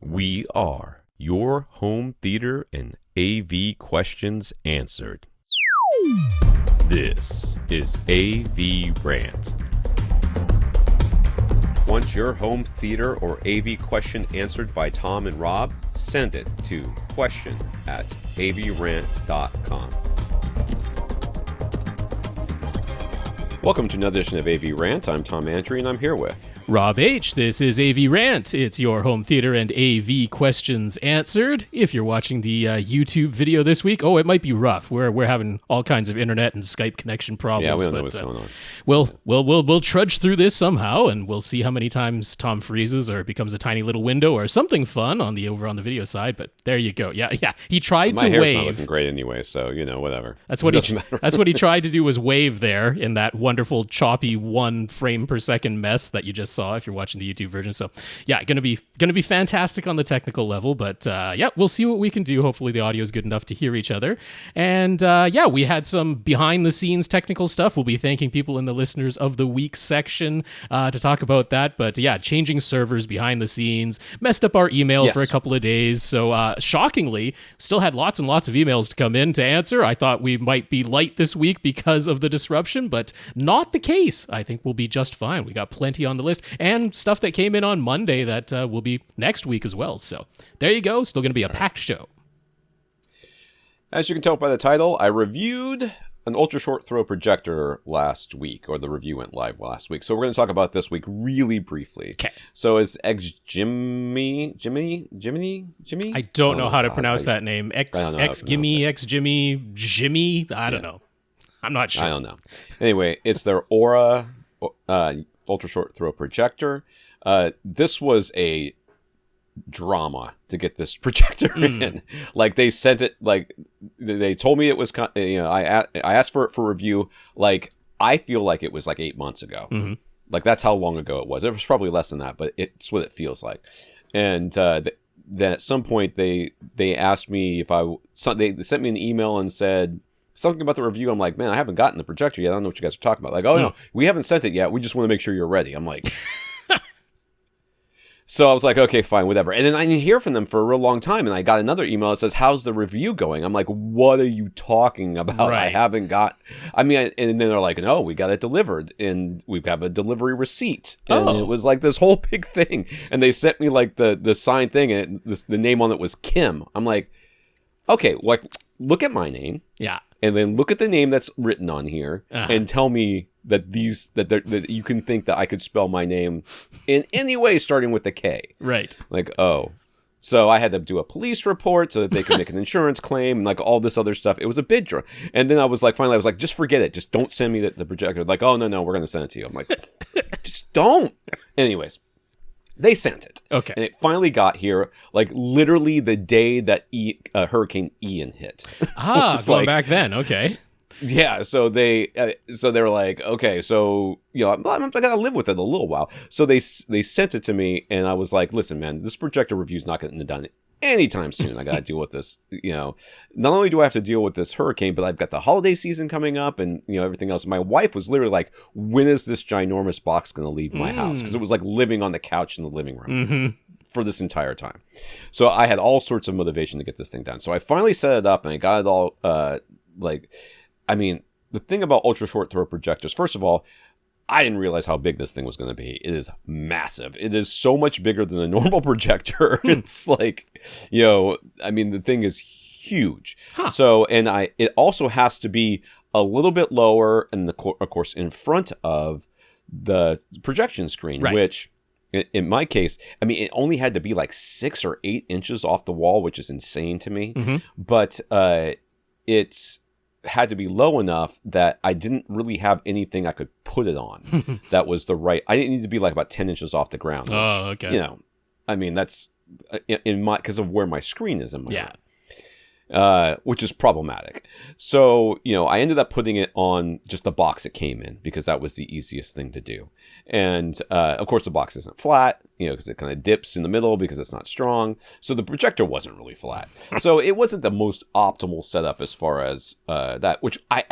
We are your home theater and AV questions answered. This is AVRant. Want your home theater or AV question answered by Tom and Rob? Send it to question@avrant.com. Welcome to another edition of AVRant. I'm Tom Antry, and I'm here with Rob H. This is AVRant. It's your home theater and AV questions answered. If you're watching the YouTube video this week, it might be rough. We're having all kinds of internet and Skype connection problems. Yeah, we don't know what's going on. We'll trudge through this somehow, and we'll see how many times Tom freezes or becomes a tiny little window or something fun over on the video side. But there you go. Yeah. He tried to wave. My hair's not looking great anyway, so whatever. That's what he tried to do, was wave there in that wonderful choppy 1 frame per second mess that you just saw if you're watching the YouTube version. So yeah, gonna be fantastic on the technical level, but we'll see what we can do. Hopefully the audio is good enough to hear each other. And we had some behind the scenes technical stuff. We'll be thanking people in the listeners of the week section to talk about that. But changing servers behind the scenes messed up our email for a couple of days. So shockingly, still had lots and lots of emails to come in to answer. I thought we might be light this week because of the disruption, but not the case. I think we'll be just fine. We got plenty on the list and stuff that came in on Monday that will be next week as well. So there you go. Still going to be a packed show. As you can tell by the title, I reviewed an ultra short throw projector last week, or the review went live last week. So we're going to talk about this week really briefly. Okay. So is XGIMI? I don't know how to pronounce that name. XGIMI. I don't know. I'm not sure. I don't know. Anyway, it's their Aura ultra short throw projector. This was a drama to get this projector in. Like, they sent it, like, they told me it was, I asked for it for review. Like, I feel like it was like 8 months ago. Mm-hmm. Like, that's how long ago it was. It was probably less than that, but it's what it feels like. And then at some point they asked me if they sent me an email and said something about the review. I'm like, man, I haven't gotten the projector yet. I don't know what you guys are talking about. Like, no, we haven't sent it yet. We just want to make sure you're ready. I'm like, so I was like, okay, fine, whatever. And then I didn't hear from them for a real long time. And I got another email that says, how's the review going? I'm like, what are you talking about? Right. I haven't got, and then they're like, no, we got it delivered and we have a delivery receipt. And it was like this whole big thing. And they sent me like the signed thing, and the name on it was Kim. I'm like, okay, like, look at my name. Yeah. And then look at the name that's written on here and tell me that that you can think that I could spell my name in any way starting with a K. Right. Like, so I had to do a police report so that they could make an insurance claim and like all this other stuff. It was a big draw. And then I was like, finally, just forget it. Just don't send me the projector. Like, oh, no, we're going to send it to you. I'm like, just don't. Anyways. They sent it. Okay. And it finally got here, like, literally the day that Hurricane Ian hit. Going back then. Okay. Yeah. So they were like, okay, so, I got to live with it a little while. So they sent it to me, and I was like, listen, man, this projector review is not getting done anytime soon. I got to deal with this. Not only do I have to deal with this hurricane, but I've got the holiday season coming up and, everything else. My wife was literally like, when is this ginormous box going to leave my house? Because it was like living on the couch in the living room for this entire time. So I had all sorts of motivation to get this thing done. So I finally set it up and I got it all, the thing about ultra short throw projectors, first of all, I didn't realize how big this thing was going to be. It is massive. It is so much bigger than a normal projector. It's like, the thing is huge. Huh. So, and it also has to be a little bit lower, and of course, in front of the projection screen, right. Which, in my case, it only had to be like 6 or 8 inches off the wall, which is insane to me. Mm-hmm. But it's had to be low enough that I didn't really have anything I could put it on. That was the right. I didn't need to be like about 10 inches off the ground. Which, okay. That's in my, because of where my screen is in my room. Which is problematic. So, I ended up putting it on just the box it came in because that was the easiest thing to do. And, of course, the box isn't flat, because it kind of dips in the middle because it's not strong. So the projector wasn't really flat. So it wasn't the most optimal setup as far as that, which I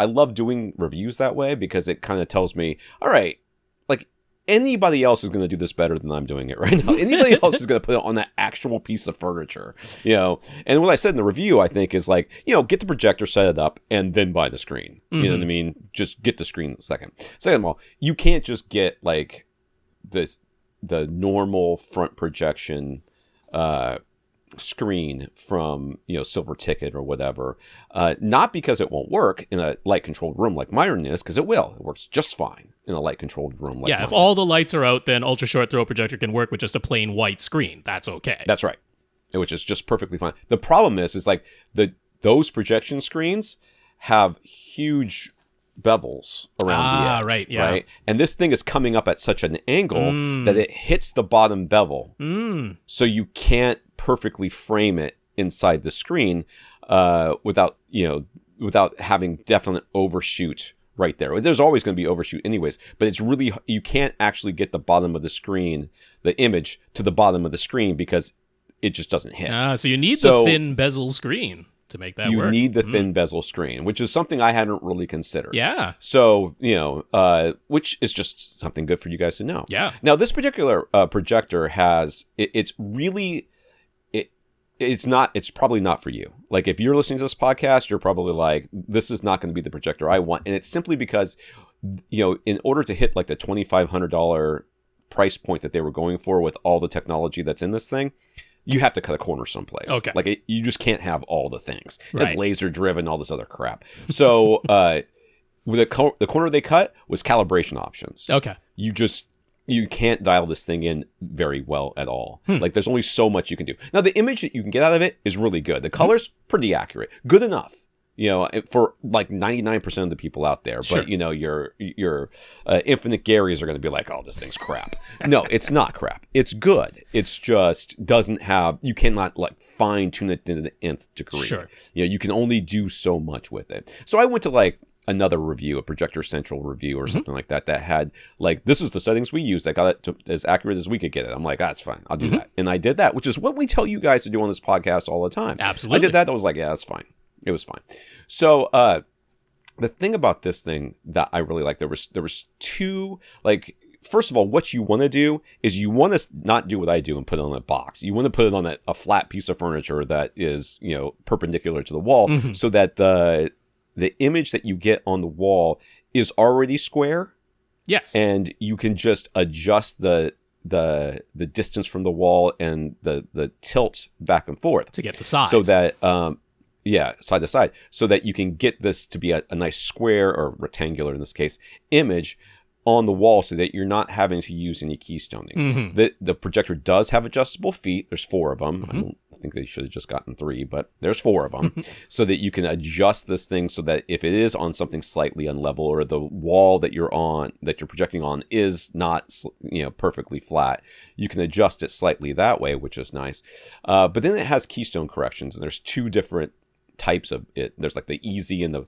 love doing reviews that way because it kind of tells me, all right, like, anybody else is going to do this better than I'm doing it right now. Anybody else is going to put it on that actual piece of furniture, And what I said in the review, I think, is like, get the projector, set it up, and then buy the screen. You know what I mean? Just get the screen in a second. Second of all, you can't just get like the normal front projection screen from Silver Ticket or whatever, not because it won't work in a light controlled room like mine is, because it works just fine in a light controlled room like mine if all the lights are out, then ultra short throw projector can work with just a plain white screen. That's okay. That's right, which is just perfectly fine. The problem is like those projection screens have huge bevels around the edge, right? And this thing is coming up at such an angle that it hits the bottom bevel, so you can't perfectly frame it inside the screen without having definite overshoot right there. There's always going to be overshoot anyways, but it's really, you can't actually get the bottom of the screen, the image to the bottom of the screen, because it just doesn't hit. So you need the thin bezel screen to make that work. You need the thin bezel screen, which is something I hadn't really considered. Yeah. So, which is just something good for you guys to know. Yeah. Now, this particular projector has, it's really, it's probably not for you. Like, if you're listening to this podcast, you're probably like, this is not going to be the projector I want. And it's simply because, in order to hit like the $2,500 price point that they were going for with all the technology that's in this thing, you have to cut a corner someplace. Okay. Like, you just can't have all the things. It's laser driven, all this other crap. So, with the corner they cut was calibration options. Okay. You can't dial this thing in very well at all. Like, there's only so much you can do. Now, the image that you can get out of it is really good. The color's pretty accurate. Good enough, for like 99% of the people out there. Sure. But, your Infinite Garys are going to be like, oh, this thing's crap. No, it's not crap. It's good. It's just doesn't have, you cannot like fine tune it to the nth degree. Sure. You can only do so much with it. So I went to like another review, a Projector Central review or something like that had like, this is the settings we used. I got it to as accurate as we could get it. I'm like, that's fine. I'll do that. And I did that, which is what we tell you guys to do on this podcast all the time. Absolutely. I did that. I was like, yeah, that's fine. It was fine. So the thing about this thing that I really like, there was two, like, first of all, what you want to do is you want to not do what I do and put it on a box. You want to put it on a flat piece of furniture that is, perpendicular to the wall, so that the image that you get on the wall is already square. Yes. And you can just adjust the distance from the wall and the tilt back and forth to get the size. So that side to side, so that you can get this to be a nice square, or rectangular in this case, image on the wall, so that you're not having to use any keystoning. The projector does have adjustable feet. There's 4 of them. I think they should have just gotten 3, but there's 4 of them, so that you can adjust this thing so that if it is on something slightly unlevel, or the wall that you're projecting on is not perfectly flat, you can adjust it slightly that way, which is nice. But then it has keystone corrections, and there's 2 different types of it. There's like the easy and the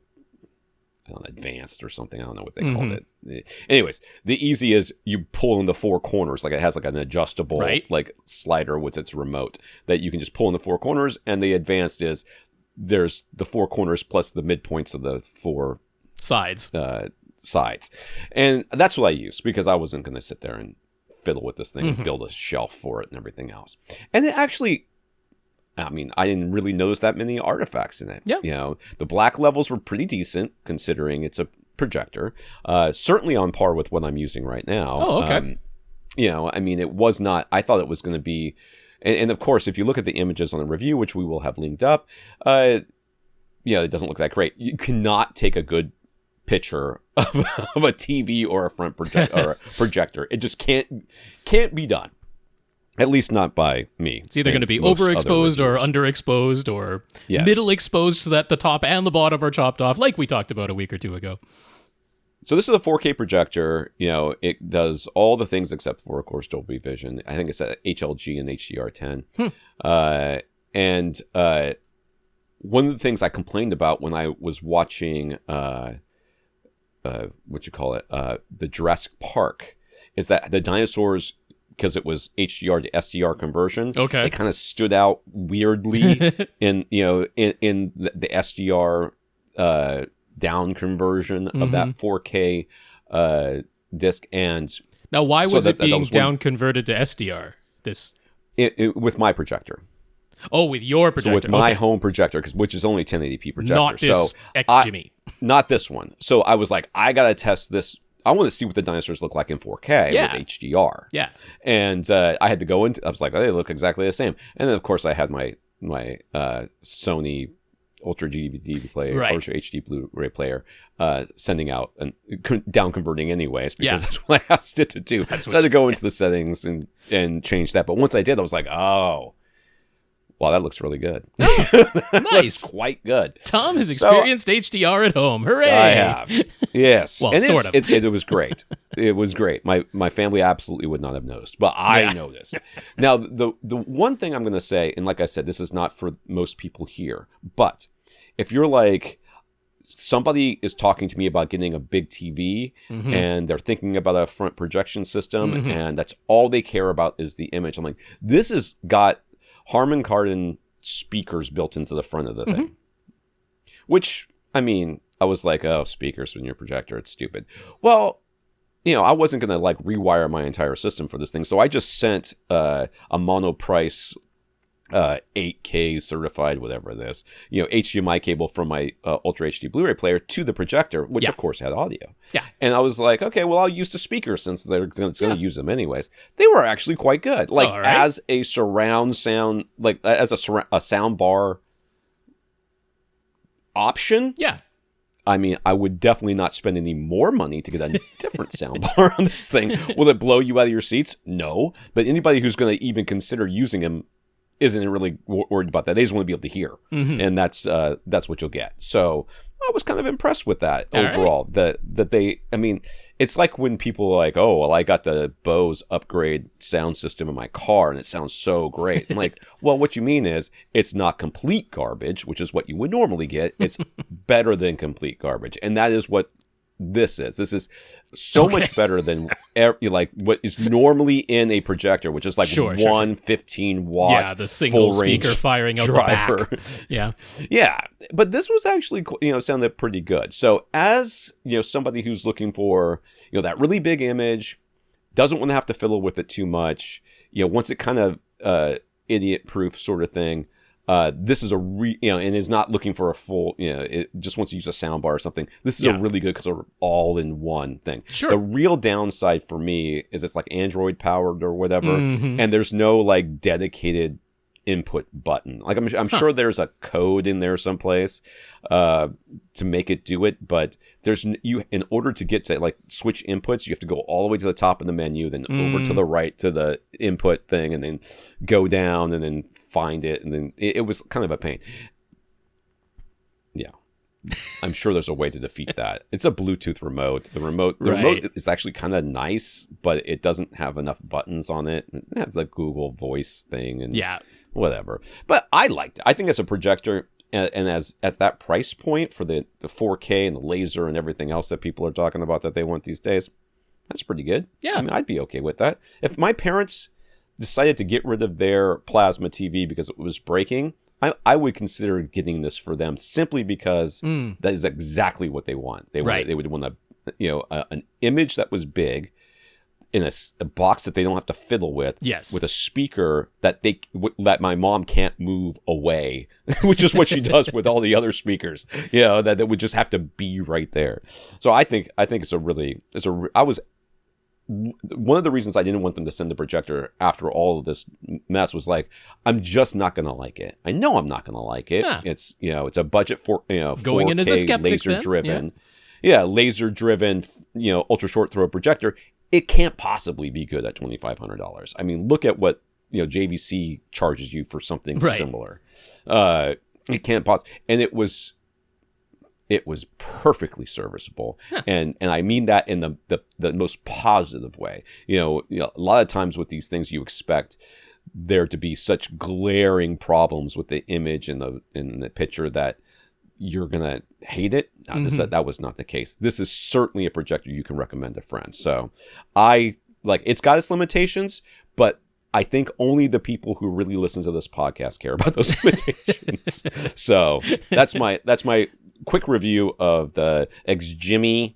advanced or something. I don't know what they called it. Anyways, the easy is you pull in the 4 corners. Like, it has like an adjustable like slider with its remote that you can just pull in the 4 corners. And the advanced is there's the 4 corners plus the midpoints of the 4 sides. And that's what I use, because I wasn't going to sit there and fiddle with this thing and build a shelf for it and everything else. And it actually, I mean, I didn't really notice that many artifacts in it. Yeah. The black levels were pretty decent, considering it's a projector. Certainly on par with what I'm using right now. Oh, okay. I mean, it was not, I thought it was going to be, and of course, if you look at the images on the review, which we will have linked up, it doesn't look that great. You cannot take a good picture of a TV or a front or a projector. It just can't be done. At least not by me. It's either going to be overexposed or underexposed or middle exposed, so that the top and the bottom are chopped off, like we talked about a week or 2 ago. So this is a 4K projector. It does all the things except for, of course, Dolby Vision. I think it's at HLG and HDR10. And one of the things I complained about when I was watching, the Jurassic Park, is that the dinosaurs, because it was HDR to SDR conversion, it kind of stood out weirdly in the SDR down conversion of that 4K disc. And Now, why was it being was down converted to SDR? with my projector. Oh, with your projector. So with my home projector, which is only 1080p projector. Not this XGIMI. Not this one. So I was like, I got to test this. I want to see what the dinosaurs look like in 4K with HDR. Yeah. And I had to go into, I was like, oh, they look exactly the same. And then, of course, I had my Sony Ultra DVD player, Ultra HD Blu-ray player, sending out and down converting anyways, because that's what I asked it to do. So I had to go into the settings and change that. But once I did, I was like, oh, wow, that looks really good. Nice. Quite good. Tom has experienced HDR at home. Hooray! I have. Yes. Well, and sort of. It was great. It was great. My family absolutely would not have noticed, but I noticed. Now, the one thing I'm going to say, and like I said, this is not for most people here, but if you're like, somebody is talking to me about getting a big TV and they're thinking about a front projection system and that's all they care about is the image. I'm like, this has got Harman Kardon speakers built into the front of the thing, which, I mean, I was like, oh, speakers in your projector, it's stupid. Well, I wasn't going to like rewire my entire system for this thing. So I just sent a mono price 8K certified, whatever it is, HDMI cable from my Ultra HD Blu-ray player to the projector, which of course had audio. Yeah. And I was like, okay, well, I'll use the speaker since they're going to use them anyways. They were actually quite good. Like as a surround sound, like as a sound bar option. Yeah. I mean, I would definitely not spend any more money to get a different soundbar on this thing. Will it blow you out of your seats? No. But anybody who's going to even consider using them isn't really worried about that. They just want to be able to hear, and that's what you'll get. So I was kind of impressed with that overall. Right. That they, I mean, it's like when people are like, oh, well, I got the Bose upgrade sound system in my car, and it sounds so great. I'm like, well, what you mean is it's not complete garbage, which is what you would normally get. It's better than complete garbage, and that is what this is. This is so much better than like what is normally in a projector, which is like 15 watt, the single speaker firing out driver. The back. Yeah. But this was actually, sounded pretty good. So as somebody who's looking for that really big image, doesn't want to have to fiddle with it too much, wants it kind of idiot proof sort of thing. This is and is not looking for a full, it just wants to use a soundbar or something. This is a really good sort of all-in-one thing. Sure. The real downside for me is it's like Android powered or whatever, and there's no like dedicated input button. Like I'm sure there's a code in there someplace to make it do it, but there's in order to get to like switch inputs, you have to go all the way to the top of the menu, then over to the right to the input thing, and then go down and then find it, and then it was kind of a pain. Yeah. I'm sure there's a way to defeat that. It's a Bluetooth remote. The remote is actually kind of nice, but it doesn't have enough buttons on it. It has the Google Voice thing and whatever. But I liked it. I think as a projector, and as at that price point for the 4K and the laser and everything else that people are talking about that they want these days, that's pretty good. Yeah. I mean, I'd be okay with that. If my parents decided to get rid of their plasma TV because it was breaking, I would consider getting this for them simply because that is exactly what they want. They would want an image that was big in a box that they don't have to fiddle with. Yes. With a speaker that that my mom can't move away, which is what she does with all the other speakers. That would just have to be right there. So I think one of the reasons I didn't want them to send the projector after all of this mess was like, I'm just not going to like it. I know I'm not going to like it. Yeah. It's, it's a budget for, going 4K in as a skeptic laser driven. Yeah. Laser driven, ultra short throw projector. It can't possibly be good at $2,500. I mean, look at what, JVC charges you for something similar. It can't possibly, and it was perfectly serviceable. Huh. And I mean that in the most positive way. A lot of times with these things, you expect there to be such glaring problems with the image and the picture that you're going to hate it. That was not the case. This is certainly a projector you can recommend to friends. So it's got its limitations, but I think only the people who really listen to this podcast care about those limitations. So that's my quick review of the XGIMI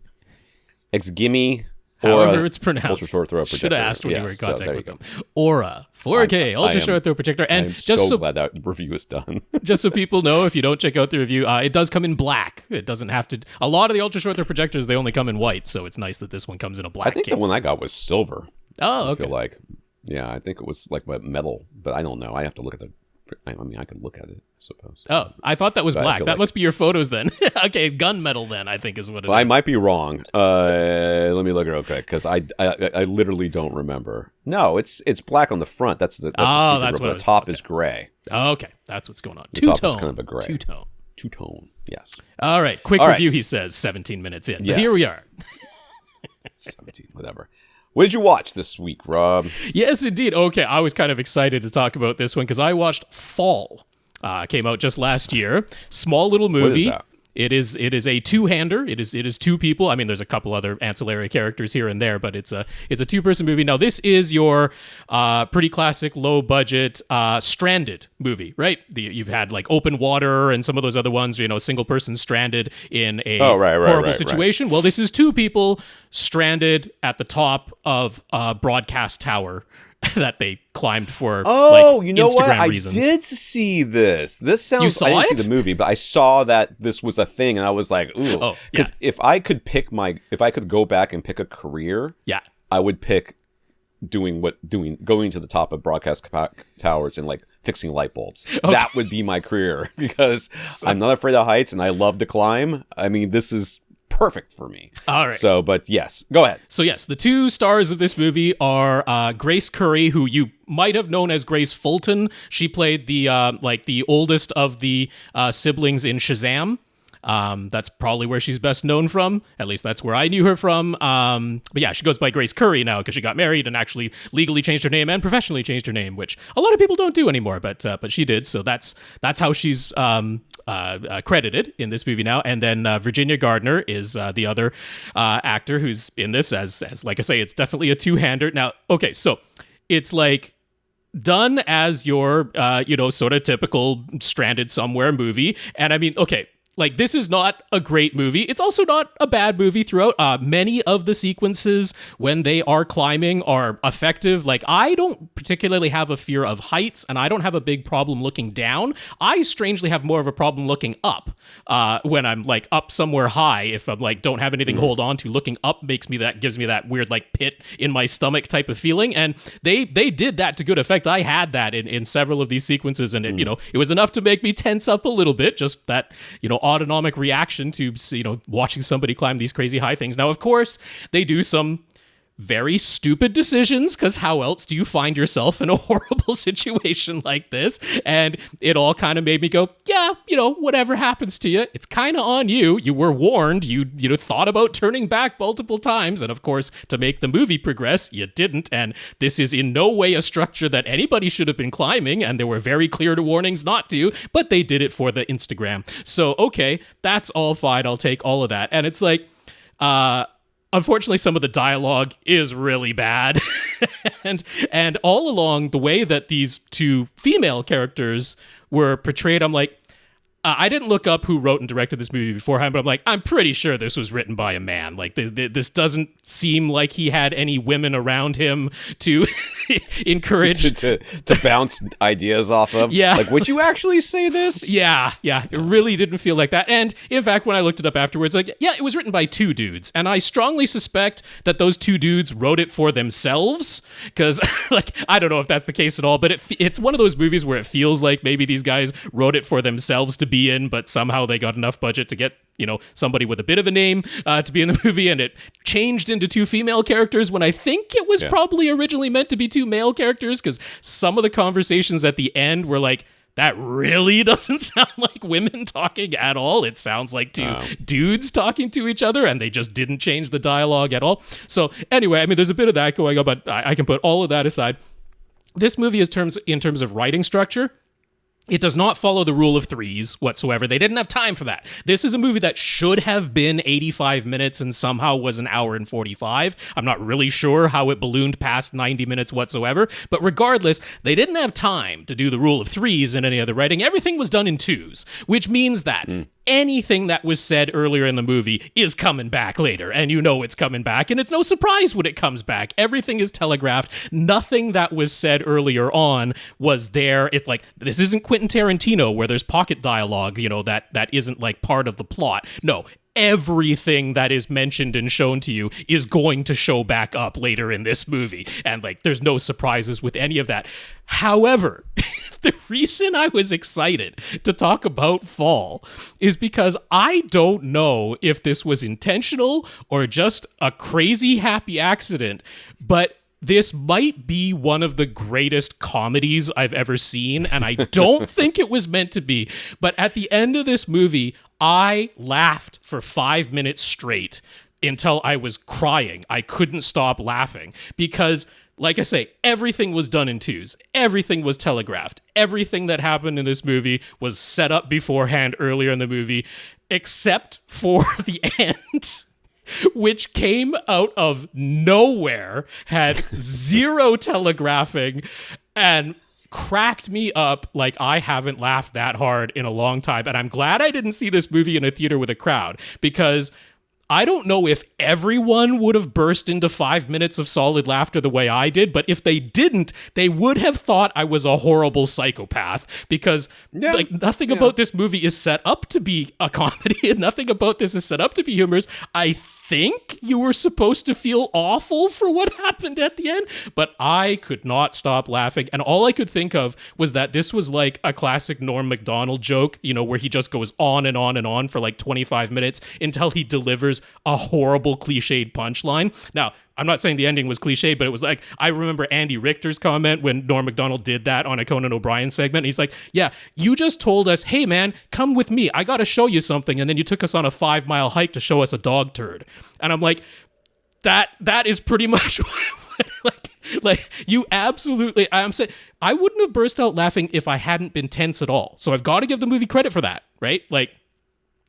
However it's pronounced. Ultra short throw projector. Should have asked when you were in so contact with them. Aura, 4K, ultra short throw projector. And I'm so glad that review is done. Just so people know, if you don't check out the review, it does come in black. It doesn't have to. A lot of the ultra short throw projectors, they only come in white, so it's nice that this one comes in a black I think case. the one I got was silver. Oh, okay. I feel like, yeah, I think it was like metal, but I don't know. I have to look at the. I mean, I could look at it, I suppose. Oh, I thought that was black. That like... must be your photos then. Okay, gunmetal then, I think is what it is. I might be wrong. Let me look real quick because I literally don't remember. No, it's black on the front. That's the that's what the top is gray. Oh, okay, that's what's going on. The top is kind of a gray. Two-tone. Yes. All right, quick review. He says 17 minutes in. Yes. But here we are. 17, whatever. What did you watch this week, Rob? Yes, indeed. Okay, I was kind of excited to talk about this one because I watched Fall. Came out just last year. Small little movie. What is that? It is a two-hander. It is two people. I mean, there's a couple other ancillary characters here and there, but it's a two-person movie. Now, this is your pretty classic low-budget stranded movie, right? You've had like Open Water and some of those other ones. Single person stranded in a horrible situation. Right. Well, this is two people stranded at the top of a broadcast tower that they climbed for you know Instagram what? reasons. I did see this. This sounds. You saw I didn't it? see the movie, but I saw that this was a thing, and I was like, ooh. Because if I could go back and pick a career, I would pick going to the top of broadcast towers and like fixing light bulbs. Okay. That would be my career because I'm not afraid of heights and I love to climb. I mean, this is perfect for me. All right. So, but yes, go ahead. So yes, the two stars of this movie are Grace Curry, who you might have known as Grace Fulton. She played the the oldest of the siblings in Shazam. That's probably where she's best known from. At least that's where I knew her from. But yeah, she goes by Grace Curry now because she got married and actually legally changed her name and professionally changed her name, which a lot of people don't do anymore. But she did. So that's how she's credited in this movie now. And then Virginia Gardner is the other actor who's in this as like I say, it's definitely a two-hander. Now, okay, so it's like done as your sort of typical stranded somewhere movie. And I mean, okay, like, this is not a great movie. It's also not a bad movie throughout. Many of the sequences when they are climbing are effective. Like, I don't particularly have a fear of heights, and I don't have a big problem looking down. I strangely have more of a problem looking up when I'm, like, up somewhere high. If I'm, like, don't have anything to hold on to, looking up gives me that weird, like, pit in my stomach type of feeling. And they did that to good effect. I had that in several of these sequences, and it was enough to make me tense up a little bit, just that, autonomic reaction to watching somebody climb these crazy high things. Now, of course, they do some very stupid decisions, because how else do you find yourself in a horrible situation like this? And it all kind of made me go, yeah, whatever happens to you, it's kind of on you. You were warned. You thought about turning back multiple times, and of course, to make the movie progress, you didn't. And this is in no way a structure that anybody should have been climbing, and there were very clear warnings not to, but they did it for the Instagram. So, okay, that's all fine. I'll take all of that. And it's like, unfortunately, some of the dialogue is really bad. and all along, the way that these two female characters were portrayed, I'm like, I didn't look up who wrote and directed this movie beforehand, but I'm like, I'm pretty sure this was written by a man. Like, this doesn't seem like he had any women around him to encourage... to bounce ideas off of. Yeah. Like, would you actually say this? Yeah. It really didn't feel like that. And in fact, when I looked it up afterwards, like, yeah, it was written by two dudes. And I strongly suspect that those two dudes wrote it for themselves. Because, like, I don't know if that's the case at all, but it's one of those movies where it feels like maybe these guys wrote it for themselves to be in, but somehow they got enough budget to get somebody with a bit of a name to be in the movie, and it changed into two female characters when I think it was probably originally meant to be two male characters, because some of the conversations at the end were like, that really doesn't sound like women talking at all. It sounds like two dudes talking to each other, and they just didn't change the dialogue at all. So anyway, I mean, there's a bit of that going on, but I can put all of that aside. This movie in terms of writing structure, it does not follow the rule of threes whatsoever. They didn't have time for that. This is a movie that should have been 85 minutes and somehow was an hour and 45. I'm not really sure how it ballooned past 90 minutes whatsoever. But regardless, they didn't have time to do the rule of threes in any other writing. Everything was done in twos, which means that anything that was said earlier in the movie is coming back later, and you know it's coming back, and it's no surprise when it comes back. Everything is telegraphed. Nothing that was said earlier on was there. It's like, this isn't Quentin Tarantino where there's pocket dialogue, you know, that isn't like part of the plot. No, everything that is mentioned and shown to you is going to show back up later in this movie, and like there's no surprises with any of that. However, the reason I was excited to talk about Fall is because I don't know if this was intentional or just a crazy happy accident, but this might be one of the greatest comedies I've ever seen, and I don't think it was meant to be. But at the end of this movie, I laughed for 5 minutes straight until I was crying. I couldn't stop laughing because, like I say, everything was done in twos. Everything was telegraphed. Everything that happened in this movie was set up beforehand earlier in the movie, except for the end, which came out of nowhere, had zero telegraphing, and cracked me up like I haven't laughed that hard in a long time. And I'm glad I didn't see this movie in a theater with a crowd, because I don't know if everyone would have burst into 5 minutes of solid laughter the way I did, but if they didn't, they would have thought I was a horrible psychopath, because like nothing about this movie is set up to be a comedy, and nothing about this is set up to be humorous. I think you were supposed to feel awful for what happened at the end, but I could not stop laughing. And all I could think of was that this was like a classic Norm Macdonald joke, you know, where he just goes on and on and on for like 25 minutes until he delivers a horrible cliched punchline. Now, I'm not saying the ending was cliche, but it was like, I remember Andy Richter's comment when Norm Macdonald did that on a Conan O'Brien segment. He's like, yeah, you just told us, hey man, come with me, I got to show you something. And then you took us on a 5-mile hike to show us a dog turd. And I'm like, that is pretty much like you absolutely, I'm saying, I wouldn't have burst out laughing if I hadn't been tense at all. So I've got to give the movie credit for that, right? Like,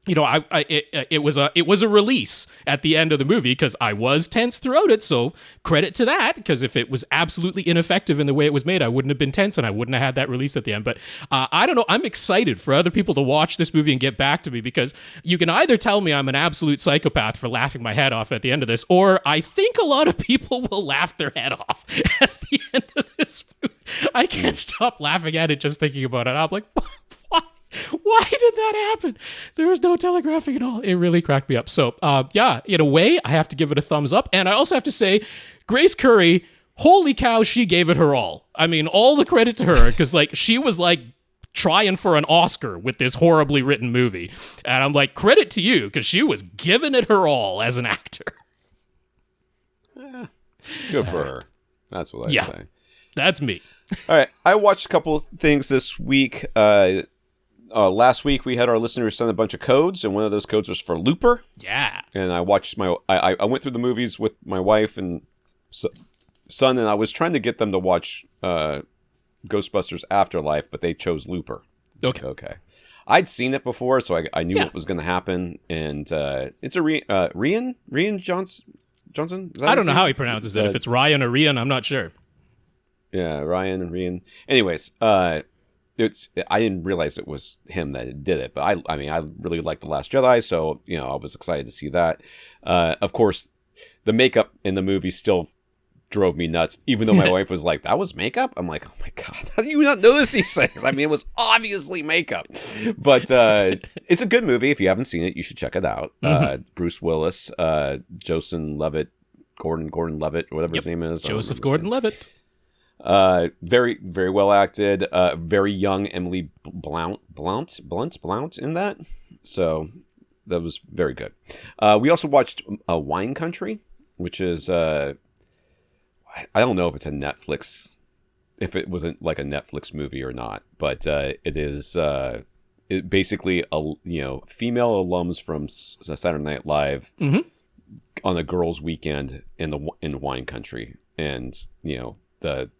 you know, it was a release at the end of the movie because I was tense throughout it. So credit to that, because if it was absolutely ineffective in the way it was made, I wouldn't have been tense and I wouldn't have had that release at the end. But I don't know. I'm excited for other people to watch this movie and get back to me, because you can either tell me I'm an absolute psychopath for laughing my head off at the end of this, or I think a lot of people will laugh their head off at the end of this movie. I can't stop laughing at it just thinking about it. I'm like, why did that happen? There was no telegraphing at all. It really cracked me up. So, yeah, in a way, I have to give it a thumbs up. And I also have to say, Grace Curry, holy cow, she gave it her all. I mean, all the credit to her, because, like, she was, like, trying for an Oscar with this horribly written movie. And I'm like, credit to you, because she was giving it her all as an actor. Good for her. That's what I say. That's me. All right. I watched a couple of things this week. Last week we had our listeners send a bunch of codes, and one of those codes was for Looper. Yeah. And I watched I went through the movies with my wife and son, and I was trying to get them to watch Ghostbusters Afterlife, but they chose Looper. Okay. I'd seen it before, so I knew what was going to happen, and it's a Rian Johnson? I don't know how he pronounces it. If it's Ryan or Rian, I'm not sure. Yeah, Ryan and Rian. Anyways, I didn't realize it was him that did it, but I mean, I really like The Last Jedi, so, you know, I was excited to see that. Of course, the makeup in the movie still drove me nuts, even though my wife was like, that was makeup? I'm like, oh my God, how do you not notice these things? I mean, it was obviously makeup. But it's a good movie. If you haven't seen it, you should check it out. Bruce Willis, Gordon Levitt, whatever his name is. Joseph Gordon-Levitt. Very, very well acted. Very young Emily Blount in that. So that was very good. We also watched Wine Country, which is I don't know if it's a Netflix, if it wasn't like a Netflix movie or not, but it is basically female alums from Saturday Night Live on a girls' weekend in Wine Country, and the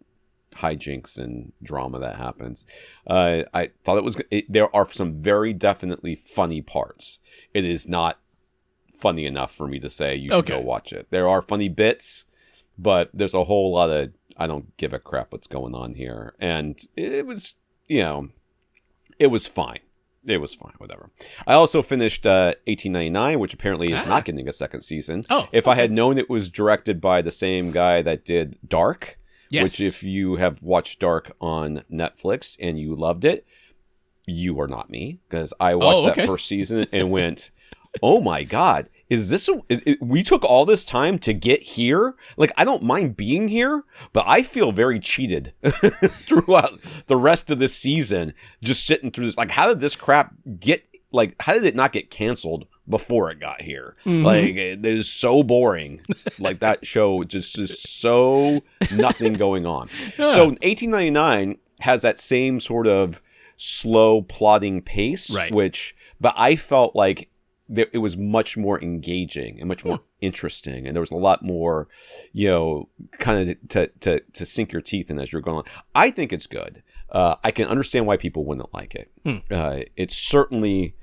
hijinks and drama that happens. I thought there are some very definitely funny parts. It is not funny enough for me to say you should go watch it. There are funny bits, but there's a whole lot of I don't give a crap what's going on here. And it was, it was fine. It was fine, whatever. I also finished 1899, which apparently is not getting a second season. Oh, if I had known it was directed by the same guy that did Dark, which if you have watched Dark on Netflix and you loved it, you are not me, because I watched that first season and went, oh my God, is this we took all this time to get here? Like, I don't mind being here, but I feel very cheated throughout the rest of this season, just sitting through this. Like, how did this crap how did it not get canceled before it got here? Like, it is so boring. Like, that show just is so nothing going on. So 1899 has that same sort of slow plodding pace, but I felt like it was much more engaging and much more interesting, and there was a lot more, kind of to sink your teeth in as you're going on. I think it's good. I can understand why people wouldn't like it. It's certainly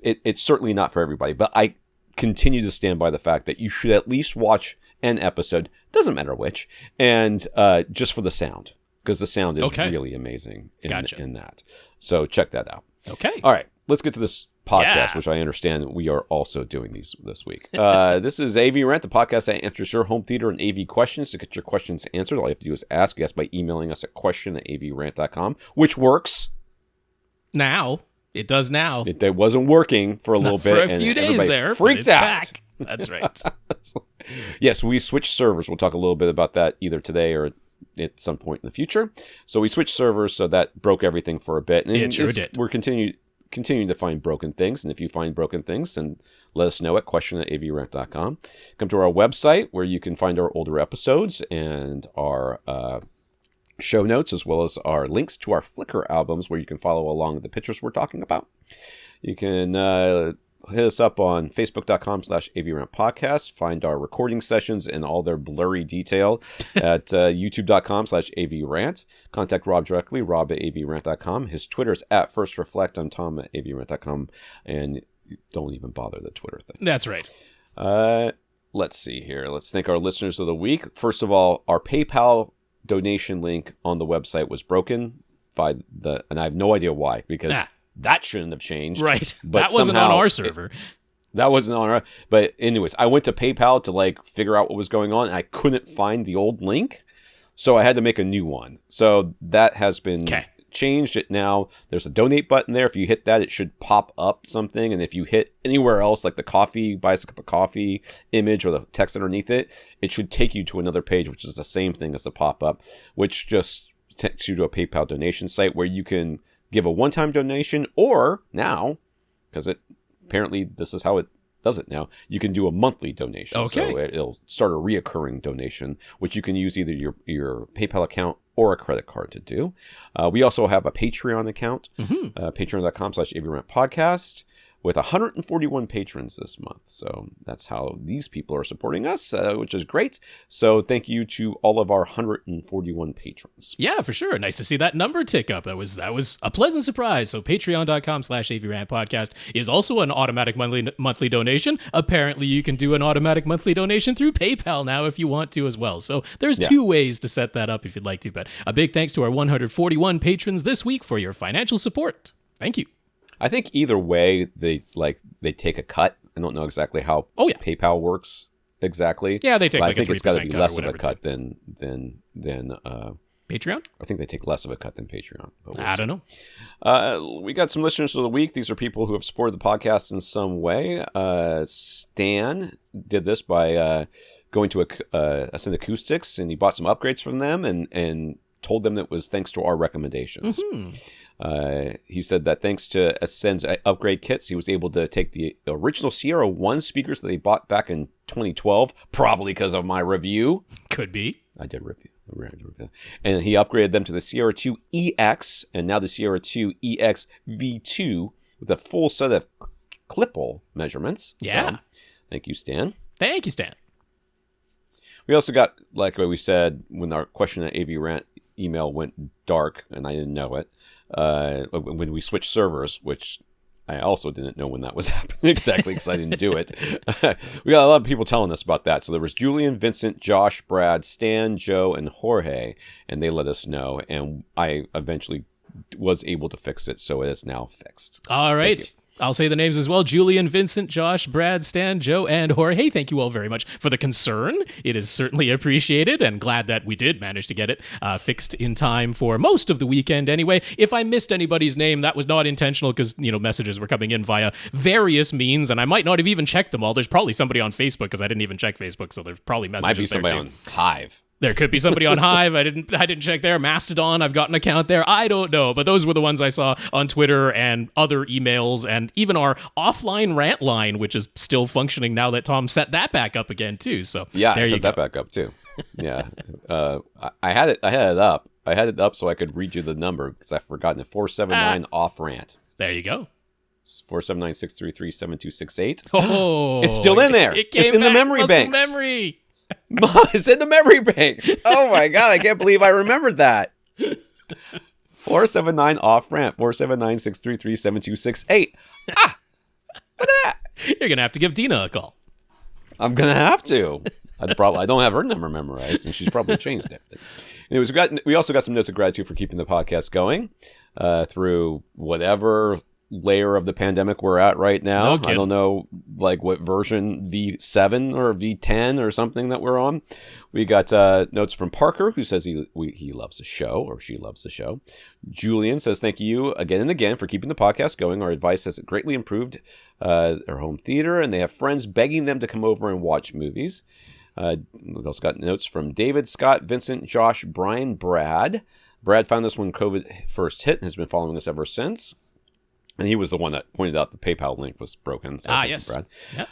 it's certainly not for everybody, but I continue to stand by the fact that you should at least watch an episode, doesn't matter which, and just for the sound, because the sound is really amazing in that. So check that out. Okay. All right, let's get to this podcast, which I understand we are also doing this week. This is AVRant, the podcast that answers your home theater and AV questions. To get your questions answered, all you have to do is ask us by emailing us at question@avrant.com, which works. Now. It does now. It wasn't working for a little bit. For a few days there. Freaked out. Back. That's right. Yes, we switched servers. We'll talk a little bit about that either today or at some point in the future. So we switched servers, so that broke everything for a bit. And it sure did. We're continuing to find broken things. And if you find broken things, then let us know at question@avrant.com. Come to our website where you can find our older episodes and our show notes, as well as our links to our Flickr albums where you can follow along with the pictures we're talking about. You can hit us up on facebook.com/AVRant podcast. Find our recording sessions in all their blurry detail at youtube.com/AVRant. Contact Rob directly, rob@avrant.com. His Twitter is @FirstReflect. I'm Tom @AVRant.com. And don't even bother the Twitter thing. That's right. Let's see here. Let's thank our listeners of the week. First of all, our PayPal donation link on the website was broken and I have no idea why, because that shouldn't have changed. Right. But that wasn't on our server. That wasn't on our... But anyways, I went to PayPal to figure out what was going on, and I couldn't find the old link, so I had to make a new one. So that has been changed. It now, there's a donate button there. If you hit that, it should pop up something, and if you hit anywhere else, like the coffee, buy us a cup of coffee image or the text underneath it, it should take you to another page, which is the same thing as the pop-up, which just takes you to a PayPal donation site where you can give a one-time donation, or now, because apparently this is how it does it now, you can do a monthly donation. Okay. So it'll start a reoccurring donation, which you can use either your PayPal account or a credit card to do. We also have a Patreon account, patreon.com/AVRant podcast, with 141 patrons this month. So that's how these people are supporting us, which is great. So thank you to all of our 141 patrons. Yeah, for sure. Nice to see that number tick up. That was a pleasant surprise. So patreon.com/AVRant podcast is also an automatic monthly donation. Apparently you can do an automatic monthly donation through PayPal now if you want to as well. So there's two ways to set that up if you'd like to. But a big thanks to our 141 patrons this week for your financial support. Thank you. I think either way, they take a cut. I don't know exactly how PayPal works exactly. Yeah, they take I think it's got to be less of a cut too. than Patreon? I think they take less of a cut than Patreon. But I don't know. We got some listeners of the week. These are people who have supported the podcast in some way. Stan did this by going to Ascend Acoustics, and he bought some upgrades from them and told them that it was thanks to our recommendations. He said that thanks to Ascend's upgrade kits, he was able to take the original Sierra 1 speakers that they bought back in 2012, probably because of my review. Could be. I did review. And he upgraded them to the Sierra 2 EX, and now the Sierra 2 EX V2 with a full set of clipple measurements. Yeah. So, thank you, Stan. Thank you, Stan. We also got, like we said, when our question at AVRant email went dark, and I didn't know it, when we switched servers, which I also didn't know when that was happening exactly because I didn't do it. We got a lot of people telling us about that. So there was Julian, Vincent, Josh, Brad, Stan, Joe, and Jorge, and they let us know. And I eventually was able to fix it, so it is now fixed. All right. I'll say the names as well. Julian, Vincent, Josh, Brad, Stan, Joe, and Jorge. Thank you all very much for the concern. It is certainly appreciated, and glad that we did manage to get it fixed in time for most of the weekend anyway. If I missed anybody's name, that was not intentional because, messages were coming in via various means, and I might not have even checked them all. There's probably somebody on Facebook because I didn't even check Facebook, so there's probably messages Might be somebody there too. on Hive. There could be somebody on Hive. I didn't check there. Mastodon, I've got an account there. I don't know, but those were the ones I saw on Twitter and other emails, and even our offline rant line, which is still functioning now that Tom set that back up again too. So yeah, there I you set go. that back up too. Yeah, I had it up. I had it up so I could read you the number because I've forgotten it. 479 off rant. There you go. 479-633-7268. Oh, it's still in there. It's in the memory banks. Memory. It's in the memory banks. Oh my god, I can't believe I remembered that. 479 off rant. 479-633-7268. Ah, look at that. You're gonna have to give Dina a call. I'm gonna have to. I don't have her number memorized, and she's probably changed it. Anyways, we also got some notes of gratitude for keeping the podcast going through whatever layer of the pandemic we're at right now. I don't know what version, V7 or V10 or something that we're on. We got notes from Parker, who says he loves the show, or she loves the show. Julian says thank you again and again for keeping the podcast going. Our advice has greatly improved their home theater, and they have friends begging them to come over and watch movies. We also got notes from David, Scott, Vincent, Josh, Brian, Brad. Brad found us when COVID first hit and has been following us ever since. And he was the one that pointed out the PayPal link was broken. So yes. Brad. Yep.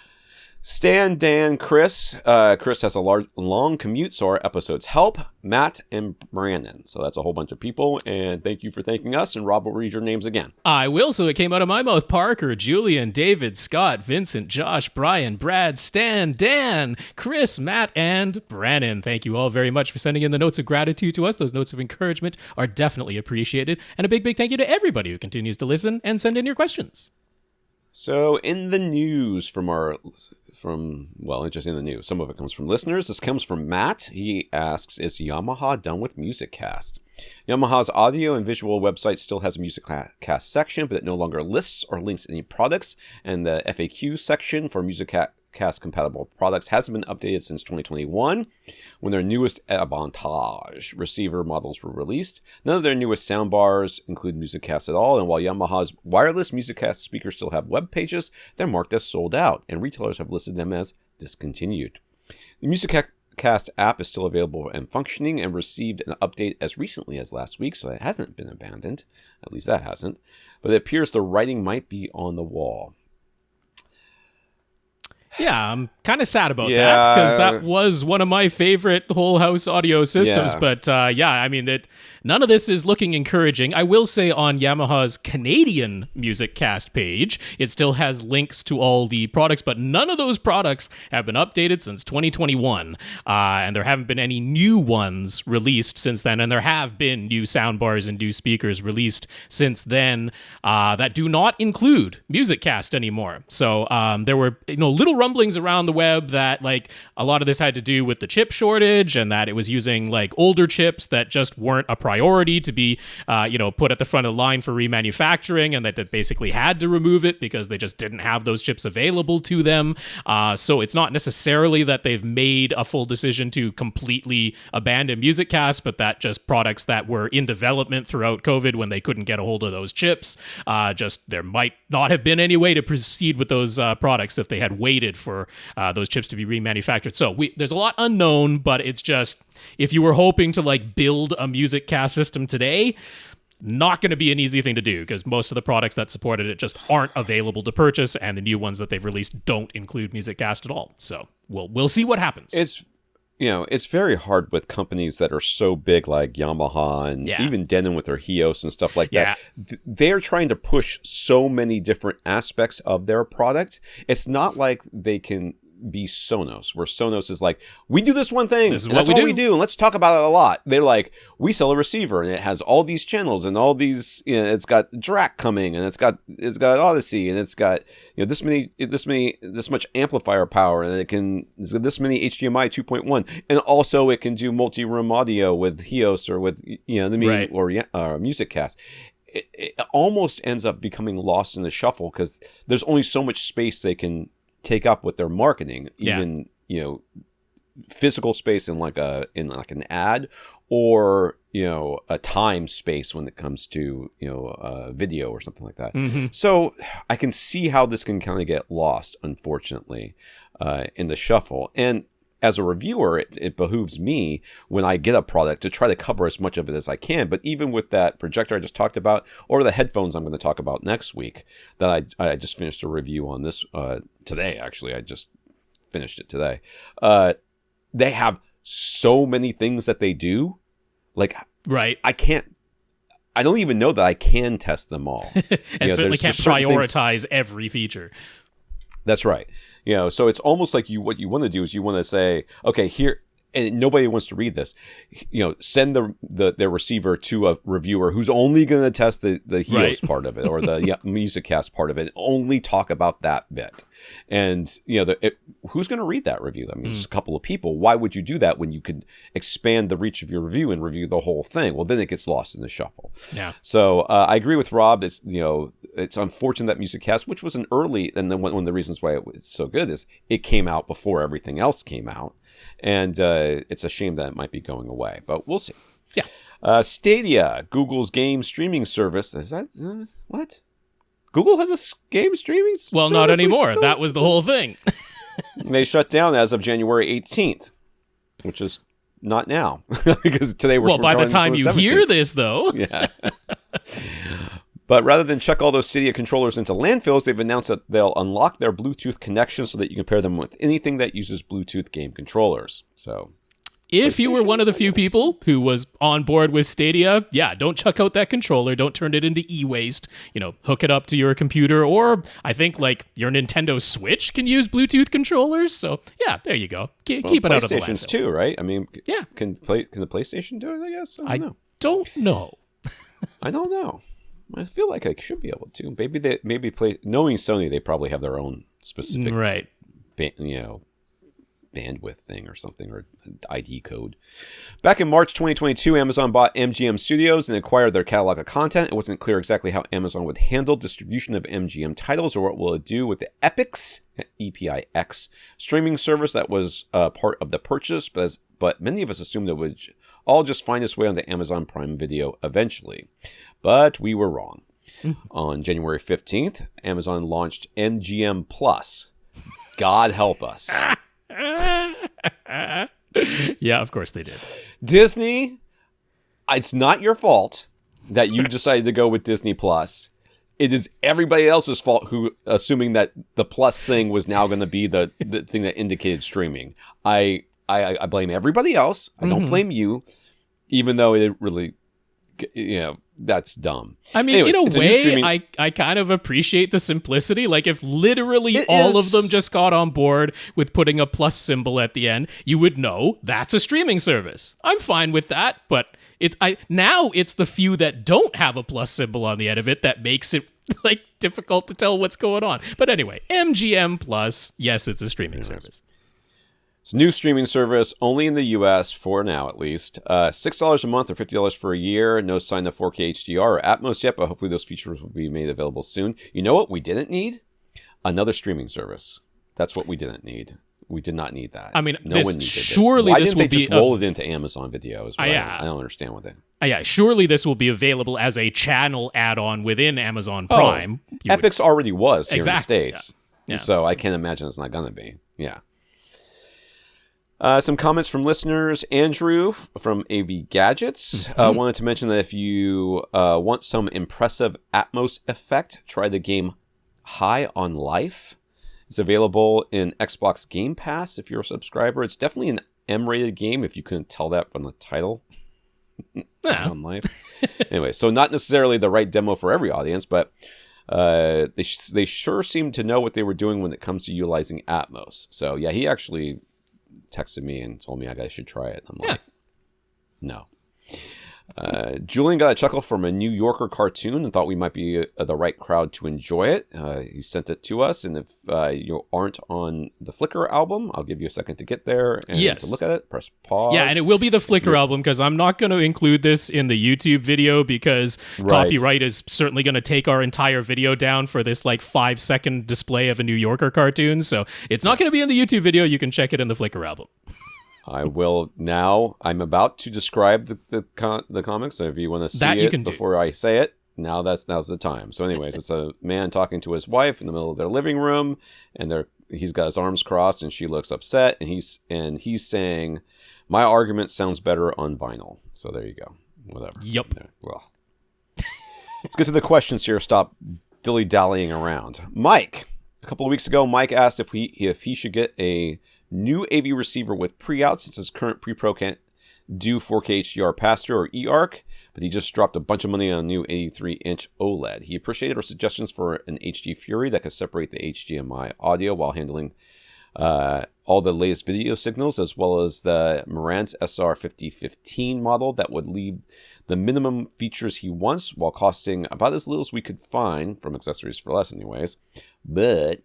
Stan, Dan, Chris. Chris has a long commute, so our episodes help. Matt and Brannon. So that's a whole bunch of people. And thank you for thanking us. And Rob will read your names again. I will, so it came out of my mouth. Parker, Julian, David, Scott, Vincent, Josh, Brian, Brad, Stan, Dan, Chris, Matt, and Brannon. Thank you all very much for sending in the notes of gratitude to us. Those notes of encouragement are definitely appreciated. And a big, big thank you to everybody who continues to listen and send in your questions. So in the news just in the news. Some of it comes from listeners. This comes from Matt. He asks, is Yamaha done with MusicCast? Yamaha's audio and visual website still has a MusicCast section, but it no longer lists or links any products, and the FAQ section for MusicCast compatible products hasn't been updated since 2021 when their newest Avantage receiver models were released. None of their newest soundbars include MusicCast at all, and while Yamaha's wireless MusicCast speakers still have web pages, they're marked as sold out, and retailers have listed them as discontinued. The MusicCast app is still available and functioning and received an update as recently as last week, so it hasn't been abandoned. At least that hasn't. But it appears the writing might be on the wall. Yeah, I'm kind of sad about that because that was one of my favorite whole house audio systems. Yeah. But none of this is looking encouraging. I will say on Yamaha's Canadian MusicCast page, it still has links to all the products, but none of those products have been updated since 2021. And there haven't been any new ones released since then. And there have been new soundbars and new speakers released since then that do not include MusicCast anymore. So there were little rumblings around the web that a lot of this had to do with the chip shortage and that it was using older chips that just weren't a priority to be put at the front of the line for remanufacturing, and that they basically had to remove it because they just didn't have those chips available to them. So it's not necessarily that they've made a full decision to completely abandon MusicCast, but that just products that were in development throughout COVID when they couldn't get a hold of those chips, there might not have been any way to proceed with those products if they had waited for those chips to be remanufactured. So there's a lot unknown, but it's just, if you were hoping to build a MusicCast system today, not going to be an easy thing to do because most of the products that supported it just aren't available to purchase, and the new ones that they've released don't include MusicCast at all. So we'll see what happens. It's very hard with companies that are so big like Yamaha and even Denon with their Hios and stuff like that. They're trying to push so many different aspects of their product. It's not like they can be Sonos, where Sonos is like, we do this one thing, that's all we do, and let's talk about it a lot. They're like, we sell a receiver, and it has all these channels, and all these, it's got DRAC coming, and it's got Audyssey, and it's got this much amplifier power, and it's got this many HDMI 2.1, and also it can do multi-room audio with Hios or with or MusicCast. it almost ends up becoming lost in the shuffle because there's only so much space they can take up with their marketing, even physical space in like an ad, or a time space when it comes to video or something like that. So I can see how this can kind of get lost, unfortunately, in the shuffle. And as a reviewer, it behooves me when I get a product to try to cover as much of it as I can. But even with that projector I just talked about, or the headphones I'm going to talk about next week, that I just finished a review on this today. Actually, I just finished it today. They have so many things that they do. Like, right. I don't even know that I can test them all. And certainly can't prioritize every feature. That's right. So it's almost like what you want to do is you want to say, okay, here, and nobody wants to read this, send the receiver to a reviewer who's only going to test the HEOS part of it, or the MusicCast part of it, and only talk about that bit. And who's going to read that review? I mean, just a couple of people. Why would you do that when you could expand the reach of your review and review the whole thing? Well, then it gets lost in the shuffle. Yeah. So I agree with Rob. It's unfortunate that MusicCast, which was an early, and then one of the reasons why it's so good is it came out before everything else came out. And it's a shame that it might be going away, but we'll see. Yeah. Stadia, Google's game streaming service. Is that what? Google has a game streaming service? Well, not anymore. That was the whole thing. They shut down as of January 18th, which is not now. Because today we're by the time you hear this, though. Yeah. But rather than chuck all those Stadia controllers into landfills, they've announced that they'll unlock their Bluetooth connection so that you can pair them with anything that uses Bluetooth game controllers. So, if you were one of the few people who was on board with Stadia, don't chuck out that controller. Don't turn it into e-waste. Hook it up to your computer, or I think like your Nintendo Switch can use Bluetooth controllers. So there you go. Keep it out of the landfill. PlayStation's too, right? I mean, yeah. Can the PlayStation do it? I guess I don't know. I don't know. I feel like I should be able to. Knowing Sony, they probably have their own specific bandwidth thing or something, or ID code. Back in March 2022, Amazon bought MGM Studios and acquired their catalog of content. It wasn't clear exactly how Amazon would handle distribution of MGM titles, or what will it do with the Epix, EPIX, streaming service that was part of the purchase, but many of us assumed it would all just find its way onto Amazon Prime Video eventually. But we were wrong. On January 15th, Amazon launched MGM Plus. God help us. Yeah, of course they did. Disney, it's not your fault that you decided to go with Disney Plus. It is everybody else's fault who assuming that the Plus thing was now going to be the thing that indicated streaming. I blame everybody else. I don't blame you, even though it really, that's dumb. I mean, anyways, in a way, I kind of appreciate the simplicity. Like, if literally all of them just got on board with putting a plus symbol at the end, you would know that's a streaming service. I'm fine with that, but now it's the few that don't have a plus symbol on the end of it that makes it like difficult to tell what's going on. But anyway, MGM Plus, yes, it's a streaming service. It's a new streaming service, only in the U.S. for now, at least. $6 a month or $50 for a year. No sign of 4K HDR or Atmos yet, but hopefully those features will be made available soon. You know what we didn't need? Another streaming service. That's what we didn't need. We did not need that. I mean, no one needed surely it. Why this didn't will they be just roll it into Amazon videos? I don't understand what they... surely this will be available as a channel add-on within Amazon Prime. Epix already was here in the States. Yeah. So I can't imagine it's not going to be. Yeah. Some comments from listeners. Andrew from AV Gadgets wanted to mention that if you want some impressive Atmos effect, try the game High on Life. It's available in Xbox Game Pass if you're a subscriber. It's definitely an M-rated game, if you couldn't tell that from the title. High on Life. Anyway, so not necessarily the right demo for every audience, but they sure seemed to know what they were doing when it comes to utilizing Atmos. So yeah, he actually texted me and told me I should try it. I'm like, no. Julian got a chuckle from a New Yorker cartoon and thought we might be the right crowd to enjoy it. He sent it to us, and if you aren't on the Flickr album, I'll give you a second to get there and to look at it. Press pause. Yeah, and it will be the Flickr album, because I'm not going to include this in the YouTube video because copyright is certainly going to take our entire video down for this like 5-second display of a New Yorker cartoon. So it's not going to be in the YouTube video. You can check it in the Flickr album. I will now. I'm about to describe the comics. So if you want to see it before I say it, now's the time. So, anyways, it's a man talking to his wife in the middle of their living room, and he's got his arms crossed, and she looks upset, and he's saying, "My argument sounds better on vinyl." So there you go. Whatever. Yep. Well, let's get to the questions here. Stop dilly-dallying around. Mike, a couple of weeks ago, Mike asked if he should get a new AV receiver with pre-out, since his current pre-pro can't do 4K HDR pass-through or eARC, but he just dropped a bunch of money on a new 83-inch OLED. He appreciated our suggestions for an HD Fury that could separate the HDMI audio while handling all the latest video signals, as well as the Marantz SR5015 model that would leave the minimum features he wants while costing about as little as we could find, from accessories for less anyways. But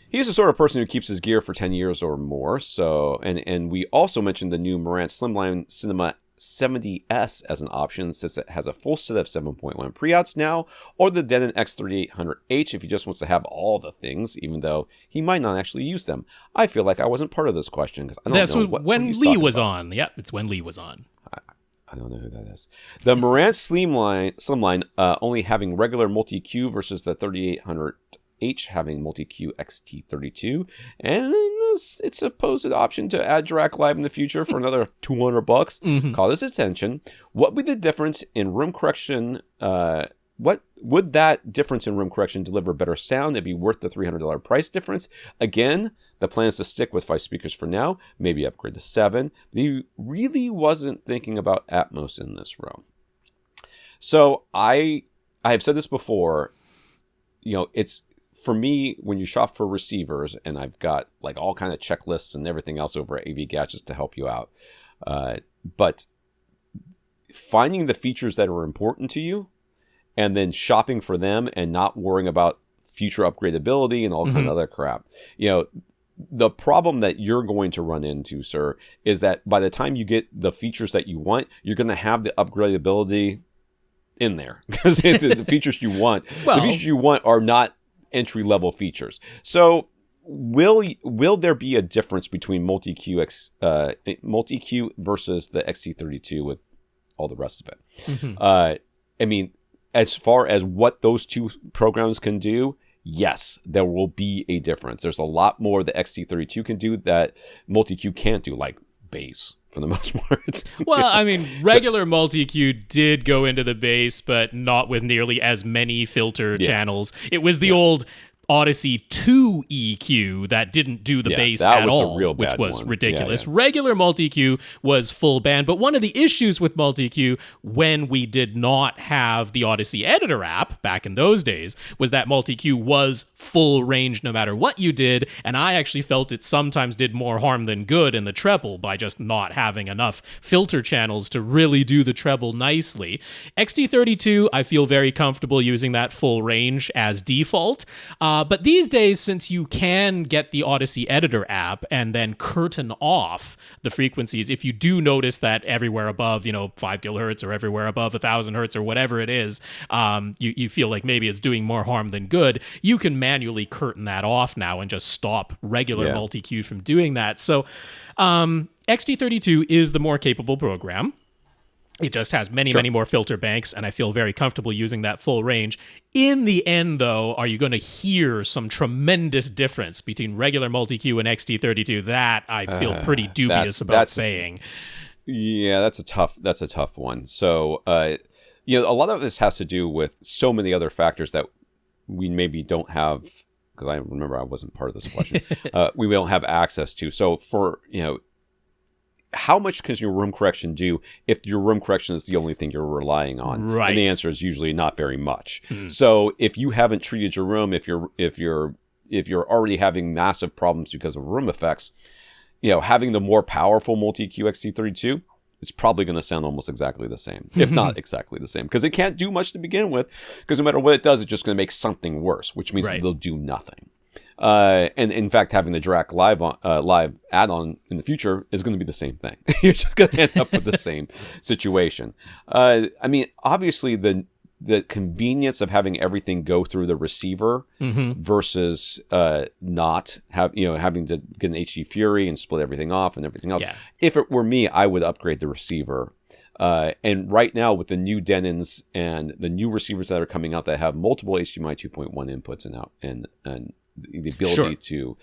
he's the sort of person who keeps his gear for 10 years or more. So, and we also mentioned the new Marantz Slimline Cinema 70S as an option, since it has a full set of 7.1 pre-outs now, or the Denon X3800H if he just wants to have all the things, even though he might not actually use them. I feel like I wasn't part of this question because I don't know when Lee was on. Yep, it's when Lee was on. I don't know who that is. The Marantz Slimline only having regular multi-Q versus the 3800H having multi-Q XT32, and its supposed option to add Dirac Live in the future for another $200 caught his attention. What would the difference in room correction? What would that difference in room correction deliver better sound? It'd be worth the $300 price difference. Again, the plan is to stick with 5 speakers for now, maybe upgrade to 7. But he really wasn't thinking about Atmos in this row. So I have said this before. It's, for me, when you shop for receivers, and I've got like all kind of checklists and everything else over at AV Gadgets to help you out, but finding the features that are important to you and then shopping for them and not worrying about future upgradability and all kind of other crap. The problem that you're going to run into, sir, is that by the time you get the features that you want, you're going to have the upgradability in there, because the features you want, are not entry-level features. So will there be a difference between multi-Q versus the XT32 with all the rest of it? I mean, as far as what those two programs can do, yes, there will be a difference. There's a lot more the XT32 can do that multi-Q can't do, like bass, for the most part. Well, I mean, regular multi-Q did go into the bass, but not with nearly as many filter channels. It was the old Audyssey 2 EQ that didn't do the bass at all, which was ridiculous. Regular multi-Q was full band, but one of the issues with multi-Q when we did not have the Audyssey editor app back in those days was that multi-Q was full range no matter what you did, and I actually felt it sometimes did more harm than good in the treble by just not having enough filter channels to really do the treble nicely. XT32, I feel very comfortable using that full range as default. But these days, since you can get the Audyssey editor app and then curtain off the frequencies, if you do notice that everywhere above, 5 kilohertz or everywhere above 1,000 hertz or whatever it is, you feel like maybe it's doing more harm than good, you can manually curtain that off now and just stop regular multi-Q from doing that. So XT32 is the more capable program. It just has many more filter banks, and I feel very comfortable using that full range. In the end, though, are you going to hear some tremendous difference between regular multi-Q and XT32? That I feel pretty dubious about saying. Yeah, that's a tough one. So, a lot of this has to do with so many other factors that we maybe don't have, because I remember I wasn't part of this question, we don't have access to. So for, how much can your room correction do if your room correction is the only thing you're relying on? Right. And the answer is usually not very much. So if you haven't treated your room, if you're already having massive problems because of room effects, having the more powerful multi-Q XT32 it's probably going to sound almost exactly the same, if not exactly the same, because it can't do much to begin with, because no matter what it does, it's just going to make something worse, which means they'll do nothing. And in fact, having the DRAC live add-on in the future is going to be the same thing. You're just going to end up with the same situation. I mean, obviously the convenience of having everything go through the receiver versus not having to get an HD Fury and split everything off and everything else. Yeah. If it were me, I would upgrade the receiver. And right now with the new Denons and the new receivers that are coming out that have multiple HDMI 2.1 inputs and the ability to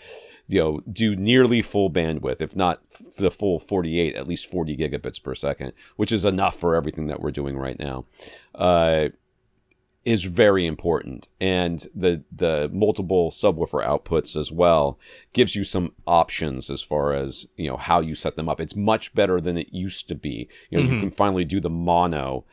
do nearly full bandwidth, if not the full 48, at least 40 gigabits per second, which is enough for everything that we're doing right now, is very important. And the multiple subwoofer outputs as well gives you some options as far as how you set them up. It's much better than it used to be. You can finally do the mono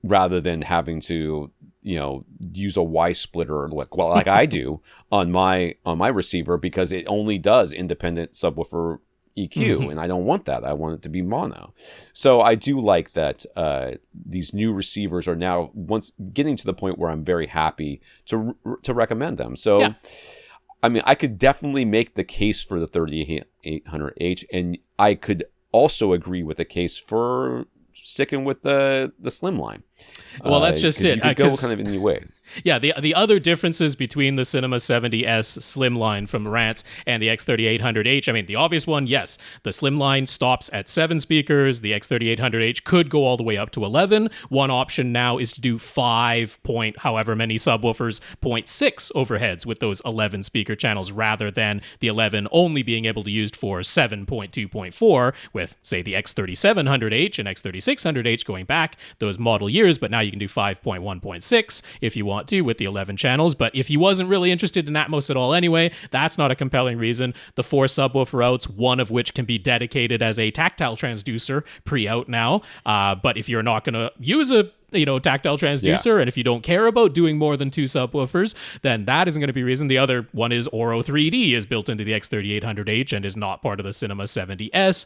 rather than having to use a Y splitter like I do on my receiver, because it only does independent subwoofer EQ, and I don't want that. I want it to be mono. So I do like that these new receivers are now getting to the point where I'm very happy to recommend them. So I mean, I could definitely make the case for the 3800H, and I could also agree with the case for sticking with the Slimline. Well, that's just it. You could go kind of in any way. Yeah, the other differences between the Cinema 70S Slimline from Marantz and the X3800H, I mean, the obvious one, yes, the Slimline stops at 7 speakers. The X3800H could go all the way up to 11. One option now is to do 5 point however many subwoofers, 0.6 overheads with those 11 speaker channels, rather than the 11 only being able to be used for 7.2.4 with, say, the X3700H and X3600H going back those model years, but now you can do 5.1.6 if you want to with the 11 channels. But if you wasn't really interested in Atmos at all anyway, that's not a compelling reason. The 4 subwoofer outs, one of which can be dedicated as a tactile transducer, pre-out now. But if you're not going to use a tactile transducer, and if you don't care about doing more than 2 subwoofers, then that isn't going to be a reason. The other one is Oro 3D is built into the X3800H and is not part of the Cinema 70S.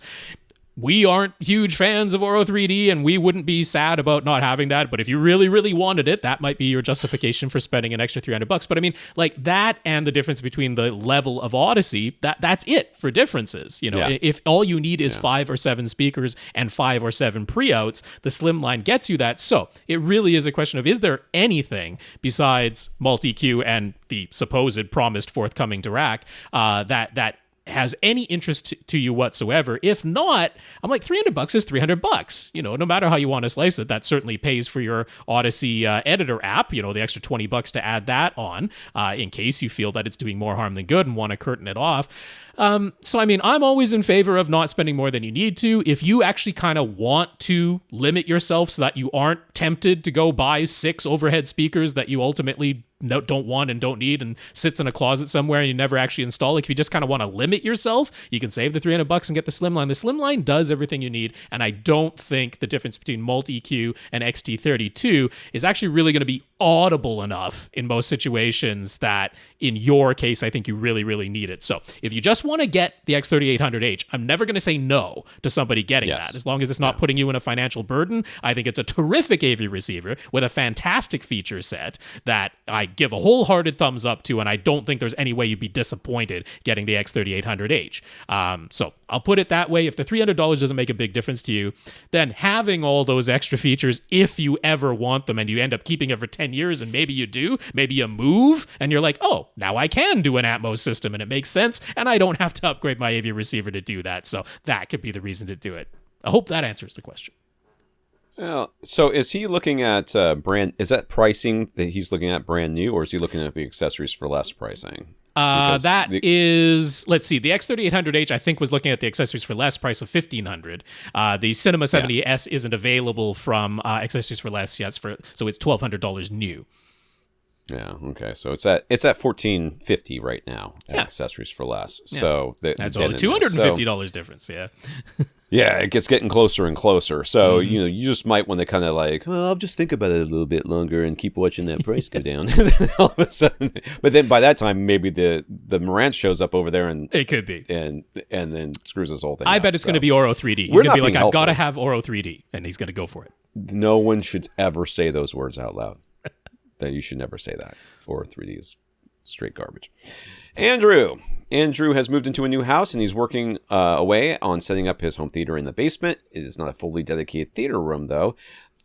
We aren't huge fans of Oro 3D, and we wouldn't be sad about not having that. But if you really, really wanted it, that might be your justification for spending an extra $300. But I mean, like that, and the difference between the level of Audyssey, that's it for differences. If all you need is 5 or 7 speakers and 5 or 7 pre-outs, the Slimline gets you that. So it really is a question of, is there anything besides multi-EQ and the supposed promised forthcoming DRAC that has any interest to you whatsoever? If not, I'm like, $300 is $300. No matter how you want to slice it, that certainly pays for your Audyssey editor app. The extra $20 to add that on, in case you feel that it's doing more harm than good and want to curtain it off. So, I mean, I'm always in favor of not spending more than you need to. If you actually kind of want to limit yourself so that you aren't tempted to go buy 6 overhead speakers that you ultimately don't want and don't need and sits in a closet somewhere and you never actually install, if you just kind of want to limit yourself, you can save the $300 and get the Slimline. The Slimline does everything you need, and I don't think the difference between multi-EQ and XT32 is actually really going to be audible enough in most situations that, in your case, I think you really, really need it. So if you just want to get the X3800H, I'm never going to say no to somebody getting that, as long as it's not putting you in a financial burden. I think it's a terrific AV receiver with a fantastic feature set that I give a wholehearted thumbs up to, and I don't think there's any way you'd be disappointed getting the X3800H. So I'll put it that way. If the $300 doesn't make a big difference to you, then having all those extra features, if you ever want them and you end up keeping it for 10 years, and maybe you do, maybe you move and you're like, oh, now I can do an Atmos system and it makes sense, and I don't have to upgrade my AV receiver to do that. So that could be the reason to do it. I hope that answers the question. Well, so is he looking at is that pricing that he's looking at brand new, or is he looking at the accessories for less pricing? Let's see, the X3800H I think was looking at the accessories for less price of $1,500. The Cinema 70S isn't available from accessories for less yet, so it's $1,200 new. Yeah. Okay. So it's at $1,450 right now. Accessories for less. Yeah. So that's only $250 difference. Yeah. Yeah, it gets getting closer and closer. So, you just might want to kind of like, well, I'll just think about it a little bit longer and keep watching that price go down. All of a sudden, but then by that time, maybe the Marantz shows up over there and it could be, and then screws this whole thing. I out. bet it's going to be Oro 3D. He's going to be like, I've got to have Oro 3D, and he's going to go for it. No one should ever say those words out loud. That you should never say that. Oro 3D is straight garbage. Andrew has moved into a new house, and he's working away on setting up his home theater in the basement. It is not a fully dedicated theater room, though.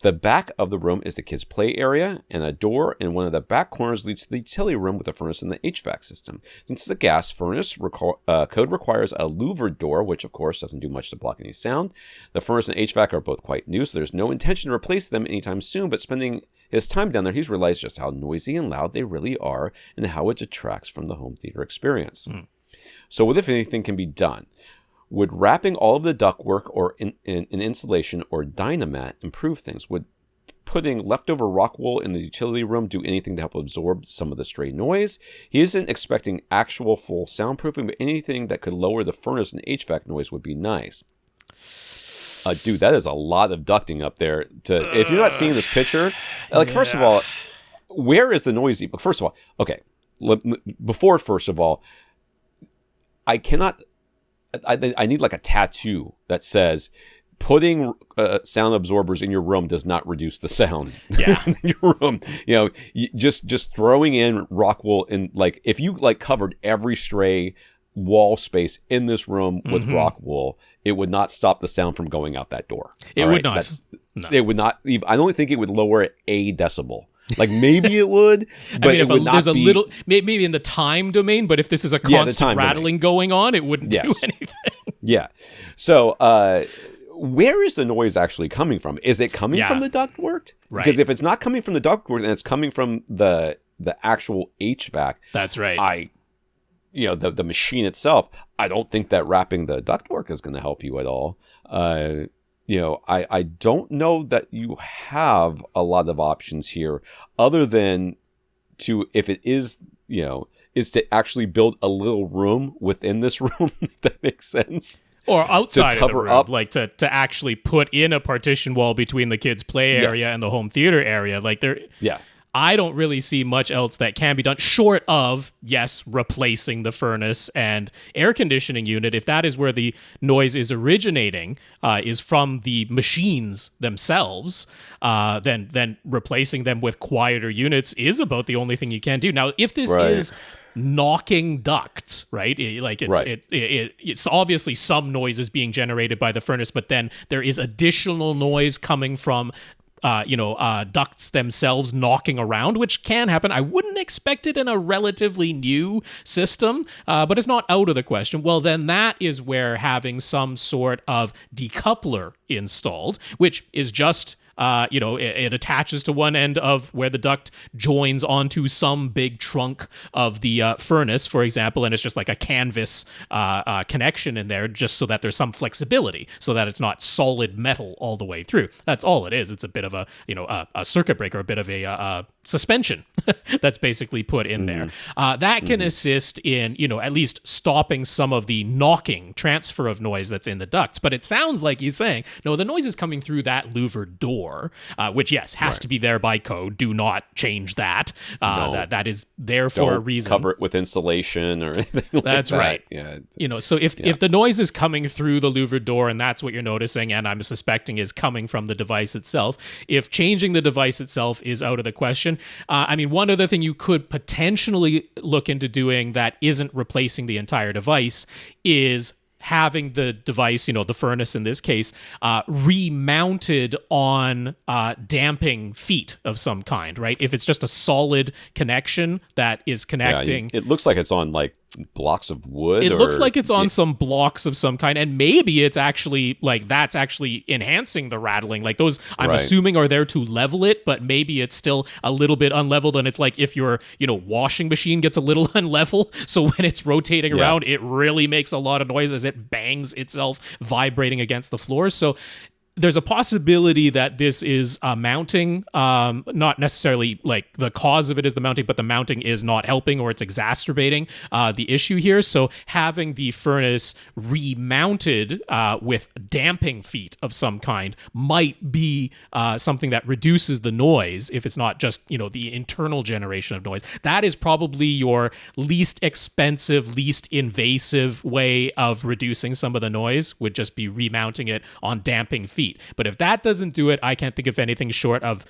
The back of the room is the kids' play area, and a door in one of the back corners leads to the utility room with a furnace and the HVAC system. Since it's a gas furnace, code requires a louvered door, which of course doesn't do much to block any sound. The furnace and HVAC are both quite new, so there's no intention to replace them anytime soon, but spending his time down there, he's realized just how noisy and loud they really are and how it detracts from the home theater experience. So what, if anything, can be done? Would wrapping all of the ductwork or in insulation or Dynamat improve things? Would putting leftover rock wool in the utility room do anything to help absorb some of the stray noise? He isn't expecting actual full soundproofing, but anything that could lower the furnace and HVAC noise would be nice. Dude, that is a lot of ducting up there. If you're not seeing this picture, first of all, where is the noisy? First of all, okay, first of all, I cannot. I need like a tattoo that says putting sound absorbers in your room does not reduce the sound. Yeah, in your room. Just throwing in rock wool and like if you like covered every stray wall space in this room with rock wool, it would not stop the sound from going out that door. It would not. No. It would not. I don't think it would lower it a decibel. Like maybe it would, but it would not there's be. A little, maybe in the time domain, but if this is a constant rattling going on, it wouldn't do anything. Yeah. So, where is the noise actually coming from? Is it coming from the ductwork? Right. Because if it's not coming from the ductwork, then it's coming from the actual HVAC. That's right. The machine itself. I don't think that wrapping the ductwork is going to help you at all. I don't know that you have a lot of options here other than if it is to actually build a little room within this room, if that makes sense. Or outside to cover of the room, up. like to actually put in a partition wall between the kids' play area and the home theater area. I don't really see much else that can be done short of, yes, replacing the furnace and air conditioning unit. If that is where the noise is originating, is from the machines themselves, then replacing them with quieter units is about the only thing you can do. Now, if this is knocking ducts, right? It's obviously some noise is being generated by the furnace, but then there is additional noise coming from ducts themselves knocking around, which can happen. I wouldn't expect it in a relatively new system, but it's not out of the question. Well, then that is where having some sort of decoupler installed, which is just it attaches to one end of where the duct joins onto some big trunk of the furnace, for example, and it's just like a canvas connection in there just so that there's some flexibility so that it's not solid metal all the way through. That's all it is. It's a bit of a circuit breaker, a bit of a suspension that's basically put in there. That can assist in, at least stopping some of the knocking transfer of noise that's in the ducts. But it sounds like he's saying, no, the noise is coming through that louvered door. Which, yes, has to be there by code. Do not change that. No. That is there for a reason. Cover it with insulation or anything like that. That's right. Yeah. So if the noise is coming through the louvered door and that's what you're noticing, and I'm suspecting is coming from the device itself, if changing the device itself is out of the question, one other thing you could potentially look into doing that isn't replacing the entire device is having the device, the furnace in this case, remounted on damping feet of some kind, right? If it's just a solid connection that is connecting. It looks like it's on like blocks of wood. It looks like it's on some blocks of some kind, and maybe it's actually that's actually enhancing the rattling. Like those, I'm assuming, are there to level it, but maybe it's still a little bit unleveled, and it's like if your washing machine gets a little unlevel, so when it's rotating around, it really makes a lot of noise as it bangs itself vibrating against the floor. So there's a possibility that this is mounting, not necessarily like the cause of it is the mounting, but the mounting is not helping or it's exacerbating the issue here. So having the furnace remounted with damping feet of some kind might be something that reduces the noise if it's not just, the internal generation of noise. That is probably your least expensive, least invasive way of reducing some of the noise, would just be remounting it on damping feet. But if that doesn't do it, I can't think of anything short of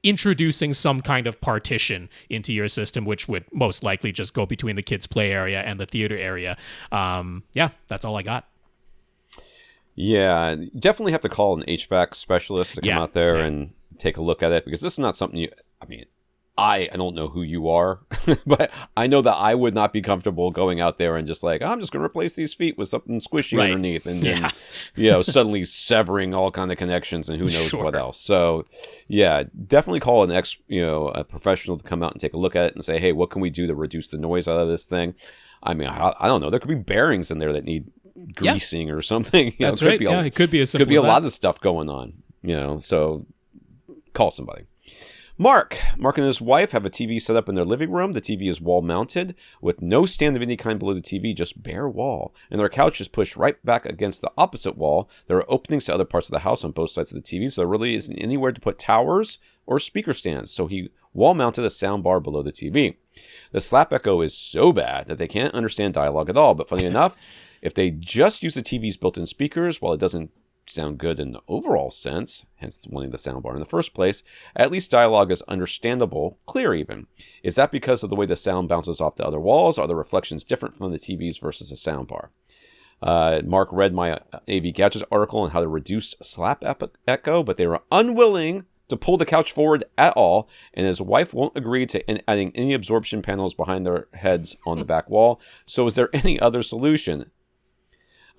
introducing some kind of partition into your system, which would most likely just go between the kids' play area and the theater area. That's all I got. Yeah, definitely have to call an HVAC specialist to come out there and take a look at it, because this is not something I don't know who you are, but I know that I would not be comfortable going out there and just like, I'm just going to replace these feet with something squishy underneath, and then, suddenly severing all kind of connections and who knows what else. So, yeah, definitely call a professional to come out and take a look at it and say, hey, what can we do to reduce the noise out of this thing? I mean, I don't know. There could be bearings in there that need greasing or something. That's right. It could be as simple could be as a lot of stuff going on. So call somebody. Mark and his wife have a TV set up in their living room. The TV is wall mounted with no stand of any kind below the TV, just bare wall. And their couch is pushed right back against the opposite wall. There are openings to other parts of the house on both sides of the TV, so there really isn't anywhere to put towers or speaker stands. So he wall mounted a sound bar below the TV. The slap echo is so bad that they can't understand dialogue at all. But funny enough, if they just use the TV's built-in speakers, while it doesn't sound good in the overall sense, hence wanting the soundbar in the first place, at least dialogue is understandable, clear even. Is that because of the way the sound bounces off the other walls? Are the reflections different from the TVs versus a soundbar? Mark read my AV Gadgets article on how to reduce slap echo, but they were unwilling to pull the couch forward at all, and his wife won't agree to adding any absorption panels behind their heads on the back wall. So is there any other solution?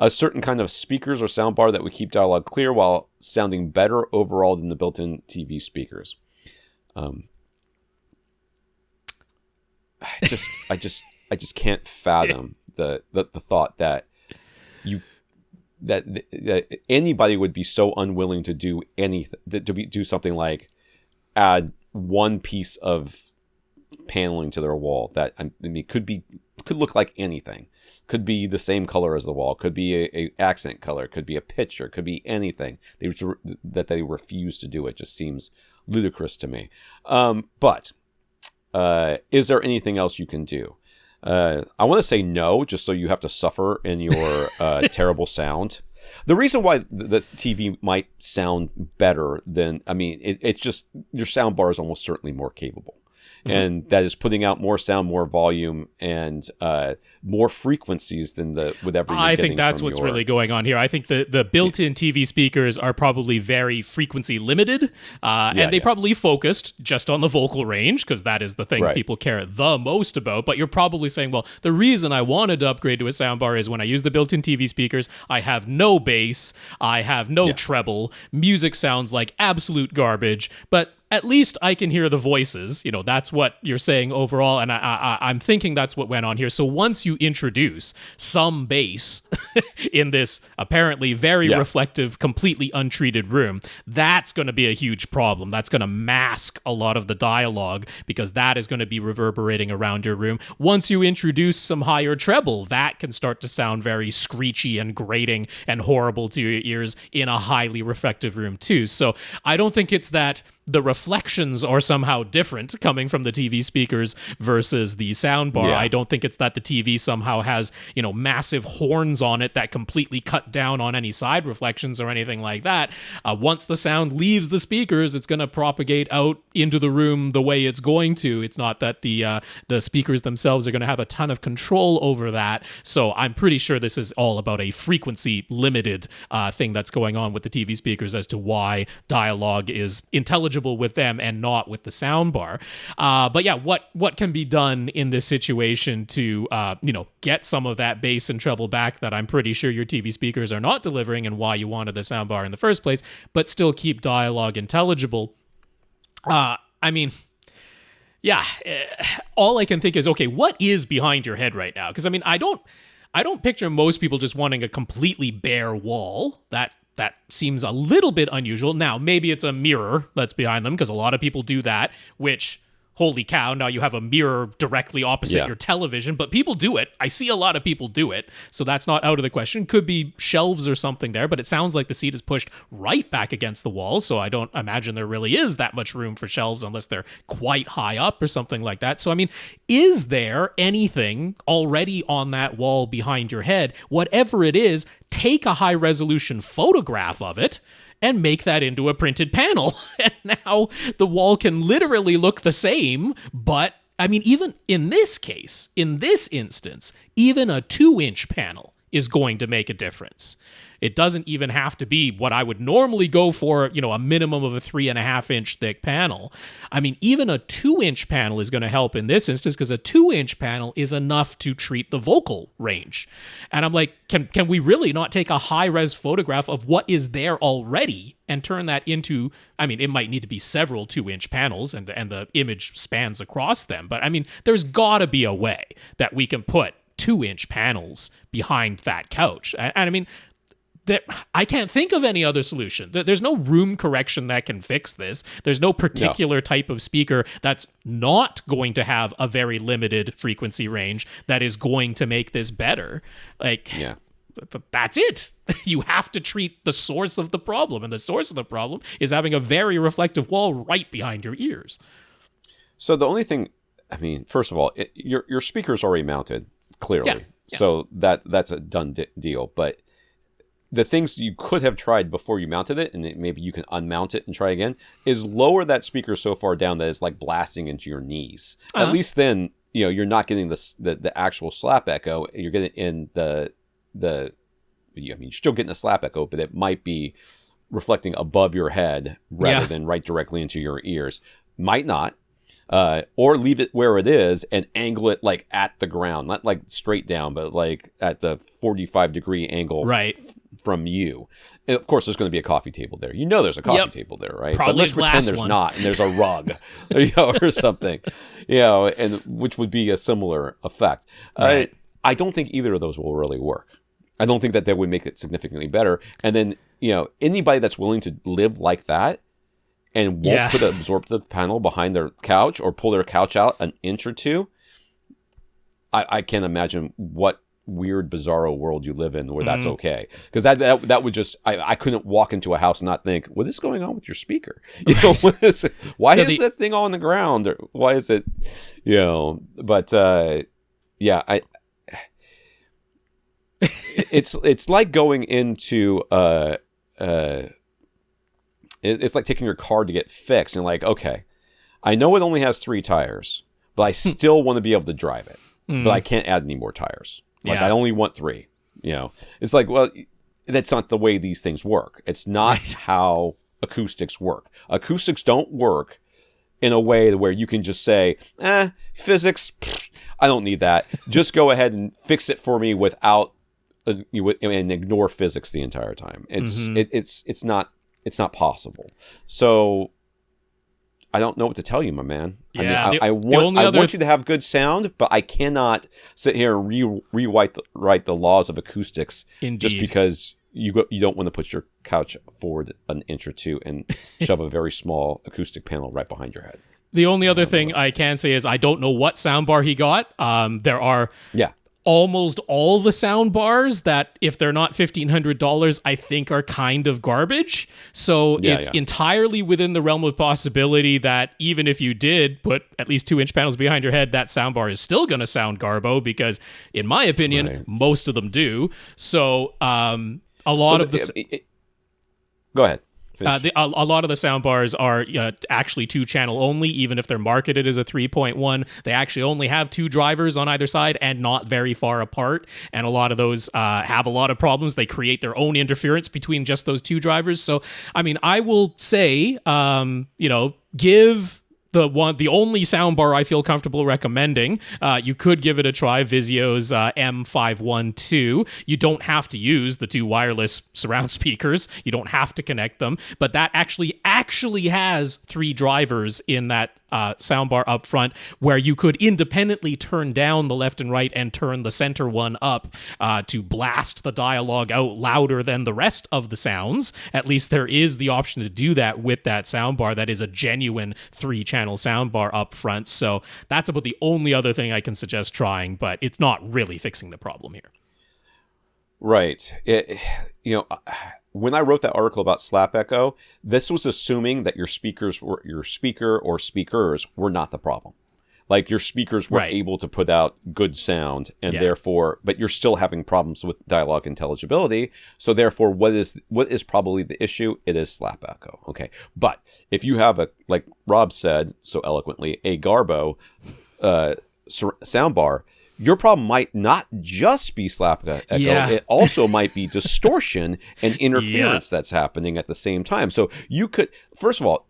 A certain kind of speakers or soundbar that would keep dialogue clear while sounding better overall than the built-in TV speakers. I just can't fathom the thought that that anybody would be so unwilling to do anything, do something like add one piece of paneling to their wall that could look like anything. Could be the same color as the wall, could be a accent color, could be a picture, could be anything. They refuse to do it. Just seems ludicrous to me. But is there anything else you can do? I want to say no, just so you have to suffer in your terrible sound. The reason why the TV might sound better than, it's just your sound bar is almost certainly more capable. Mm-hmm. And that is putting out more sound, more volume, and more frequencies than whatever you're I getting think that's what's really going on here. I think the built-in TV speakers are probably very frequency limited, and they probably focused just on the vocal range, because that is the thing people care the most about. But you're probably saying, well, the reason I wanted to upgrade to a soundbar is when I use the built-in TV speakers, I have no bass, I have no treble, music sounds like absolute garbage, but at least I can hear the voices. That's what you're saying overall, and I'm thinking that's what went on here. So once you introduce some bass in this apparently very reflective, completely untreated room, that's going to be a huge problem. That's going to mask a lot of the dialogue, because that is going to be reverberating around your room. Once you introduce some higher treble, that can start to sound very screechy and grating and horrible to your ears in a highly reflective room too. So I don't think it's that the reflections are somehow different coming from the TV speakers versus the soundbar. I don't think it's that the TV somehow has, massive horns on it that completely cut down on any side reflections or anything like that. Once the sound leaves the speakers, it's going to propagate out into the room the way it's going to. It's not that the speakers themselves are going to have a ton of control over that. So I'm pretty sure this is all about a frequency limited thing that's going on with the TV speakers as to why dialogue is intelligible with them and not with the soundbar. But yeah, what can be done in this situation to get some of that bass and treble back that I'm pretty sure your TV speakers are not delivering, and why you wanted the soundbar in the first place, but still keep dialogue intelligible? All I can think is, okay, what is behind your head right now? Because I don't picture most people just wanting a completely bare wall. that seems a little bit unusual. Now, maybe it's a mirror that's behind them, because a lot of people do that, which, holy cow, now you have a mirror directly opposite your television, but people do it. I see a lot of people do it, so that's not out of the question. Could be shelves or something there, but it sounds like the seat is pushed right back against the wall, so I don't imagine there really is that much room for shelves unless they're quite high up or something like that. So, I mean, is there anything already on that wall behind your head? Whatever it is, take a high-resolution photograph of it and make that into a printed panel. And now the wall can literally look the same, but, I mean, even in this case, in this instance, even a 2-inch panel is going to make a difference. It doesn't even have to be what I would normally go for, a minimum of a 3.5-inch thick panel. I mean, even a 2-inch panel is going to help in this instance, because a 2-inch panel is enough to treat the vocal range. And I'm like, can we really not take a high-res photograph of what is there already and turn that into, I mean, it might need to be several 2-inch panels and the image spans across them. But I mean, there's gotta be a way that we can put 2-inch panels behind that couch. And I mean, I can't think of any other solution. There's no room correction that can fix this. There's no particular type of speaker that's not going to have a very limited frequency range that is going to make this better. That's it. You have to treat the source of the problem, and the source of the problem is having a very reflective wall right behind your ears. So the only thing, I mean, first of all, your speaker's already mounted, clearly. Yeah. So that's a done deal. But the things you could have tried before you mounted it, and maybe you can unmount it and try again, is lower that speaker so far down that it's like blasting into your knees. At least then, you're not getting the actual slap echo. You're getting in you're still getting a slap echo, but it might be reflecting above your head rather than right directly into your ears. Might not. Or leave it where it is and angle it like at the ground, not like straight down, but like at the 45-degree angle from you. And of course, there's going to be a coffee table there. There's a coffee table there, right? Probably but let's pretend there's not, and there's a rug, or something, and which would be a similar effect. Right. I don't think either of those will really work. I don't think that would make it significantly better. And then, anybody that's willing to live like that and won't put an absorptive panel behind their couch or pull their couch out an inch or two, I can't imagine what weird, bizarro world you live in where that's okay. Because that would just, I couldn't walk into a house and not think, what is going on with your speaker? Why is that thing on the ground? Or why is it, but it's like going into it's like taking your car to get fixed and like, okay, I know it only has 3 tires, but I still want to be able to drive it, but I can't add any more tires. Like I only want 3, it's like, well, that's not the way these things work. It's not how acoustics work. Acoustics don't work in a way where you can just say, physics, I don't need that. Just go ahead and fix it for me without, and ignore physics the entire time. It's not possible. So I don't know what to tell you, my man. Yeah, I want you to have good sound, but I cannot sit here and rewrite the laws of acoustics. Indeed. Just because you don't want to put your couch forward an inch or two and shove a very small acoustic panel right behind your head. The only other thing I can say is I don't know what soundbar he got. There are almost all the sound bars that, if they're not $1,500, I think are kind of garbage. So it's entirely within the realm of possibility that even if you did put at least 2-inch panels behind your head, that soundbar is still going to sound garbo, because in my opinion, most of them do. So go ahead. A lot of the soundbars are actually 2-channel only, even if they're marketed as a 3.1. They actually only have 2 drivers on either side and not very far apart. And a lot of those have a lot of problems. They create their own interference between just those 2 drivers. So, I mean, I will say, give the only soundbar I feel comfortable recommending, you could give it a try, Vizio's M512. You don't have to use the 2 wireless surround speakers. You don't have to connect them, but that actually has 3 drivers in that soundbar up front, where you could independently turn down the left and right and turn the center one up to blast the dialogue out louder than the rest of the sounds. At least there is the option to do that with that soundbar. That is a genuine 3-channel soundbar up front. So that's about the only other thing I can suggest trying, but it's not really fixing the problem here. Right. When I wrote that article about slap echo, this was assuming that your speaker or speakers were not the problem. Like your speakers were able to put out good sound, and therefore, but you're still having problems with dialogue intelligibility. So therefore, what is probably the issue? It is slap echo. Okay. But if you have like Rob said so eloquently, a Garbo soundbar, your problem might not just be slap echo. Yeah. It also might be distortion and interference that's happening at the same time. So you could, first of all,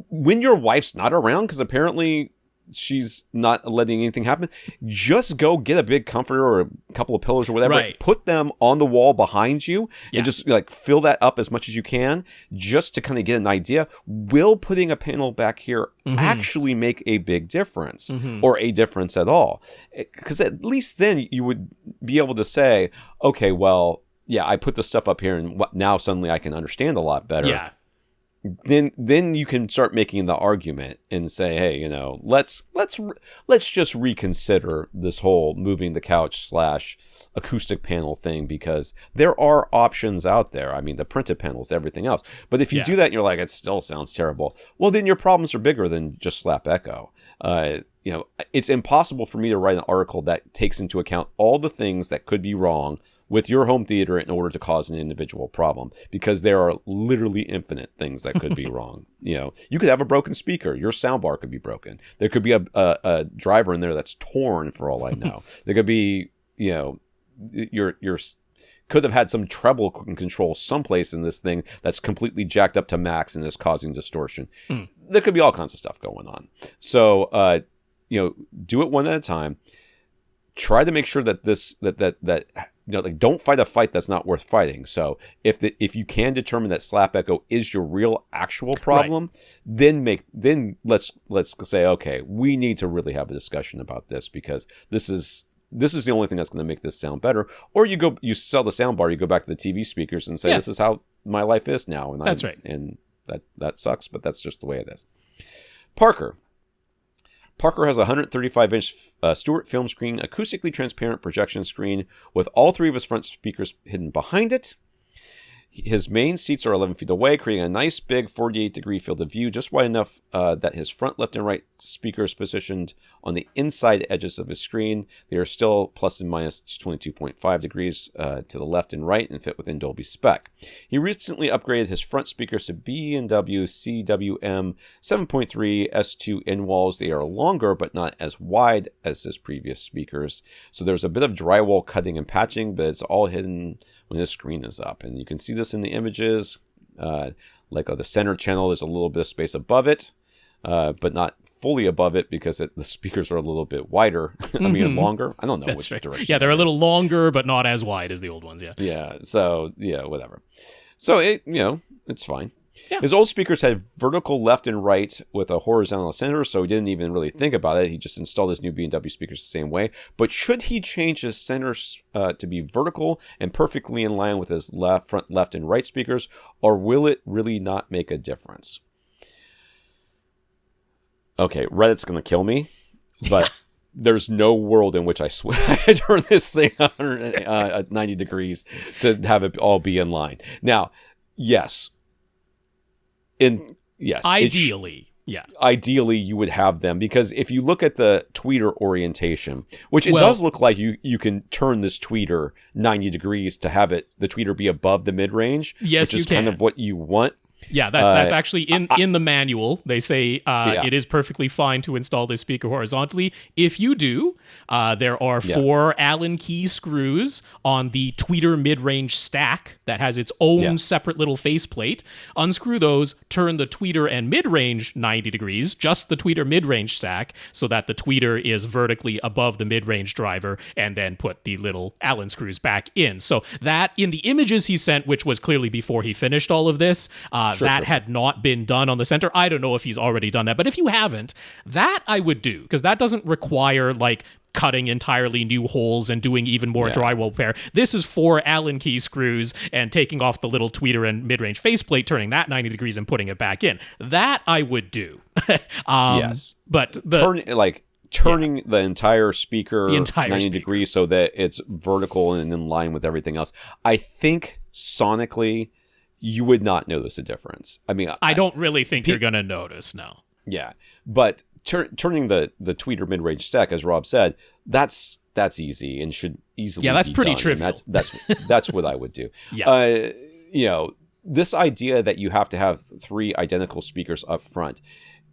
when your wife's not around, because apparently she's not letting anything happen, just go get a big comforter or a couple of pillows or whatever, put them on the wall behind you, and just like fill that up as much as you can, just to kind of get an idea. Will putting a panel back here actually make a big difference, or a difference at all? Because at least then you would be able to say, okay, well, yeah, I put the stuff up here, and now suddenly I can understand a lot better. Yeah. Then you can start making the argument and say, hey, let's just reconsider this whole moving the couch / acoustic panel thing, because there are options out there. I mean, the printed panels, everything else. But if you do that and you're like, it still sounds terrible, well, then your problems are bigger than just slap echo. It's impossible for me to write an article that takes into account all the things that could be wrong with your home theater in order to cause an individual problem, because there are literally infinite things that could be wrong. You could have a broken speaker. Your soundbar could be broken. There could be a driver in there that's torn, for all I know. There could be, your could have had some treble control someplace in this thing that's completely jacked up to max and is causing distortion. There could be all kinds of stuff going on. So, do it one at a time. Try to make sure that don't fight a fight that's not worth fighting. So if you can determine that slap echo is your real actual problem, then let's say, okay, we need to really have a discussion about this, because this is the only thing that's going to make this sound better. Or you sell the soundbar, you go back to the TV speakers and say, this is how my life is now. And that's right. And that sucks, but that's just the way it is. Parker has a 135-inch Stewart film screen, acoustically transparent projection screen with all 3 of his front speakers hidden behind it. His main seats are 11 feet away, creating a nice big 48-degree field of view, just wide enough that his front, left, and right speakers positioned on the inside edges of his screen. They are still plus and minus 22.5 degrees to the left and right and fit within Dolby spec. He recently upgraded his front speakers to B&W CWM 7.3 S2 in walls. They are longer but not as wide as his previous speakers. So there's a bit of drywall cutting and patching, but it's all hidden when his screen is up. And you can see this in the images. The center channel, there's a little bit of space above it, but not fully above it, because the speakers are a little bit wider. Longer. I don't know which direction. Yeah, they're a little longer, but not as wide as the old ones. Yeah. So whatever. So it's fine. Yeah. His old speakers had vertical left and right with a horizontal center, so he didn't even really think about it. He just installed his new B&W speakers the same way. But should he change his centers to be vertical and perfectly in line with his front left and right speakers, or will it really not make a difference? Okay, Reddit's going to kill me, but there's no world in which I turn this thing 90 degrees to have it all be in line. Now, yes. Ideally, ideally you would have them, because if you look at the tweeter orientation, which it does look like you can turn this tweeter 90 degrees to have the tweeter be above the mid-range, which is kind of what you want. Yeah, that's actually in the manual. They say it is perfectly fine to install this speaker horizontally. If you do, there are 4 Allen key screws on the tweeter mid-range stack that has its own separate little faceplate. Unscrew those, turn the tweeter and mid-range 90 degrees, just the tweeter mid-range stack, so that the tweeter is vertically above the mid-range driver, and then put the little Allen screws back in. So that, in the images he sent, which was clearly before he finished all of this, That had not been done on the center. I don't know if he's already done that, but if you haven't, that I would do, because that doesn't require like cutting entirely new holes and doing even more drywall repair. This is 4 Allen key screws and taking off the little tweeter and mid-range faceplate, turning that 90 degrees and putting it back in. That I would do. Yes. But turning the entire speaker 90 speaker. degrees so that it's vertical and in line with everything else. I think sonically you would not notice a difference. I mean, I don't really think you're going to notice, no. Yeah. But turning the tweeter mid-range stack, as Rob said, that's easy and should easily that's be pretty done. trivial. That's what I would do. Yeah. This idea that you have to have 3 identical speakers up front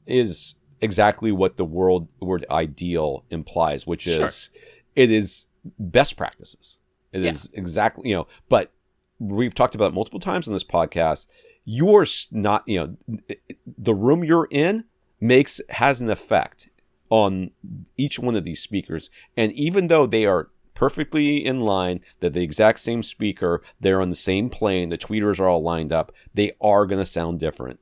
is exactly what the word ideal implies, which is it is best practices. It is exactly, but we've talked about it multiple times on this podcast. You're not, the room you're in has an effect on each one of these speakers. And even though they are perfectly in line, they're the exact same speaker, they're on the same plane, the tweeters are all lined up, they are going to sound different,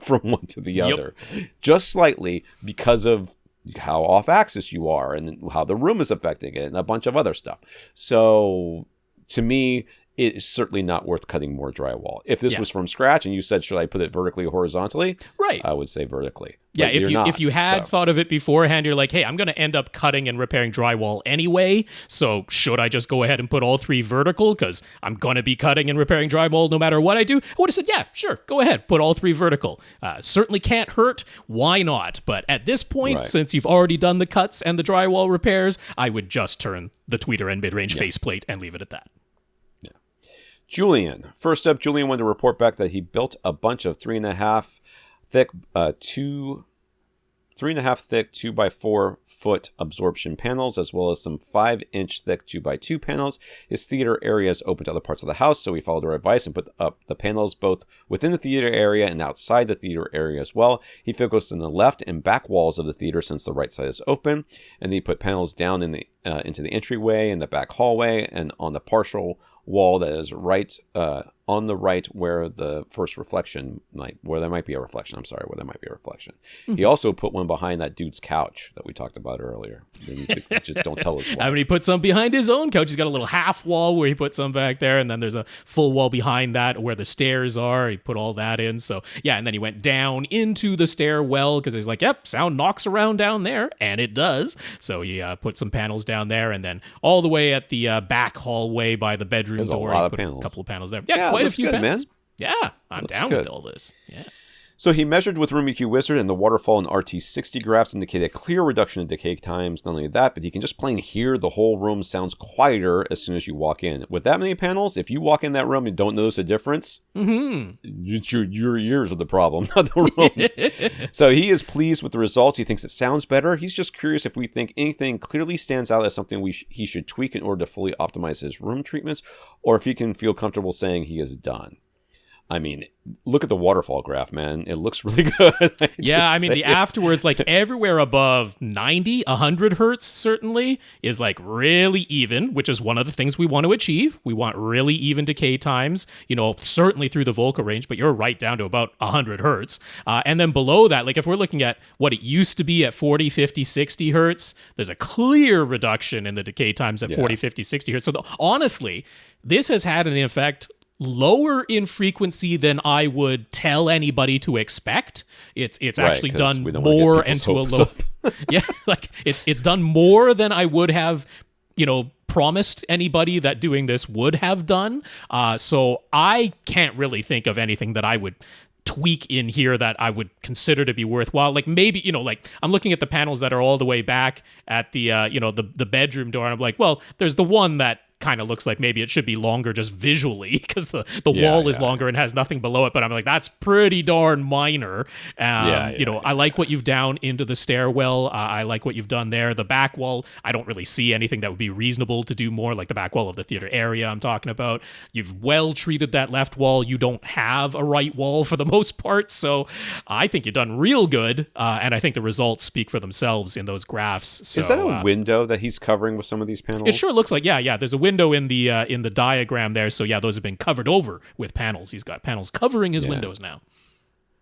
from one to the other. Just slightly, because of how off axis you are and how the room is affecting it and a bunch of other stuff. So to me, it is certainly not worth cutting more drywall. If this was from scratch and you said, should I put it vertically or horizontally? Right. I would say vertically. Yeah, But if you had thought of it beforehand, you're like, hey, I'm going to end up cutting and repairing drywall anyway, so should I just go ahead and put all 3 vertical because I'm going to be cutting and repairing drywall no matter what I do? I would have said, yeah, sure, go ahead, put all 3 vertical. Certainly can't hurt, why not? But at this point, since you've already done the cuts and the drywall repairs, I would just turn the tweeter and mid-range faceplate and leave it at that. Julian. First up, Julian wanted to report back that he built a bunch of 3.5 thick 2x4 foot absorption panels, as well as some 5-inch thick 2x2 panels. His theater area is open to other parts of the house, so he followed our advice and put up the panels both within the theater area and outside the theater area as well. He focused on the left and back walls of the theater since the right side is open, and he put panels down in the into the entryway and the back hallway and on the partial wall that is right on the right where the first reflection where there might be a reflection. He also put one behind that dude's couch that we talked about earlier. Just don't tell us why. I mean, he put some behind his own couch. He's got a little half wall where he put some back there, and then there's a full wall behind that where the stairs are. He put all that in. So yeah, and then he went down into the stairwell because he's like, yep, sound knocks around down there, and it does. So he put some panels down there, and then all the way at the back hallway by the bedroom There's door, a lot he of put panels. a couple of panels there. Yeah, quite a few good, panels. Man. Yeah, I'm down with all this. Yeah. So he measured with Room EQ Wizard, and the waterfall and RT60 graphs indicate a clear reduction in decay times. Not only that, but you can just plain hear the whole room sounds quieter as soon as you walk in. With that many panels, if you walk in that room and don't notice a difference, your ears are the problem, not the room. So he is pleased with the results. He thinks it sounds better. He's just curious if we think anything clearly stands out as something he should tweak in order to fully optimize his room treatments, or if he can feel comfortable saying he is done. I mean, look at the waterfall graph, man. It looks really good. Yeah, I mean, the afterwards, like everywhere above 90, 100 hertz certainly is like really even, which is one of the things we want to achieve. We want really even decay times, certainly through the vocal range, but you're right down to about 100 hertz. And then below that, like if we're looking at what it used to be at 40, 50, 60 hertz, there's a clear reduction in the decay times at 40, 50, 60 hertz. So honestly, this has had an effect lower in frequency than I would tell anybody to expect. It's actually done more and to a low. Yeah, like it's done more than I would have, promised anybody that doing this would have done. So I can't really think of anything that I would tweak in here that I would consider to be worthwhile. Like maybe, like I'm looking at the panels that are all the way back at the the bedroom door, and I'm like, well, there's the one that kind of looks like maybe it should be longer just visually because the wall is longer and has nothing below it, but I'm like, that's pretty darn minor. I like what you've down into the stairwell. I like what you've done there. The back wall, I don't really see anything that would be reasonable to do more, like the back wall of the theater area I'm talking about. You've well treated that left wall. You don't have a right wall for the most part, so I think you've done real good, and I think the results speak for themselves in those graphs. So, is that a window that he's covering with some of these panels? It sure looks like, yeah, there's a window window in the diagram there. So yeah, those have been covered over with panels. He's got panels covering his windows now.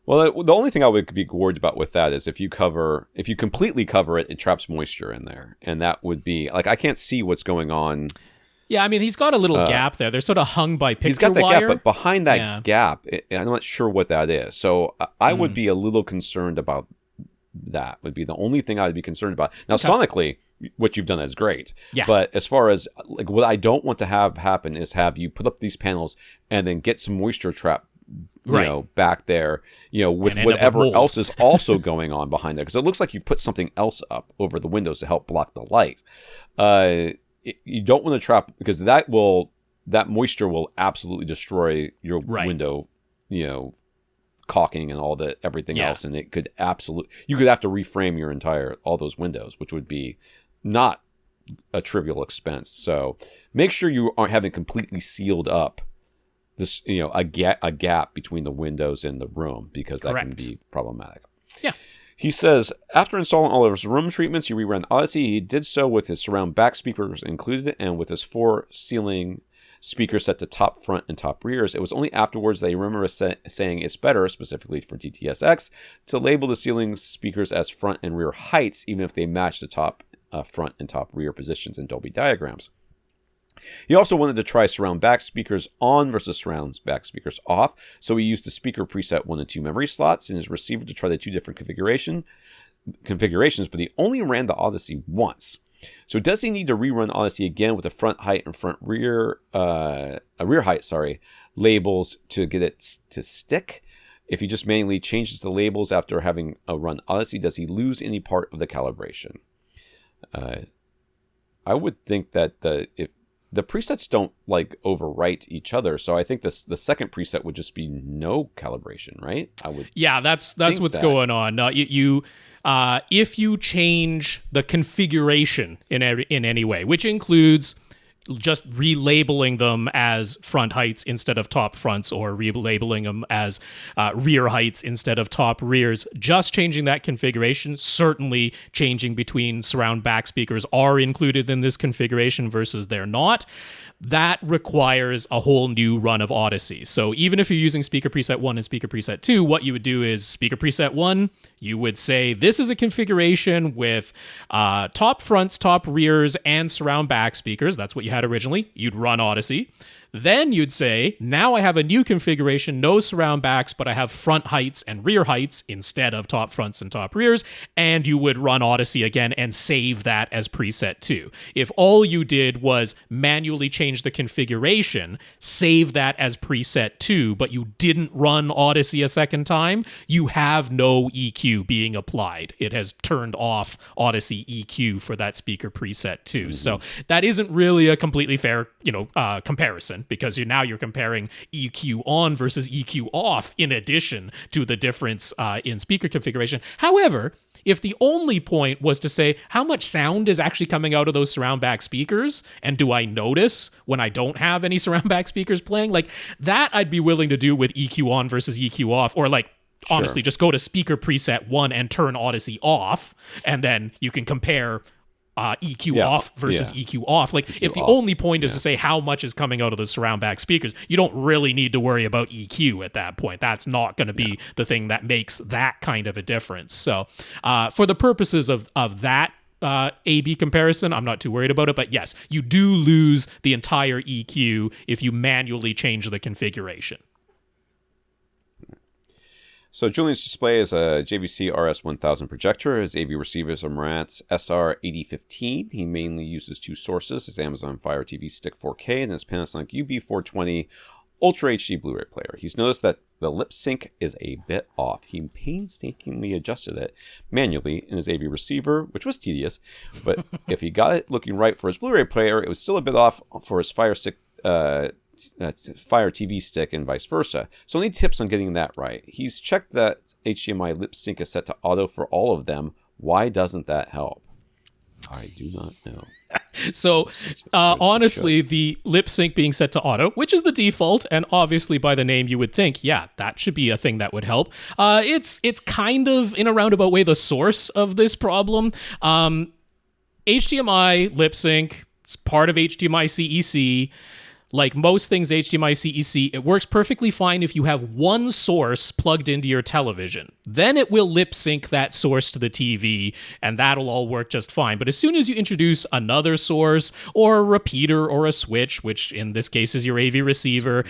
Well, the only thing I would be worried about with that is if you completely cover it, it traps moisture in there, and that would be like I can't see what's going on. Yeah, I mean he's got a little gap there. They're sort of hung by picture wire. He's got that gap, but behind that gap, I'm not sure what that is. So I would be a little concerned about that. Would be the only thing I would be concerned about. Now, sonically, what you've done is great. Yeah. But as far as like what I don't want to have happen is have you put up these panels and then get some moisture trap. Back there, with whatever else is also going on behind there. Because it looks like you've put something else up over the windows to help block the light. You don't want to trap, because that moisture will absolutely destroy your window, caulking and everything else. And it could you could have to reframe all those windows, which would be not a trivial expense. So make sure you aren't having completely sealed up this, a gap between the windows in the room, because that can be problematic. Yeah. He says, after installing all of his room treatments, he reran Audyssey. He did so with his surround back speakers included and with his 4 ceiling speakers set to top front and top rears. It was only afterwards that he remember saying it's better, specifically for DTSX, to label the ceiling speakers as front and rear heights, even if they match the top front and top rear positions in Dolby diagrams. He also wanted to try surround back speakers on versus surround back speakers off, so he used the speaker preset 1 and 2 memory slots in his receiver to try the 2 different configurations, but he only ran the Audyssey once. So does he need to rerun Audyssey again with the front height and front rear height labels to get it to stick? If he just manually changes the labels after having run Audyssey, does he lose any part of the calibration? I would think that the presets don't overwrite each other, so I think the second preset would just be no calibration, right? That's what's going on. If you change the configuration in any way, which includes just relabeling them as front heights instead of top fronts, or relabeling them as rear heights instead of top rears, just changing that configuration, certainly changing between surround back speakers are included in this configuration versus they're not. That requires a whole new run of Audyssey. So even if you're using speaker preset 1 and speaker preset 2, what you would do is speaker preset 1, you would say this is a configuration with top fronts, top rears, and surround back speakers. That's what you had originally. You'd run Audyssey. Then you'd say, now I have a new configuration, no surround backs, but I have front heights and rear heights instead of top fronts and top rears, and you would run Audyssey again and save that as preset 2. If all you did was manually change the configuration, save that as preset 2, but you didn't run Audyssey a second time, you have no EQ being applied. It has turned off Audyssey EQ for that speaker preset 2. Mm-hmm. So that isn't really a completely fair, comparison, because you're comparing EQ on versus EQ off in addition to the difference in speaker configuration. However, if the only point was to say how much sound is actually coming out of those surround back speakers, and do I notice when I don't have any surround back speakers playing, that I'd be willing to do with EQ on versus EQ off, or honestly, just go to speaker preset 1 and turn Audyssey off, and then you can compare EQ off versus EQ off. If the only point is to say how much is coming out of the surround back speakers, you don't really need to worry about EQ at that point. That's not going to be the thing that makes that kind of a difference. So for the purposes of that A-B comparison, I'm not too worried about it. But yes, you do lose the entire EQ if you manually change the configuration. So Julian's display is a JVC RS1000 projector. His AV receiver is a Marantz SR8015. He mainly uses 2 sources, his Amazon Fire TV Stick 4K and his Panasonic UB420 Ultra HD Blu-ray player. He's noticed that the lip sync is a bit off. He painstakingly adjusted it manually in his AV receiver, which was tedious, but if he got it looking right for his Blu-ray player, it was still a bit off for his Fire Stick Fire TV stick and vice versa. So any tips on getting that right? He's checked that HDMI lip sync is set to auto for all of them. Why doesn't that help? I do not know. So honestly, the lip sync being set to auto, which is the default, and obviously by the name you would think, that should be a thing that would help. It's kind of in a roundabout way the source of this problem. HDMI lip sync, It's part of HDMI CEC. Like most things HDMI CEC, it works perfectly fine if you have one source plugged into your television. Then it will lip sync that source to the TV, and that'll all work just fine. But as soon as you introduce another source or a repeater or a switch, which in this case is your AV receiver.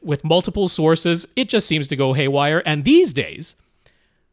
With multiple sources, it just seems to go haywire. And these days,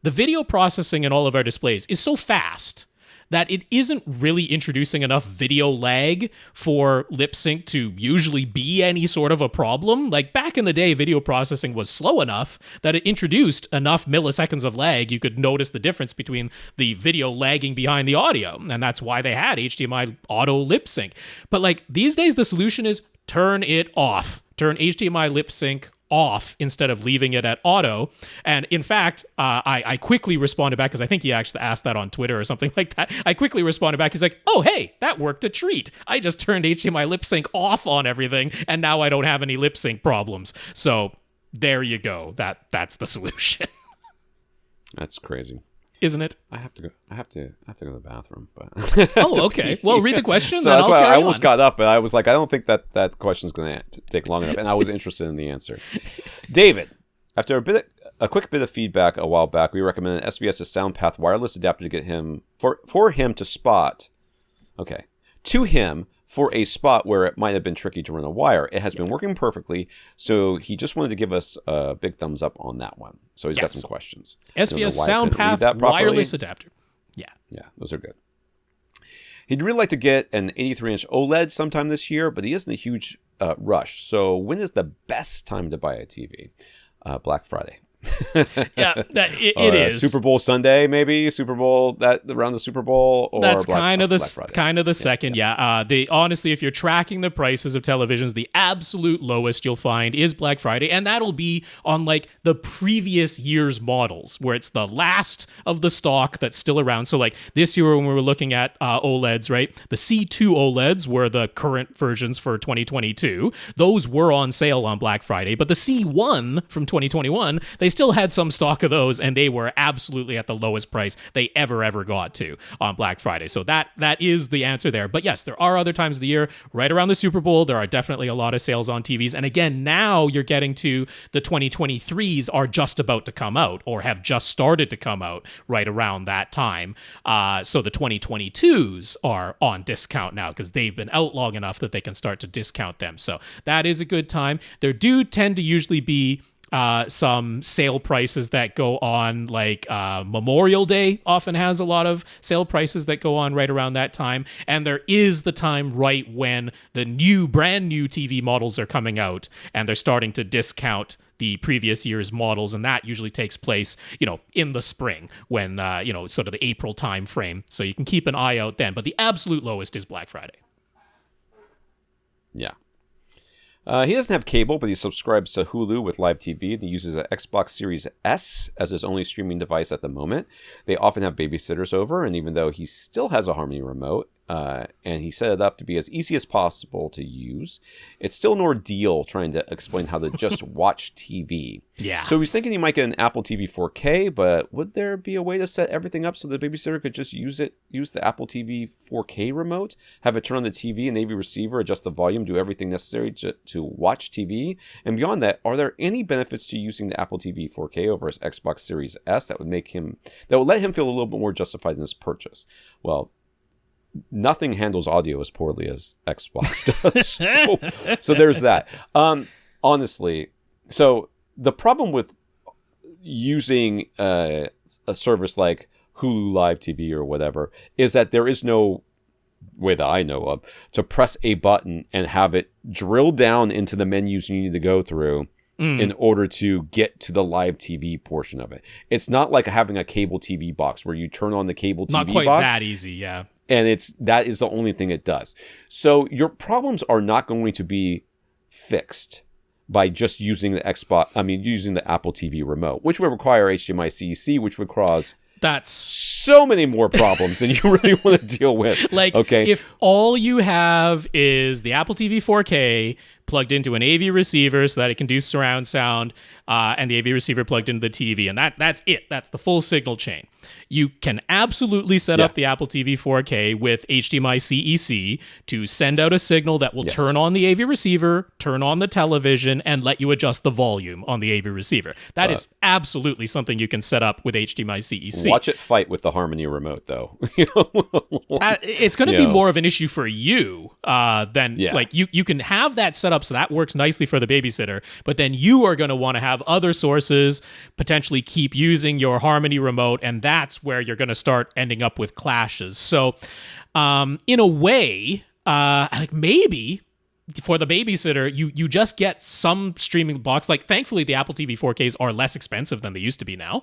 the video processing in all of our displays is so fast that it isn't really introducing enough video lag for lip sync to usually be any sort of a problem. Like back in the day, video processing was slow enough that it introduced enough milliseconds of lag. You could notice the difference between the video lagging behind the audio. And that's why they had HDMI auto lip sync. But like these days, the solution is turn it off. Turn HDMI lip sync off instead of leaving it at auto. And in fact, I quickly responded back, because I think he actually asked that on Twitter or something like that. I quickly responded back. He's like, oh, hey, that worked a treat. I just turned HDMI lip sync off on everything, and now I don't have any lip sync problems. So there you go. That's the solution. That's crazy. Isn't it? I have to go to the bathroom. But oh, okay. Well, read the question. So that's why I almost got up, but I was like, I don't think that question's going to take long enough, and I was interested in the answer. David, after a quick bit of feedback a while back, we recommended SVS's SoundPath wireless adapter to get him for him to spot. Okay, to him. For a spot where it might have been tricky to run a wire. It has been working perfectly, so he just wanted to give us a big thumbs up on that one. So he's got some questions. SVS SoundPath wireless adapter. Yeah, those are good. He'd really like to get an 83-inch OLED sometime this year, but he is in a huge rush. So when is the best time to buy a TV? Black Friday. Yeah, it is Super Bowl Sunday, maybe Super Bowl around the Super Bowl, or that's Black kind of the second. Honestly, if you're tracking the prices of televisions, the absolute lowest you'll find is Black Friday, and that'll be on like the previous year's models, where it's the last of the stock that's still around. So like this year when we were looking at OLEDs, right, the C2 OLEDs were the current versions for 2022. Those were on sale on Black Friday, but the C1 from 2021, they still had some stock of those, and they were absolutely at the lowest price they ever got to on Black Friday. So that is the answer there. But yes, there are other times of the year, right around the Super Bowl, there are definitely a lot of sales on TVs. And again, now you're getting to the 2023s are just about to come out, or have just started to come out right around that time. So the 2022s are on discount now, because they've been out long enough that they can start to discount them. So that is a good time. There do tend to usually be some sale prices that go on, like Memorial Day often has a lot of sale prices that go on right around that time. And there is the time right when the brand new TV models are coming out, and they're starting to discount the previous year's models, and that usually takes place, in the spring, when, sort of the April time frame. So you can keep an eye out then. But the absolute lowest is Black Friday. Yeah. He doesn't have cable, but he subscribes to Hulu with live TV, and he uses an Xbox Series S as his only streaming device at the moment. They often have babysitters over, and even though he still has a Harmony remote, and he set it up to be as easy as possible to use, it's still an ordeal trying to explain how to just watch TV. Yeah. So he's thinking he might get an Apple TV 4K, but would there be a way to set everything up so the babysitter could just use the Apple TV 4K remote, have it turn on the TV and AV receiver, adjust the volume, do everything necessary to watch TV? And beyond that, are there any benefits to using the Apple TV 4K over his Xbox Series S that would let him feel a little bit more justified in his purchase? Well, nothing handles audio as poorly as Xbox does. So there's that. Honestly, so the problem with using a service like Hulu Live TV or whatever is that there is no way that I know of to press a button and have it drill down into the menus you need to go through in order to get to the live TV portion of it. It's not like having a cable TV box where you turn on the cable TV box. Not quite that easy, yeah. And that is the only thing it does. So your problems are not going to be fixed by just using using the Apple TV remote, which would require HDMI CEC, which would cause so many more problems than you really want to deal with. If all you have is the Apple TV 4K plugged into an AV receiver so that it can do surround sound, and the AV receiver plugged into the TV, and that's it. That's the full signal chain. You can absolutely set up the Apple TV 4K with HDMI CEC to send out a signal that will turn on the AV receiver, turn on the television, and let you adjust the volume on the AV receiver. That is absolutely something you can set up with HDMI CEC. Watch it fight with the Harmony remote, though. It's going to be more of an issue for you than like you can have that set up so that works nicely for the babysitter, but then you are going to want to have other sources, potentially keep using your Harmony remote, and that's where you're going to start ending up with clashes. So in a way, like maybe for the babysitter, you just get some streaming box. Like, thankfully, the Apple TV 4Ks are less expensive than they used to be now.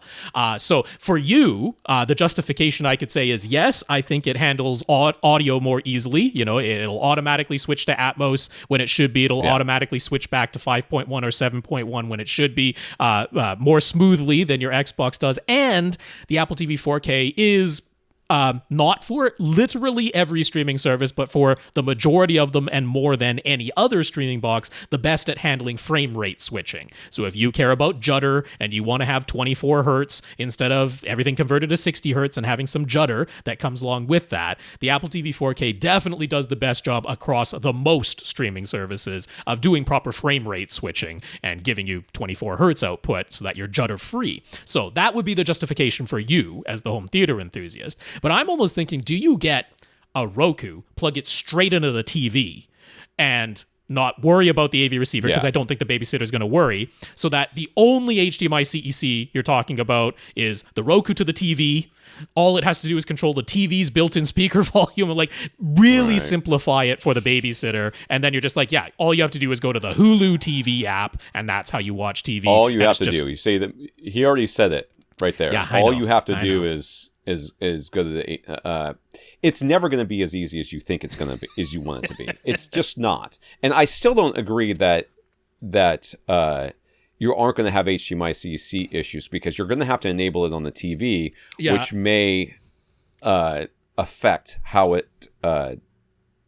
So for you, the justification I could say is, yes, I think it handles audio more easily. You know, it'll automatically switch to Atmos when it should be. It'll automatically switch back to 5.1 or 7.1 when it should be, more smoothly than your Xbox does. And the Apple TV 4K is not for literally every streaming service, but for the majority of them and more than any other streaming box, the best at handling frame rate switching. So if you care about judder and you want to have 24 hertz instead of everything converted to 60 hertz and having some judder that comes along with that, the Apple TV 4K definitely does the best job across the most streaming services of doing proper frame rate switching and giving you 24 hertz output so that you're judder free. So that would be the justification for you as the home theater enthusiast. But I'm almost thinking, do you get a Roku, plug it straight into the TV, and not worry about the AV receiver, because I don't think the babysitter is going to worry, so that the only HDMI CEC you're talking about is the Roku to the TV. All it has to do is control the TV's built-in speaker volume and like really simplify it for the babysitter. And then you're just like, all you have to do is go to the Hulu TV app, and that's how you watch TV. All you have to do, you say that he already said it right there. All you have to do is go to the it's never going to be as easy as you think it's going to be, as you want it to be. It's just not. And I still don't agree that you aren't going to have HDMI CEC issues, because you're going to have to enable it on the TV, which may affect how it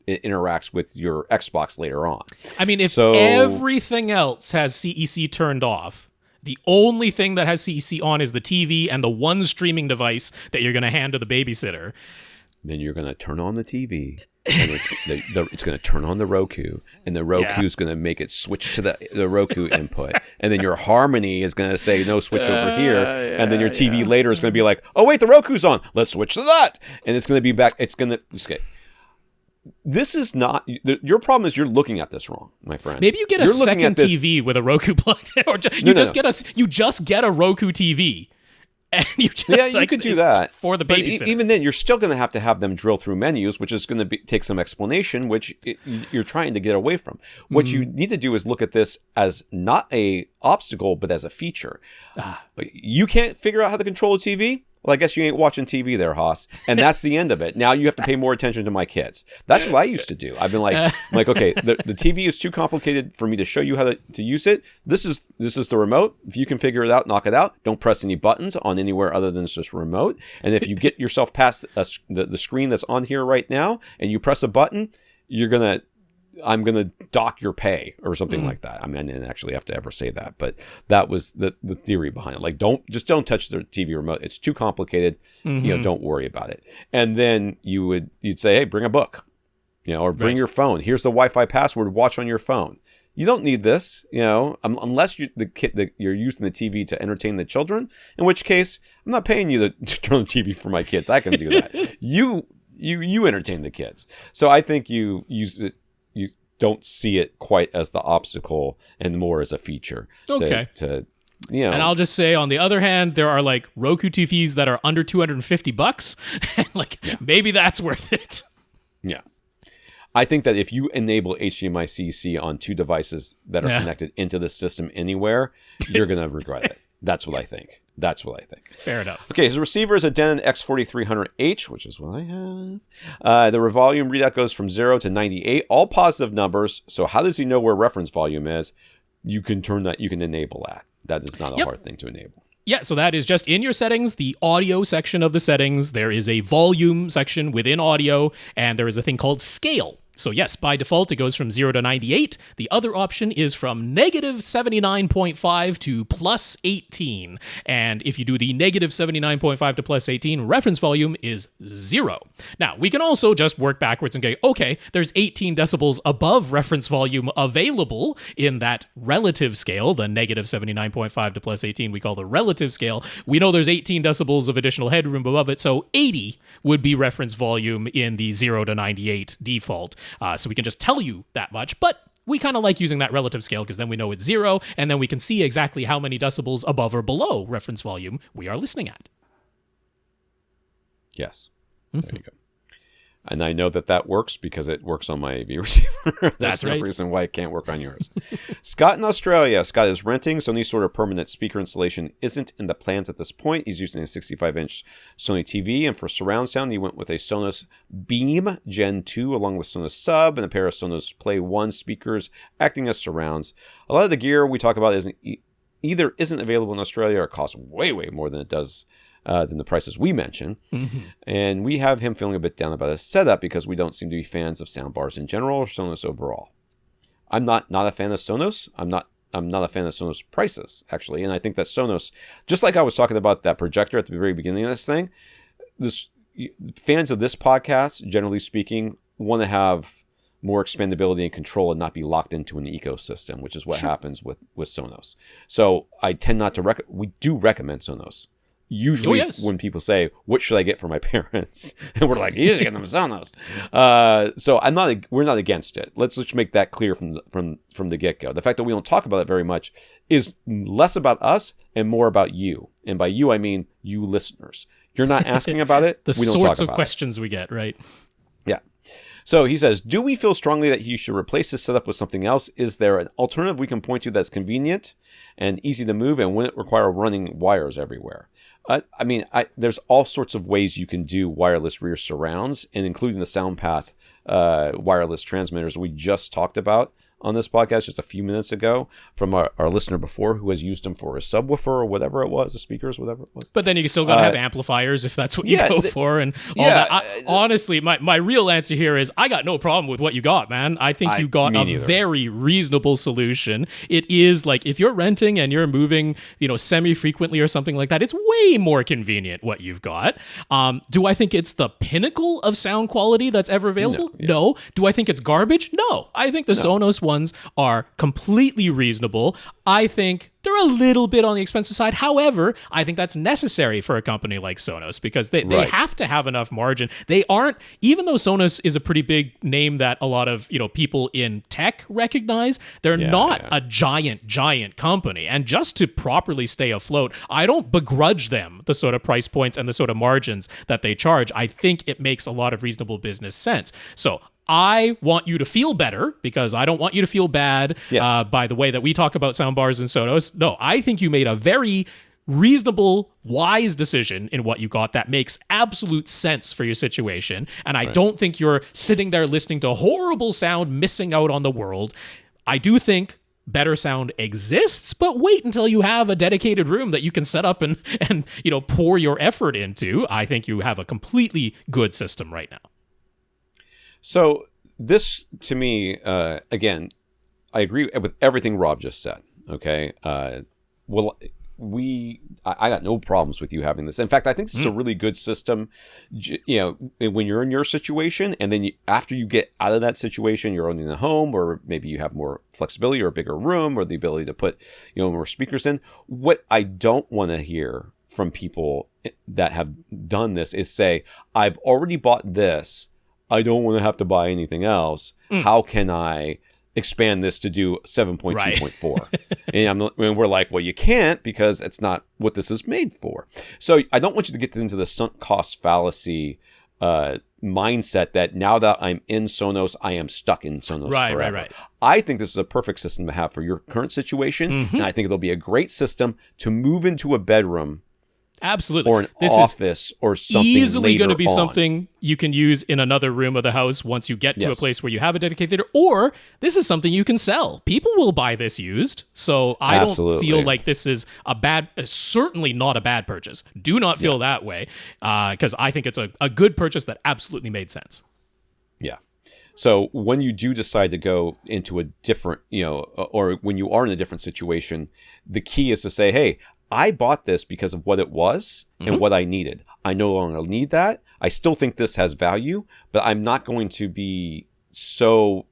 interacts with your Xbox later on. I mean, if everything else has CEC turned off, the only thing that has CEC on is the TV and the one streaming device that you're going to hand to the babysitter. Then you're going to turn on the TV, and it's going to turn on the Roku, and the Roku is going to make it switch to the Roku input, and then your Harmony is going to say, no, switch over here, and then your TV later is going to be like, oh, wait, the Roku's on. Let's switch to that. And it's going to be back. It's going to... Okay. This is not... Your problem is you're looking at this wrong, my friend. Maybe you get a second TV with a Roku plugged in, or you just get a Roku TV. And you just, you could do that for the babysitter. Even then, you're still going to have them drill through menus, which is going to take some explanation, which you're trying to get away from. What you need to do is look at this as not a obstacle, but as a feature. You can't figure out how to control a TV? Well, I guess you ain't watching TV there, Haas. And that's the end of it. Now you have to pay more attention to my kids. That's what I used to do. I've been like, okay, the TV is too complicated for me to show you how to use it. This is the remote. If you can figure it out, knock it out. Don't press any buttons on anywhere other than just remote. And if you get yourself past the screen that's on here right now, and you press a button, I'm going to dock your pay or something like that. I mean, I didn't actually have to ever say that, but that was the theory behind it. Like, don't touch the TV remote. It's too complicated. Don't worry about it. And then you'd say, hey, bring a book, or bring your phone. Here's the Wi-Fi password. Watch on your phone. You don't need this, unless you're using the TV to entertain the children, in which case I'm not paying you to turn the TV for my kids. I can do that. You entertain the kids. So I think you use it. Don't see it quite as the obstacle and more as a feature. Okay. And I'll just say, on the other hand, there are like Roku TVs that are under $250, and maybe that's worth it. Yeah. I think that if you enable HDMI CC on two devices that are connected into the system anywhere, you're going to regret it. That's what I think. Fair enough. Okay, so receiver is a Denon X4300H, which is what I have. The volume readout goes from 0 to 98, all positive numbers. So how does he know where reference volume is? You can enable that. That is not a hard thing to enable. Yeah, so that is just in your settings, the audio section of the settings. There is a volume section within audio, and there is a thing called scale. So yes, by default, it goes from 0 to 98. The other option is from negative 79.5 to plus 18. And if you do the negative 79.5 to plus 18, reference volume is 0. Now, we can also just work backwards and go, okay, there's 18 decibels above reference volume available in that relative scale, the negative 79.5 to plus 18 we call the relative scale. We know there's 18 decibels of additional headroom above it, so 80 would be reference volume in the 0 to 98 default. So we can just tell you that much, but we kind of like using that relative scale because then we know it's 0, and then we can see exactly how many decibels above or below reference volume we are listening at. Yes. There you go. And I know that works because it works on my AV receiver. That's right. No reason why it can't work on yours. Scott in Australia. Scott is renting, so any sort of permanent speaker installation isn't in the plans at this point. He's using a 65-inch Sony TV, and for surround sound, he went with a Sonos Beam Gen 2 along with Sonos Sub and a pair of Sonos Play 1 speakers acting as surrounds. A lot of the gear we talk about either isn't available in Australia or costs way, way more than it does than the prices we mentioned. And we have him feeling a bit down about his setup because we don't seem to be fans of soundbars in general or Sonos overall. I'm not a fan of Sonos. I'm not a fan of Sonos prices, actually. And I think that Sonos, just like I was talking about that projector at the very beginning of this thing, fans of this podcast, generally speaking, want to have more expandability and control and not be locked into an ecosystem, which is what happens with Sonos. So I tend not to we do recommend Sonos. Usually when people say, what should I get for my parents? And we're like, you should get them Sonos. So we're not against it. Let's just make that clear from the get-go. The fact that we don't talk about it very much is less about us and more about you. And by you, I mean you listeners. You're not asking about it. The we don't sorts talk of about questions we get, right? Yeah. So he says, do we feel strongly that he should replace his setup with something else? Is there an alternative we can point to that's convenient and easy to move and wouldn't require running wires everywhere? There's all sorts of ways you can do wireless rear surrounds, and including the SoundPath wireless transmitters we just talked about on this podcast just a few minutes ago from our listener before, who has used them for a subwoofer or whatever it was, the speakers, whatever it was. But then you still got to have amplifiers if that's what you go for and all that. Honestly, my real answer here is I got no problem with what you got, man. I think you got a very reasonable solution. It is like if you're renting and you're moving, semi-frequently or something like that, it's way more convenient what you've got. Do I think it's the pinnacle of sound quality that's ever available? No. Do I think it's garbage? No. I think the Sonos ones are completely reasonable. I think they're a little bit on the expensive side. However, I think that's necessary for a company like Sonos because they have to have enough margin. They aren't, even though Sonos is a pretty big name that a lot of people in tech recognize, they're not a giant company. And just to properly stay afloat, I don't begrudge them the sort of price points and the sort of margins that they charge. I think it makes a lot of reasonable business sense. So I want you to feel better because I don't want you to feel bad by the way that we talk about soundbars and Sonos. No, I think you made a very reasonable, wise decision in what you got that makes absolute sense for your situation. And I don't think you're sitting there listening to horrible sound, missing out on the world. I do think better sound exists, but wait until you have a dedicated room that you can set up and pour your effort into. I think you have a completely good system right now. So this, to me, again, I agree with everything Rob just said. Okay, I got no problems with you having this. In fact, I think this is a really good system. When you're in your situation, and then after you get out of that situation, you're owning a home, or maybe you have more flexibility or a bigger room, or the ability to put more speakers in. What I don't want to hear from people that have done this is say, "I've already bought this. I don't want to have to buy anything else. How can I expand this to do 7.2.4?" And we're like, well, you can't because it's not what this is made for. So I don't want you to get into the sunk cost fallacy mindset that now that I'm in Sonos, I am stuck in Sonos forever. Right. I think this is a perfect system to have for your current situation. And I think it'll be a great system to move into a bedroom. Absolutely. Or an office or something easily going to be on. Something you can use in another room of the house once you get to a place where you have a dedicated theater. Or this is something you can sell. People will buy this used. So I don't feel like this is certainly not a bad purchase. Do not feel that way because I think it's a good purchase that absolutely made sense. Yeah. So when you do decide to go into a different, or when you are in a different situation, the key is to say, hey, I bought this because of what it was and what I needed. I no longer need that. I still think this has value, but I'm not going to be so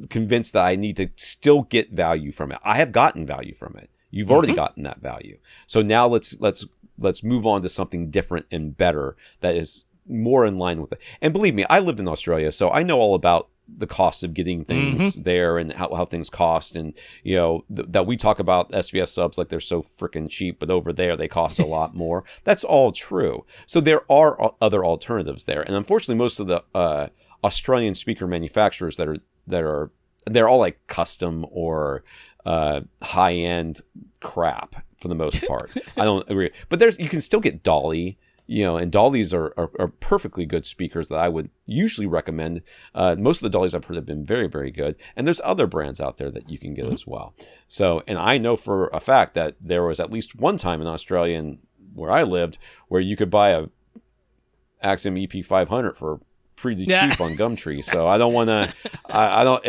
convinced that I need to still get value from it. I have gotten value from it. You've already gotten that value. So now let's move on to something different and better that is more in line with it. And believe me, I lived in Australia, so I know all about the cost of getting things there and how things cost. And, that we talk about SVS subs like they're so freaking cheap, but over there they cost a lot more. That's all true. So there are other alternatives there. And unfortunately, most of the Australian speaker manufacturers they're all like custom or high-end crap for the most part. I don't agree. But you can still get Dolly. And Dollies are perfectly good speakers that I would usually recommend. Most of the Dollies I've heard have been very, very good. And there's other brands out there that you can get as well. So, and I know for a fact that there was at least one time in Australia where I lived where you could buy a Axiom EP500 for pretty cheap on Gumtree. So I don't want to, I don't,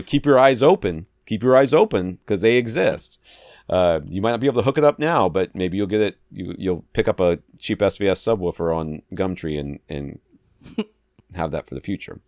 keep your eyes open. Keep your eyes open because they exist. You might not be able to hook it up now, but maybe you'll get it. You'll pick up a cheap SVS subwoofer on Gumtree and have that for the future.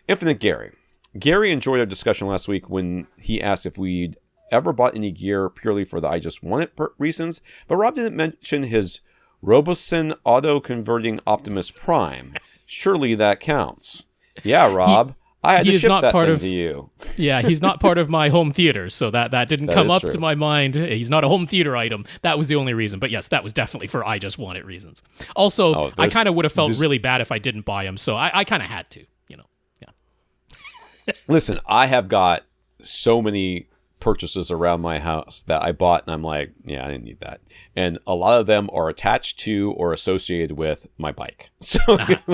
Infinite Gary. Gary enjoyed our discussion last week when he asked if we'd ever bought any gear purely for the I just want it reasons, but Rob didn't mention his Robosen auto-converting Optimus Prime. Surely that counts. Yeah, Rob. I had to ship that thing to you. Yeah, he's not part of my home theater, so that didn't come up to my mind. He's not a home theater item. That was the only reason. But yes, that was definitely for I just want it reasons. Also, I kind of would have felt really bad if I didn't buy him, so I kind of had to, Yeah. Listen, I have got so many purchases around my house that I bought, and I'm like, yeah, I didn't need that. And a lot of them are attached to or associated with my bike. So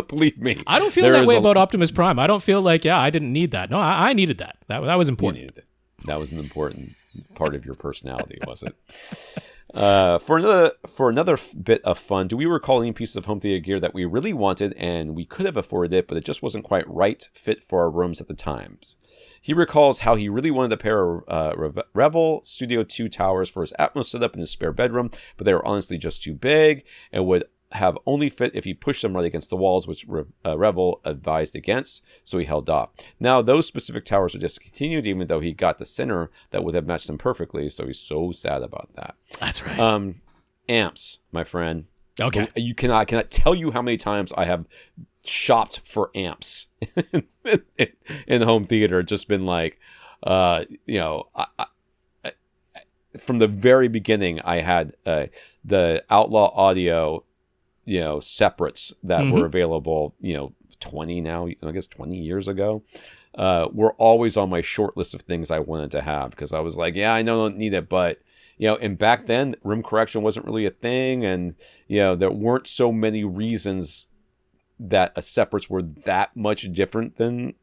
believe me, I don't feel that way about Optimus Prime. I don't feel like, I didn't need that. No, I needed that. That was important. You needed it. That was an important part of your personality, was it? For another bit of fun, do we recall any piece of home theater gear that we really wanted and we could have afforded it, but it just wasn't quite right fit for our rooms at the times? He recalls how he really wanted a pair of Revel Studio 2 towers for his Atmos setup in his spare bedroom, but they were honestly just too big and would have only fit if he pushed them right against the walls, which Revel advised against, so he held off. Now, those specific towers are discontinued, even though he got the center that would have matched them perfectly, so he's so sad about that. That's right. Amps, my friend. Okay. I cannot tell you how many times I have shopped for amps in home theater. Just been like, I from the very beginning, I had the Outlaw Audio, separates that were available, 20 years ago, were always on my short list of things I wanted to have because I was like, yeah, I know I don't need it, but and back then room correction wasn't really a thing, and there weren't so many reasons that separates were that much different than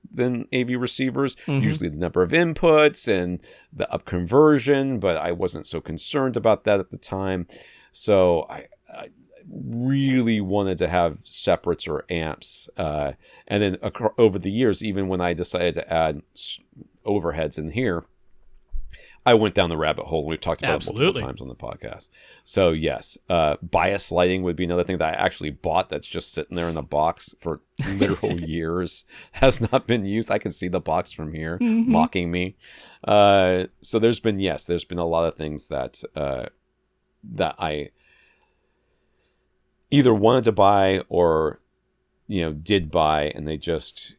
AV receivers. Usually the number of inputs and the up conversion, but I wasn't so concerned about that at the time. So I really wanted to have separates or amps. And then over the years, even when I decided to add overheads in here, I went down the rabbit hole. We've talked about it multiple times on the podcast. So yes, bias lighting would be another thing that I actually bought that's just sitting there in a box for literal years, has not been used. I can see the box from here mocking me. So there's been a lot of things that I either wanted to buy or did buy, and they just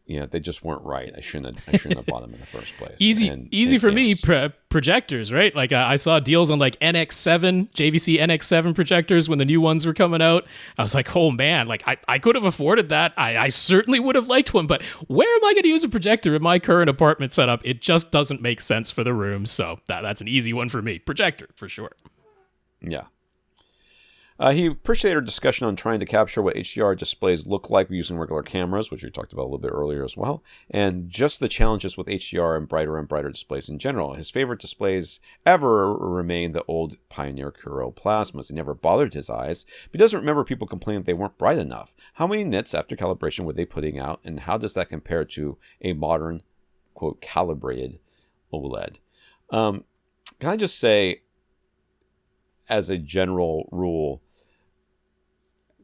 weren't right. I shouldn't have bought them in the first place. Easy for me. Projectors, right? Like I saw deals on like NX7 JVC NX7 projectors when the new ones were coming out. I was like, oh man, like I could have afforded that. I certainly would have liked one, but where am I going to use a projector in my current apartment setup? It just doesn't make sense for the room. So that's an easy one for me. Projector for sure. Yeah. He appreciated our discussion on trying to capture what HDR displays look like using regular cameras, which we talked about a little bit earlier as well, and just the challenges with HDR and brighter displays in general. His favorite displays ever remain the old Pioneer Kuros plasmas. They never bothered his eyes, but he doesn't remember people complaining they weren't bright enough. How many nits after calibration were they putting out, and how does that compare to a modern, quote, calibrated OLED? Can I just say, as a general rule,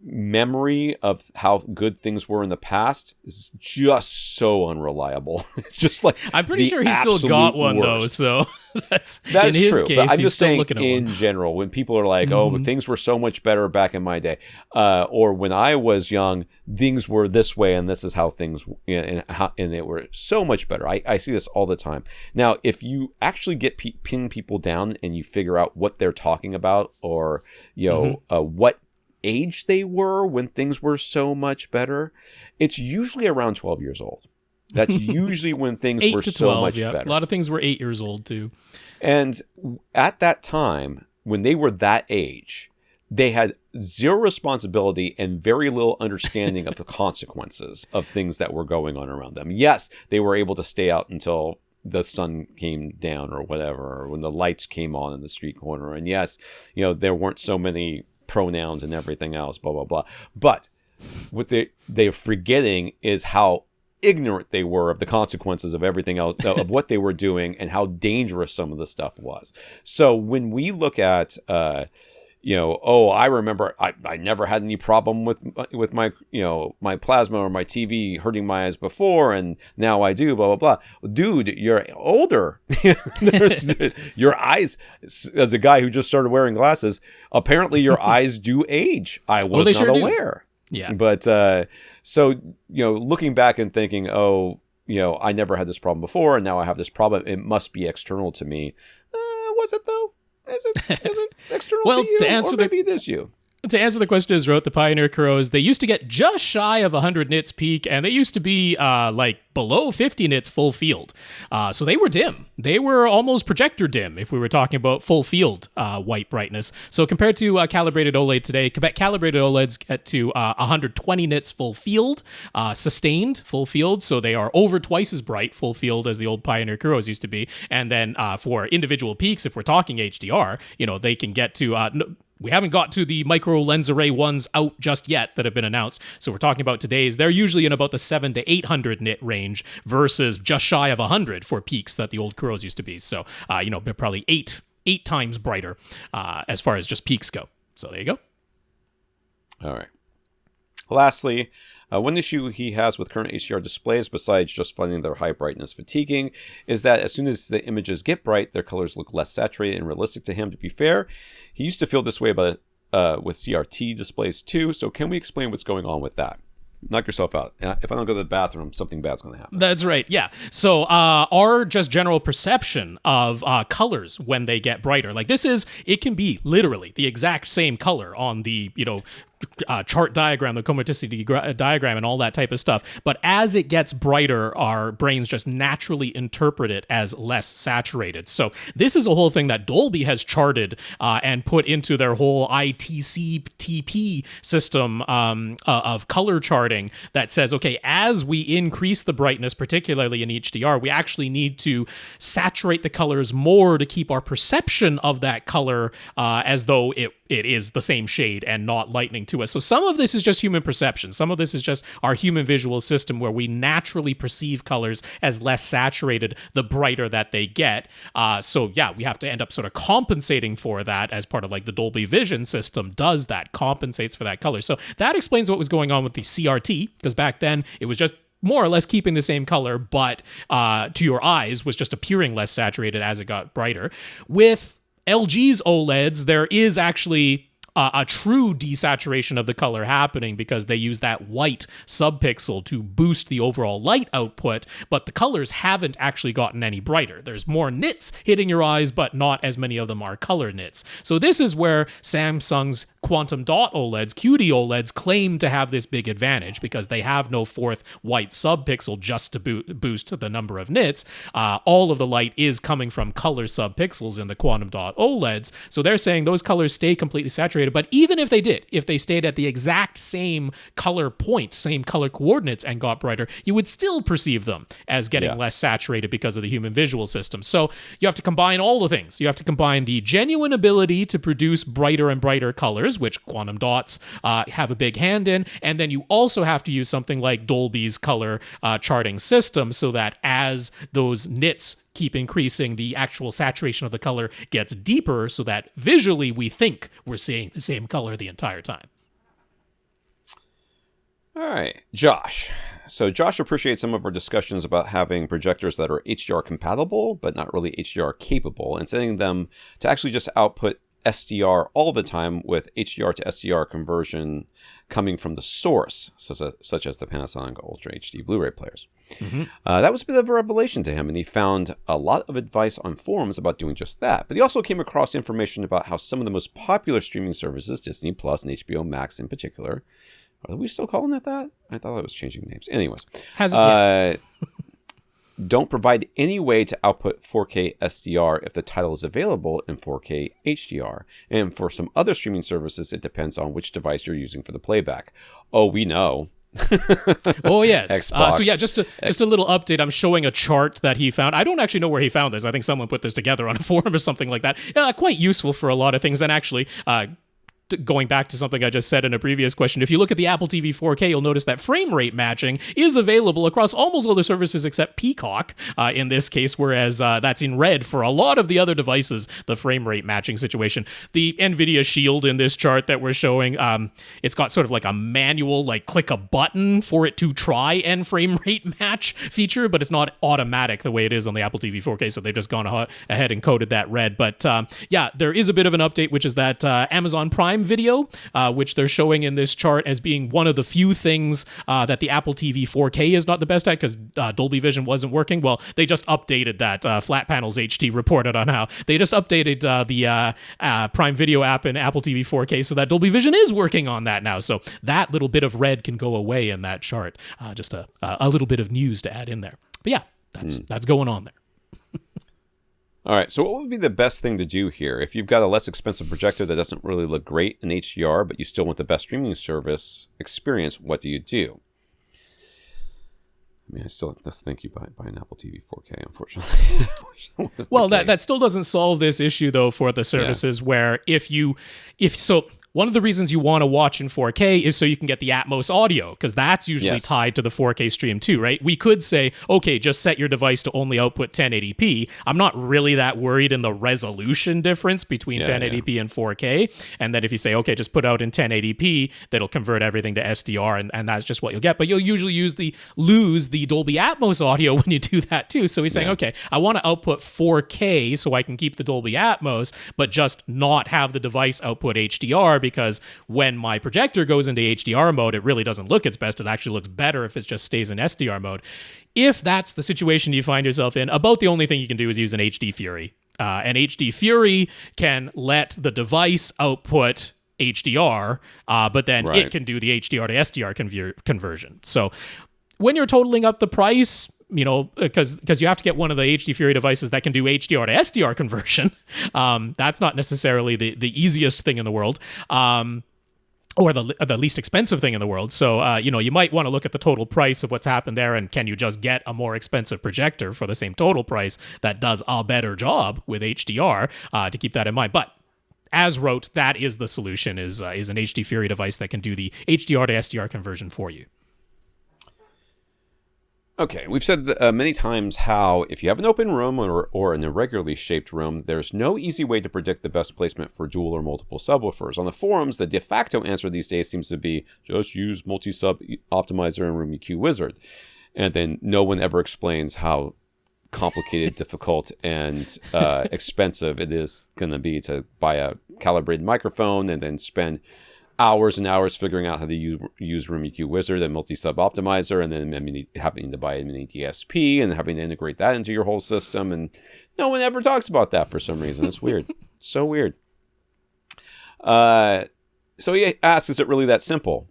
memory of how good things were in the past is just so unreliable. It's just like I'm pretty sure he still got one worst. though, so that's in his true. Case, but I'm just saying looking at in general, when people are like, "Oh, but things were so much better back in my day," or when I was young, things were this way, and this is how things, and they were so much better. I see this all the time. Now, if you actually get pin people down and you figure out what they're talking about, or what age they were when things were so much better, it's usually around 12 years old. That's usually when things were so much better. A lot of things were 8 years old too. And at that time, when they were that age, they had zero responsibility and very little understanding of the consequences of things that were going on around them. Yes, they were able to stay out until the sun came down or whatever, or when the lights came on in the street corner. And yes, there weren't so many pronouns and everything else, blah, blah, blah. But what they're forgetting is how ignorant they were of the consequences of everything else, of what they were doing, and how dangerous some of the stuff was. So when we look at, I remember I never had any problem with my, my plasma or my TV hurting my eyes before, and now I do, blah, blah, blah. Dude, you're older. Your eyes, as a guy who just started wearing glasses, apparently your eyes do age. I was not aware. Yeah. But so, looking back and thinking, I never had this problem before, and now I have this problem. It must be external to me. Was it though? Is it external to you? Or maybe it is you. To answer the question as wrote, the Pioneer Kuros, they used to get just shy of 100 nits peak, and they used to be below 50 nits full field. So they were dim. They were almost projector dim if we were talking about full field white brightness. So compared to calibrated OLED today, calibrated OLEDs get to 120 nits full field, sustained full field. So they are over twice as bright full field as the old Pioneer Kuros used to be. And then for individual peaks, if we're talking HDR, they can get to... We haven't got to the micro lens array ones out just yet that have been announced. So we're talking about today's. They're usually in about the 700 to 800 nit range versus just shy of 100 for peaks that the old Kuros used to be. So, they're probably eight times brighter as far as just peaks go. So there you go. All right. Lastly, one issue he has with current HDR displays, besides just finding their high brightness fatiguing, is that as soon as the images get bright, their colors look less saturated and realistic to him. To be fair, he used to feel this way about with CRT displays too. So can we explain what's going on with that? Knock yourself out. If I don't go to the bathroom, something bad's going to happen. That's right, yeah. So our just general perception of colors when they get brighter, like it can be literally the exact same color on the, chart diagram, the chromaticity diagram, and all that type of stuff. But as it gets brighter, our brains just naturally interpret it as less saturated. So this is a whole thing that Dolby has charted and put into their whole ITC-TP system of color charting that says, okay, as we increase the brightness, particularly in HDR, we actually need to saturate the colors more to keep our perception of that color as though it is the same shade and not lightning to us. So some of this is just human perception. Some of this is just our human visual system where we naturally perceive colors as less saturated the brighter that they get. So yeah, we have to end up sort of compensating for that as part of like the Dolby Vision system does that, compensates for that color. So that explains what was going on with the CRT, because back then it was just more or less keeping the same color, but to your eyes was just appearing less saturated as it got brighter. With LG's OLEDs, there is actually a true desaturation of the color happening because they use that white subpixel to boost the overall light output, but the colors haven't actually gotten any brighter. There's more nits hitting your eyes, but not as many of them are color nits. So this is where Samsung's quantum dot OLEDs, QD OLEDs, claim to have this big advantage because they have no fourth white subpixel just to boost the number of nits. All of the light is coming from color subpixels in the quantum dot OLEDs. So they're saying those colors stay completely saturated saturated. But even if they did, if they stayed at the exact same color point, same color coordinates and got brighter, you would still perceive them as getting less saturated because of the human visual system. So you have to combine all the things. You have to combine the genuine ability to produce brighter and brighter colors, which quantum dots have a big hand in, and then you also have to use something like Dolby's color charting system so that as those nits keep increasing, the actual saturation of the color gets deeper so that visually we think we're seeing the same color the entire time. All right, Josh. So Josh appreciates some of our discussions about having projectors that are HDR compatible, but not really HDR capable, and setting them to actually just output SDR all the time with HDR to SDR conversion coming from the source, such as the Panasonic Ultra HD Blu-ray players. That was a bit of a revelation to him, and he found a lot of advice on forums about doing just that. But he also came across information about how some of the most popular streaming services, Disney Plus and HBO Max in particular, are we still calling it that? I thought I was changing names. Anyways. Don't provide any way to output 4K SDR if the title is available in 4K HDR. And for some other streaming services, it depends on which device you're using for the playback. Oh, we know. Oh, yes. Xbox. So yeah, just a little update. I'm showing a chart that he found. I don't actually know where he found this. I think someone put this together on a forum or something like that. Quite useful for a lot of things. And actually, going back to something I just said in a previous question, if you look at the Apple TV 4K, you'll notice that frame rate matching is available across almost all the services except Peacock in this case, whereas that's in red for a lot of the other devices, the frame rate matching situation. The NVIDIA Shield in this chart that we're showing, it's got sort of like a manual, like click a button for it to try and frame rate match feature, but it's not automatic the way it is on the Apple TV 4K, so they've just gone ahead and coded that red. But yeah, there is a bit of an update, which is that Amazon Prime Video, which they're showing in this chart as being one of the few things that the Apple TV 4K is not the best at because Dolby Vision wasn't working. Well, they just updated that. Flat Panels HT reported on how they just updated the Prime Video app in Apple TV 4K so that Dolby Vision is working on that now. So that little bit of red can go away in that chart. Just a little bit of news to add in there. But yeah, that's going on there. All right, so what would be the best thing to do here? If you've got a less expensive projector that doesn't really look great in HDR, but you still want the best streaming service experience, what do you do? I mean, I still think you buy an Apple TV 4K, unfortunately. Well, that still doesn't solve this issue, though, for the services where one of the reasons you want to watch in 4K is so you can get the Atmos audio, because that's usually tied to the 4K stream too, right? We could say, okay, just set your device to only output 1080p. I'm not really that worried in the resolution difference between 1080p and 4K. And then if you say, okay, just put out in 1080p, that'll convert everything to SDR, and that's just what you'll get. But you'll usually lose the Dolby Atmos audio when you do that too. So he's saying, okay, I want to output 4K so I can keep the Dolby Atmos, but just not have the device output HDR, because when my projector goes into HDR mode, it really doesn't look its best. It actually looks better if it just stays in SDR mode. If that's the situation you find yourself in, about the only thing you can do is use an HD Fury. And HD Fury can let the device output HDR, but then it can do the HDR to SDR conversion. So when you're totaling up the price, you know, because you have to get one of the HD Fury devices that can do HDR to SDR conversion. That's not necessarily the easiest thing in the world, or the least expensive thing in the world. So, you might want to look at the total price of what's happened there, and can you just get a more expensive projector for the same total price that does a better job with HDR, to keep that in mind. But as wrote, that is the solution, is an HD Fury device that can do the HDR to SDR conversion for you. Okay, we've said many times how if you have an open room or an irregularly shaped room, there's no easy way to predict the best placement for dual or multiple subwoofers. On the forums, the de facto answer these days seems to be just use multi-sub optimizer and room EQ wizard. And then no one ever explains how complicated, difficult, and expensive it is going to be to buy a calibrated microphone and then spend hours and hours figuring out how to use Room EQ Wizard and multi-sub optimizer, and then having to buy a mini DSP and having to integrate that into your whole system. And no one ever talks about that for some reason. It's weird. It's so weird. So he asks, is it really that simple?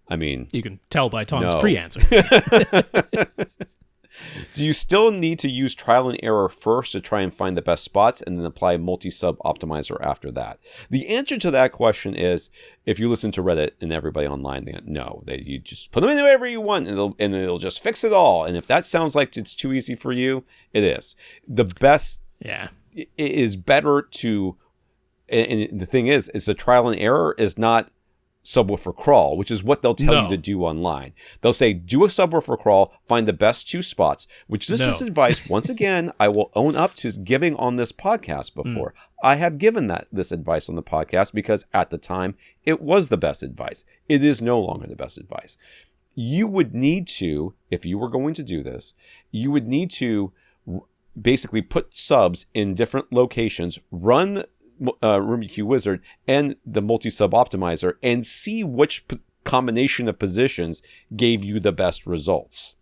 I mean, you can tell by Tom's pre-answer. Do you still need to use trial and error first to try and find the best spots and then apply multi-sub optimizer after that? The answer to that question is, if you listen to Reddit and everybody online, you just put them in wherever you want and it'll just fix it all. And if that sounds like it's too easy for you, it is. The best it is better to, and the thing is the trial and error is not subwoofer crawl, which is what they'll tell you to do online. They'll say, do a subwoofer crawl, find the best 2 spots, which this is advice, once again, I will own up to giving on this podcast before. I have given this advice on the podcast because at the time, it was the best advice. It is no longer the best advice. You would need to, if you were going to do this, you would need to basically put subs in different locations, run Room EQ Wizard and the multi-sub optimizer, and see which combination of positions gave you the best results,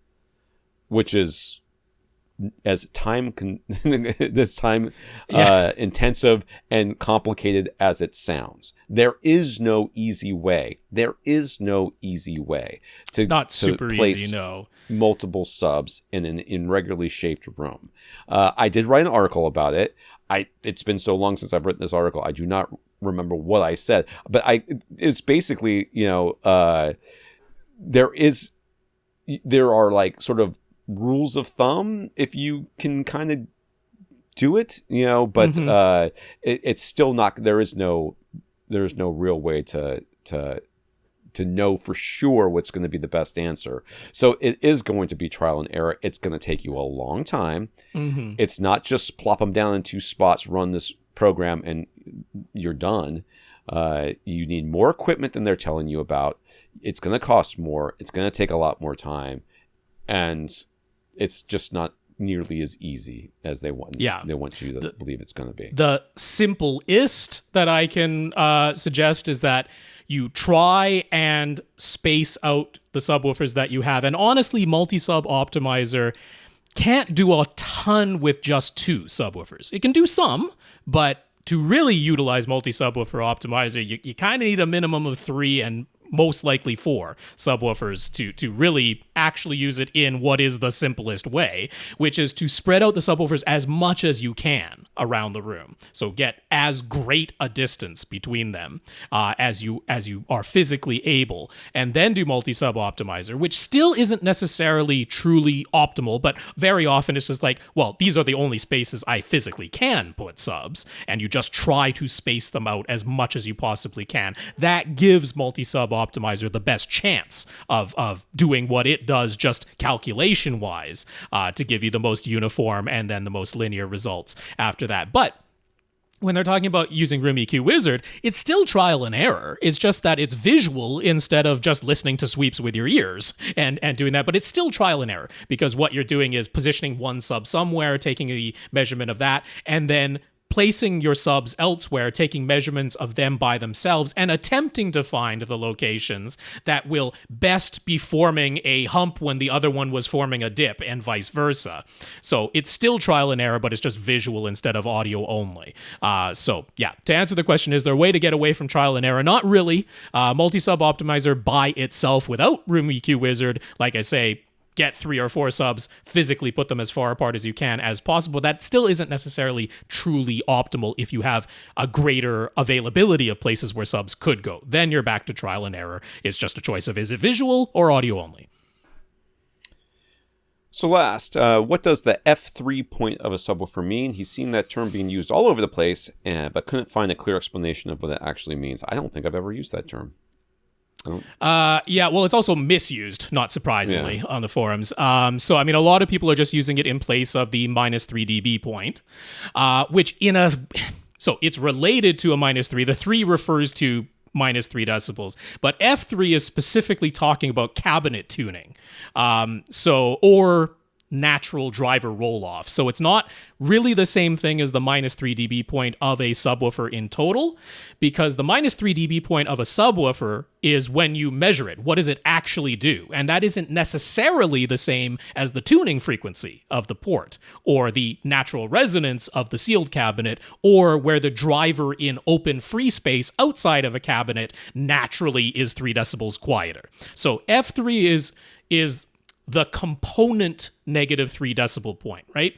which is as intensive and complicated as it sounds. There is no easy way. There is no easy way to place multiple subs in an irregularly shaped room. I did write an article about it. It's been so long since I've written this article, I do not remember what I said, but it's basically, there are like sort of rules of thumb if you can kind of do it, but it's still not, there's no real way to know for sure what's going to be the best answer. So it is going to be trial and error. It's going to take you a long time. It's not just plop them down in 2 spots, run this program, and you're done. You need more equipment than they're telling you about. It's going to cost more. It's going to take a lot more time. And it's just not nearly as easy as they want. They want you to believe it's going to be. The simplest that I can suggest is that you try and space out the subwoofers that you have. And honestly, multi-sub optimizer can't do a ton with just 2 subwoofers. It can do some, but to really utilize multi-subwoofer optimizer, you kind of need a minimum of 3 and most likely 4 subwoofers to really actually use it in what is the simplest way, which is to spread out the subwoofers as much as you can around the room. So get as great a distance between them as you are physically able, and then do multi-sub optimizer, which still isn't necessarily truly optimal, but very often it's just like, well, these are the only spaces I physically can put subs, and you just try to space them out as much as you possibly can. That gives multi-sub optimizer the best chance of doing what it does just calculation wise to give you the most uniform and then the most linear results after that. But when they're talking about using Room EQ Wizard, it's still trial and error. It's just that it's visual instead of just listening to sweeps with your ears and doing that. But it's still trial and error because what you're doing is positioning one sub somewhere, taking the measurement of that, and then placing your subs elsewhere, taking measurements of them by themselves, and attempting to find the locations that will best be forming a hump when the other one was forming a dip, and vice versa. So it's still trial and error, but it's just visual instead of audio only. So yeah, to answer the question, is there a way to get away from trial and error? Not really. Multi-sub optimizer by itself without Room EQ Wizard, like I say, get 3 or 4 subs, physically put them as far apart as you can as possible. That still isn't necessarily truly optimal if you have a greater availability of places where subs could go. Then you're back to trial and error. It's just a choice of, is it visual or audio only? So last, what does the F3 point of a subwoofer mean? He's seen that term being used all over the place, but couldn't find a clear explanation of what it actually means. I don't think I've ever used that term. Yeah, well, it's also misused, not surprisingly, on the forums. So, I mean, a lot of people are just using it in place of the -3 dB point, which so it's related to a -3. The 3 refers to -3 decibels, but F3 is specifically talking about cabinet tuning. Or natural driver roll-off. So it's not really the same thing as the -3 dB point of a subwoofer in total, because the -3 dB point of a subwoofer is when you measure it. What does it actually do? And that isn't necessarily the same as the tuning frequency of the port, or the natural resonance of the sealed cabinet, or where the driver in open free space outside of a cabinet naturally is 3 decibels quieter. So F3 is the component negative 3 decibel point, right?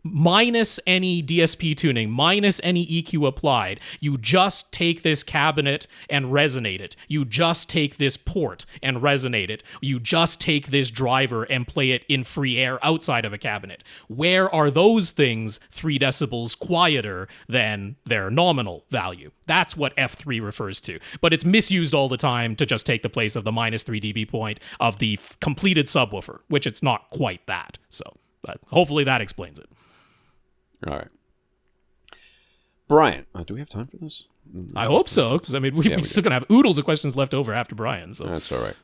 Minus any DSP tuning, minus any EQ applied. You just take this cabinet and resonate it. You just take this port and resonate it. You just take this driver and play it in free air outside of a cabinet. Where are those things 3 decibels quieter than their nominal value? That's what F3 refers to. But it's misused all the time to just take the place of the minus 3 dB point of the completed subwoofer, which it's not quite that. So hopefully that explains it. All right. Brian, do we have time for this? I hope so, because I mean, we're still going to have oodles of questions left over after Brian. So that's all right.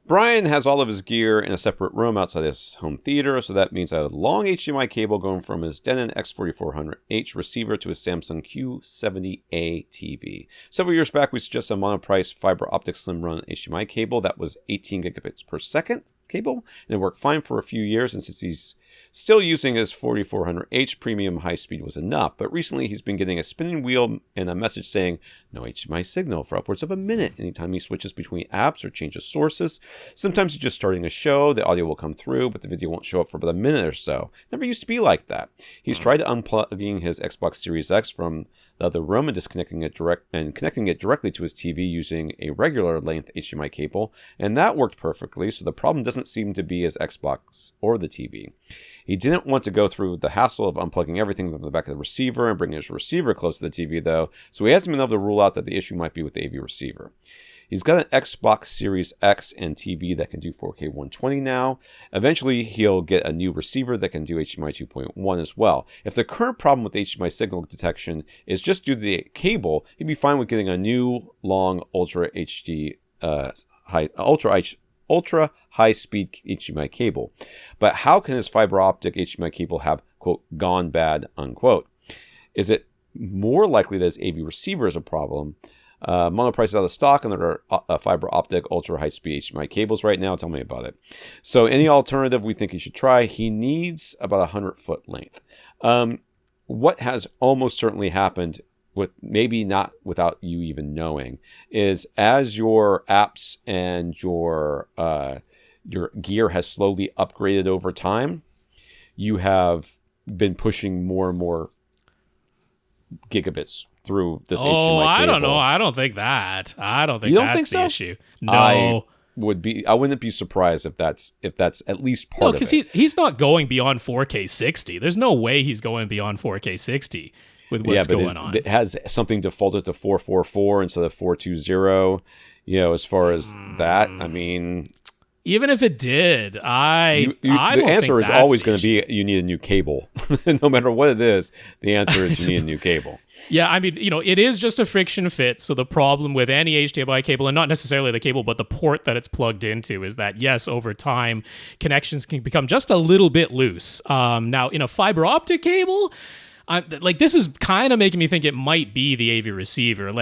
Brian has all of his gear in a separate room outside his home theater, so that means I have a long HDMI cable going from his Denon X4400H receiver to his Samsung Q70A TV. Several years back, we suggested a monoprice fiber optic slim run HDMI cable that was 18 gigabits per second cable, and it worked fine for a few years, and since he's still using his 4400H, premium high speed was enough, but recently he's been getting a spinning wheel and a message saying no HDMI signal for upwards of a minute anytime he switches between apps or changes sources. Sometimes he's just starting a show, the audio will come through, but the video won't show up for about a minute or so. Never used to be like that. He's tried unplugging his Xbox Series X from the other room and disconnecting it connecting it directly to his TV using a regular length HDMI cable, and that worked perfectly, so the problem doesn't seem to be his Xbox or the TV. He didn't want to go through the hassle of unplugging everything from the back of the receiver and bringing his receiver close to the TV, though, so he hasn't been able to rule out that the issue might be with the AV receiver. He's got an Xbox Series X and TV that can do 4K 120 now. Eventually, he'll get a new receiver that can do HDMI 2.1 as well. If the current problem with HDMI signal detection is just due to the cable, he'd be fine with getting a new, long, ultra high-speed HDMI cable. But how can his fiber optic HDMI cable have, quote, gone bad, unquote? Is it more likely that his AV receiver is a problem? Monoprice is out of stock, and there are fiber optic ultra high-speed HDMI cables right now. Tell me about it. So any alternative we think he should try? He needs about 100-foot length. What has almost certainly happened, with maybe not without you even knowing, is as your apps and your gear has slowly upgraded over time, you have been pushing more and more gigabits through this HDMI cable. I don't know. I don't think that. I don't think you don't that's think so? the issue. No. I wouldn't be surprised if that's at least part of it. Because he's not going beyond 4K 60. There's no way he's going beyond 4K 60 with what's going on. It has something defaulted to 444 instead of 420. As far as that, I mean, even if it did, the answer is always going to be you need a new cable. No matter what it is, the answer is you need a new cable. Yeah, I mean, it is just a friction fit. So the problem with any HDMI cable, and not necessarily the cable, but the port that it's plugged into, is that, yes, over time, connections can become just a little bit loose. Now, in a fiber optic cable, this is kind of making me think it might be the AV receiver.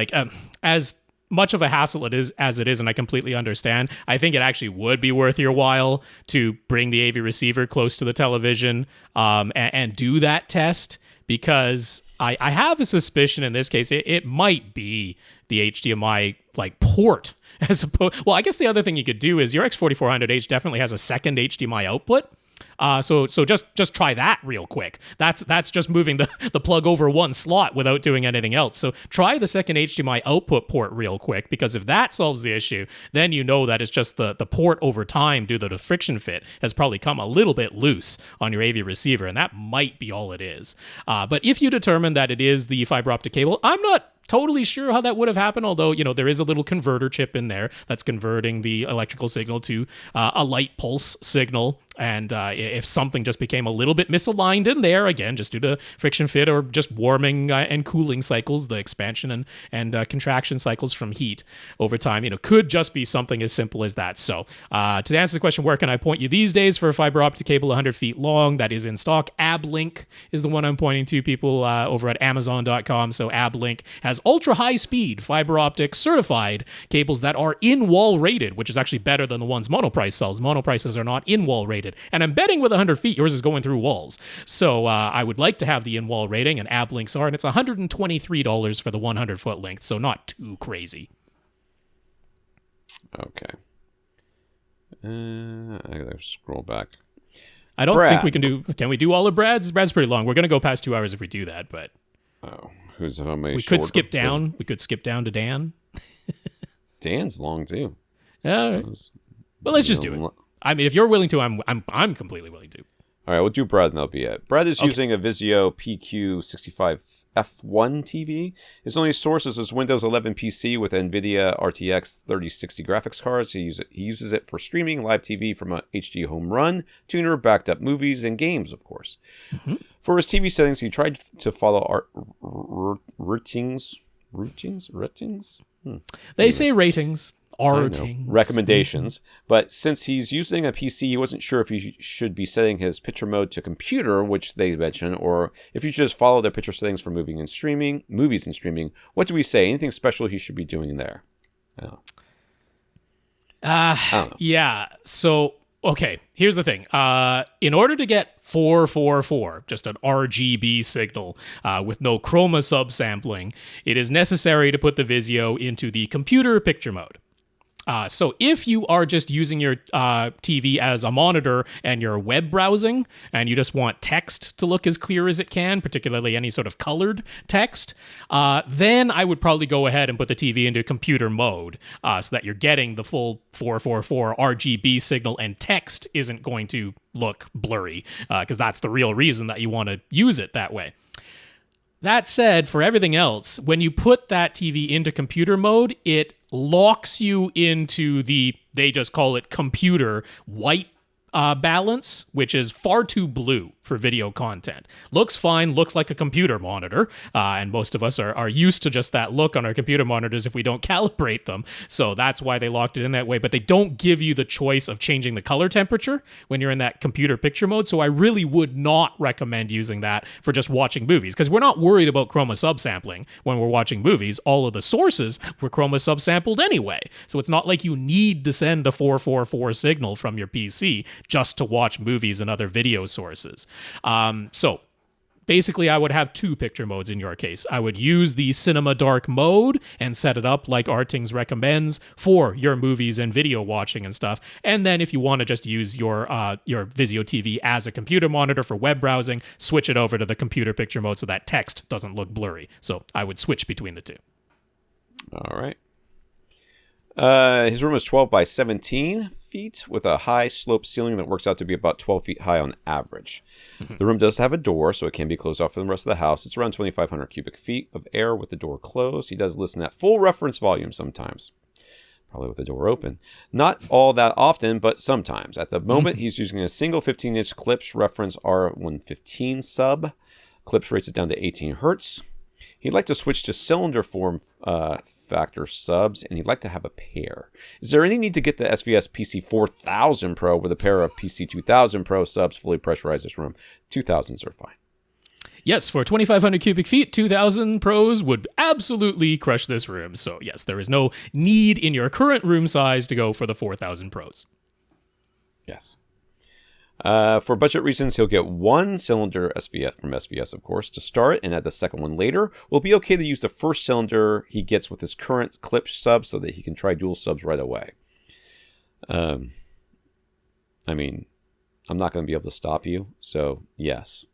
As much of a hassle as it is, and I completely understand, I think it actually would be worth your while to bring the AV receiver close to the television and do that test, because I have a suspicion in this case it might be the HDMI port as opposed. Well, I guess the other thing you could do is your X4400H definitely has a second HDMI output. So just try that real quick. That's just moving the plug over one slot without doing anything else. So try the second HDMI output port real quick, because if that solves the issue, then you know that it's just the port over time due to the friction fit has probably come a little bit loose on your AV receiver, and that might be all it is. But if you determine that it is the fiber optic cable, I'm not totally sure how that would have happened, although, there is a little converter chip in there that's converting the electrical signal to a light pulse signal. And if something just became a little bit misaligned in there, again, just due to friction fit or just warming and cooling cycles, the expansion and contraction cycles from heat over time, could just be something as simple as that. So to answer the question, where can I point you these days for a fiber optic cable 100 feet long that is in stock? AbLink is the one I'm pointing to, people over at Amazon.com. So AbLink has ultra high speed fiber optic certified cables that are in-wall rated, which is actually better than the ones Monoprice sells. Monoprices are not in-wall rated. And I'm betting with 100 feet, yours is going through walls. So I would like to have the in-wall rating, and AbLinks are, and it's $123 for the 100-foot length, so not too crazy. Okay. I gotta scroll back. I don't Brad. think we can do. Can we do all of Brad's? Brad's pretty long. We're going to go past 2 hours if we do that, but Who's on my we could skip down. We could skip down to Dan. Dan's long too. All right. Well, let's just do it. I mean, if you're willing to, I'm completely willing to. All right, we'll do Brad and that'll be it. Brad is using a Vizio PQ65 F1 TV. His only source is his Windows 11 PC with NVIDIA RTX 3060 graphics cards. He uses it for streaming live TV from a HD home run, tuner, backed up movies, and games, of course. Mm-hmm. For his TV settings, he tried to follow our ratings. They say ratings. Recommendations, but since he's using a PC, he wasn't sure if he should be setting his picture mode to computer, which they mention, or if you should just follow their picture settings for movies and streaming. What do we say? Anything special he should be doing there? Yeah. So, okay, here's the thing. In order to get 444, just an RGB signal with no chroma subsampling, it is necessary to put the Vizio into the computer picture mode. So if you are just using your TV as a monitor and you're web browsing and you just want text to look as clear as it can, particularly any sort of colored text, then I would probably go ahead and put the TV into computer mode so that you're getting the full 444 RGB signal and text isn't going to look blurry because that's the real reason that you want to use it that way. That said, for everything else, when you put that TV into computer mode, it locks you into they just call it computer white balance, which is far too blue for video content. Looks fine, looks like a computer monitor, and most of us are used to just that look on our computer monitors if we don't calibrate them, so that's why they locked it in that way, but they don't give you the choice of changing the color temperature when you're in that computer picture mode, so I really would not recommend using that for just watching movies, because we're not worried about chroma subsampling when we're watching movies. All of the sources were chroma subsampled anyway, so it's not like you need to send a 444 signal from your PC just to watch movies and other video sources. So basically I would have two picture modes in your case. I would use the cinema dark mode and set it up like Artings recommends for your movies and video watching and stuff. And then if you want to just use your Vizio TV as a computer monitor for web browsing, switch it over to the computer picture mode so that text doesn't look blurry. So I would switch between the two. All right. His room is 12 by 17 feet with a high slope ceiling that works out to be about 12 feet high on average. Mm-hmm. The room does have a door, so it can be closed off from the rest of the house. It's around 2,500 cubic feet of air with the door closed. He does listen at full reference volume sometimes, probably with the door open. Not all that often, but sometimes. At the moment, he's using a single 15-inch Klipsch reference R115 sub. Klipsch rates it down to 18 hertz. He'd like to switch to cylinder form factor subs, and he'd like to have a pair. Is there any need to get the SVS PC4000 Pro with a pair of PC2000 Pro subs fully pressurized this room? 2000s are fine. Yes, for 2,500 cubic feet, 2,000 Pros would absolutely crush this room. So yes, there is no need in your current room size to go for the 4,000 Pros. Yes. For budget reasons, he'll get one cylinder SVS from SVS, of course, to start, and add the second one later. Will be okay to use the first cylinder he gets with his current Klipsch sub so that he can try dual subs right away. I mean, I'm not going to be able to stop you, so yes.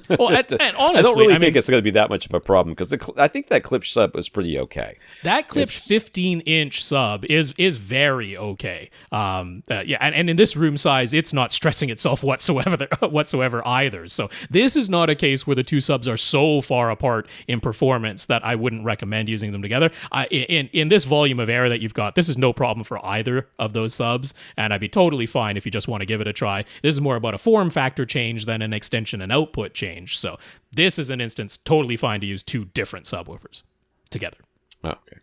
Well, and honestly, I don't really think it's going to be that much of a problem because I think that Klipsch sub is pretty okay. That Klipsch 15-inch sub is very okay. Yeah, and in this room size, it's not stressing itself whatsoever either. So this is not a case where the two subs are so far apart in performance that I wouldn't recommend using them together. In this volume of air that you've got, this is no problem for either of those subs, and I'd be totally fine if you just want to give it a try. This is more about a form factor change than an extension and output change. So this is an instance totally fine to use two different subwoofers together. Okay.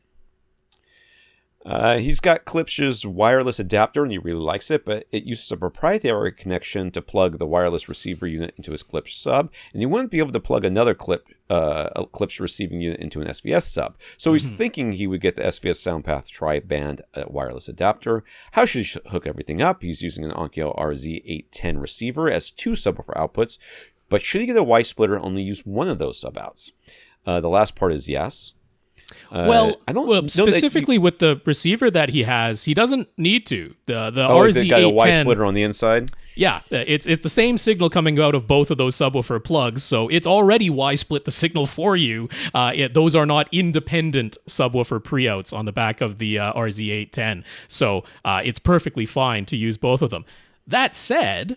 He's got Klipsch's wireless adapter and he really likes it, but it uses a proprietary connection to plug the wireless receiver unit into his Klipsch sub, and he wouldn't be able to plug another Klipsch receiving unit into an SVS sub. So he's thinking he would get the SVS SoundPath tri-band wireless adapter. How should he hook everything up? He's using an Onkyo RZ810 receiver as two subwoofer outputs, but should he get a Y splitter and only use one of those sub outs? The last part is yes. I don't know specifically with the receiver that he has, he doesn't need to. The is it got a Y RZ810 splitter on the inside? Yeah, it's the same signal coming out of both of those subwoofer plugs, so it's already Y-split the signal for you. Those are not independent subwoofer pre-outs on the back of the RZ810, so it's perfectly fine to use both of them. That said,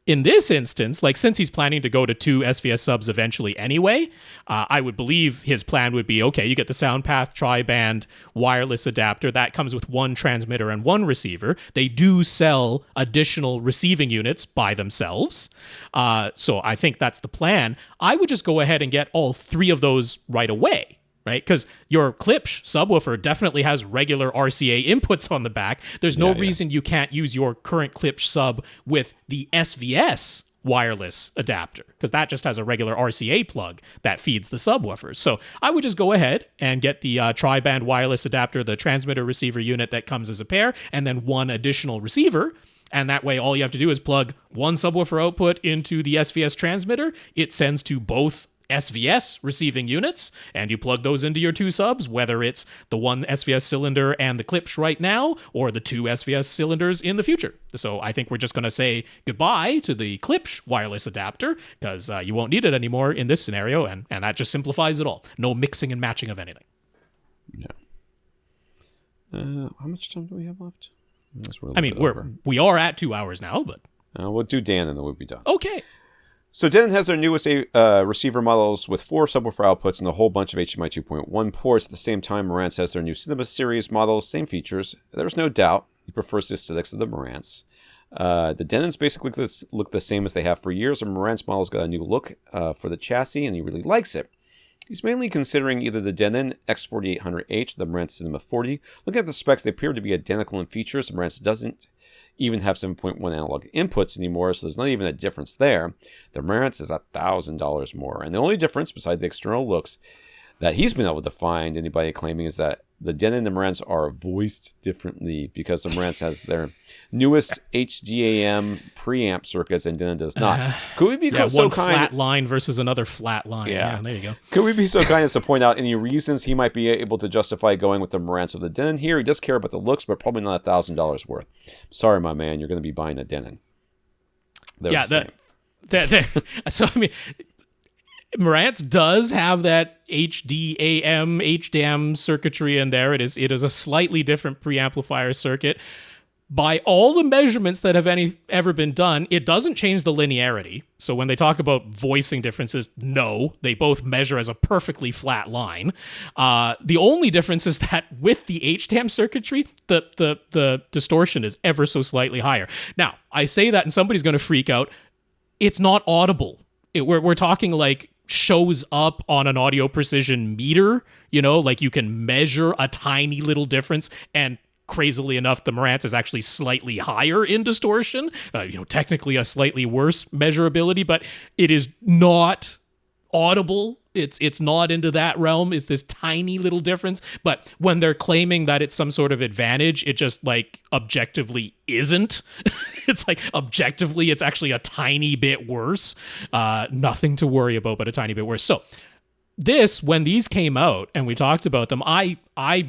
in this instance, like since he's planning to go to 2 SVS subs eventually anyway, I would believe his plan would be, okay, you get the SoundPath tri-band wireless adapter. That comes with 1 transmitter and 1 receiver. They do sell additional receiving units by themselves. So I think that's the plan. I would just go ahead and get all 3 of those right away. Right? Because your Klipsch subwoofer definitely has regular RCA inputs on the back. There's no reason you can't use your current Klipsch sub with the SVS wireless adapter, because that just has a regular RCA plug that feeds the subwoofers. So I would just go ahead and get the tri-band wireless adapter, the transmitter receiver unit that comes as a pair, and then 1 additional receiver. And that way, all you have to do is plug 1 subwoofer output into the SVS transmitter. It sends to both SVS receiving units, and you plug those into your 2 subs, whether it's the 1 SVS cylinder and the Klipsch right now, or the 2 SVS cylinders in the future. So I think we're just going to say goodbye to the Klipsch wireless adapter, because you won't need it anymore in this scenario, and that just simplifies it all. No mixing and matching of anything. Yeah. How much time do we have left? We are at 2 hours now, but we'll do Dan and then we'll be done. Okay. So Denon has their newest receiver models with 4 subwoofer outputs and a whole bunch of HDMI 2.1 ports. At the same time, Marantz has their new Cinema Series models, same features. There's no doubt he prefers the aesthetics of the Marantz. The Denons basically look the same as they have for years, and Marantz model's got a new look for the chassis, and he really likes it. He's mainly considering either the Denon X4800H or the Marantz Cinema 40. Looking at the specs, they appear to be identical in features. The Marantz doesn't even have 7.1 analog inputs anymore, so there's not even a difference there. The Marantz is $1,000 more, and the only difference, beside the external looks, that he's been able to find anybody claiming is that the Denon and the Marantz are voiced differently, because the Marantz has their newest HDMI preamp circuits and Denon does not. Could we be so one kind? flat line versus another flat line. Yeah, there you go. Could we be so kind as to point out any reasons he might be able to justify going with the Marantz or the Denon here? He does care about the looks, but probably not $1,000 worth. Sorry, my man, you're going to be buying a Denon. So I mean, Marantz does have that HDAM circuitry in there. It is a slightly different preamplifier circuit. By all the measurements that have ever been done, it doesn't change the linearity. So when they talk about voicing differences, no, they both measure as a perfectly flat line. The only difference is that with the HDAM circuitry, the distortion is ever so slightly higher. Now, I say that and somebody's going to freak out. It's not audible. We're talking like shows up on an audio precision meter, like you can measure a tiny little difference, and crazily enough, the Marantz is actually slightly higher in distortion, technically a slightly worse measurability, but it is not audible. It's not into that realm. It's this tiny little difference. But when they're claiming that it's some sort of advantage, it just like objectively isn't. It's like objectively, it's actually a tiny bit worse. Nothing to worry about, but a tiny bit worse. So when these came out and we talked about them, I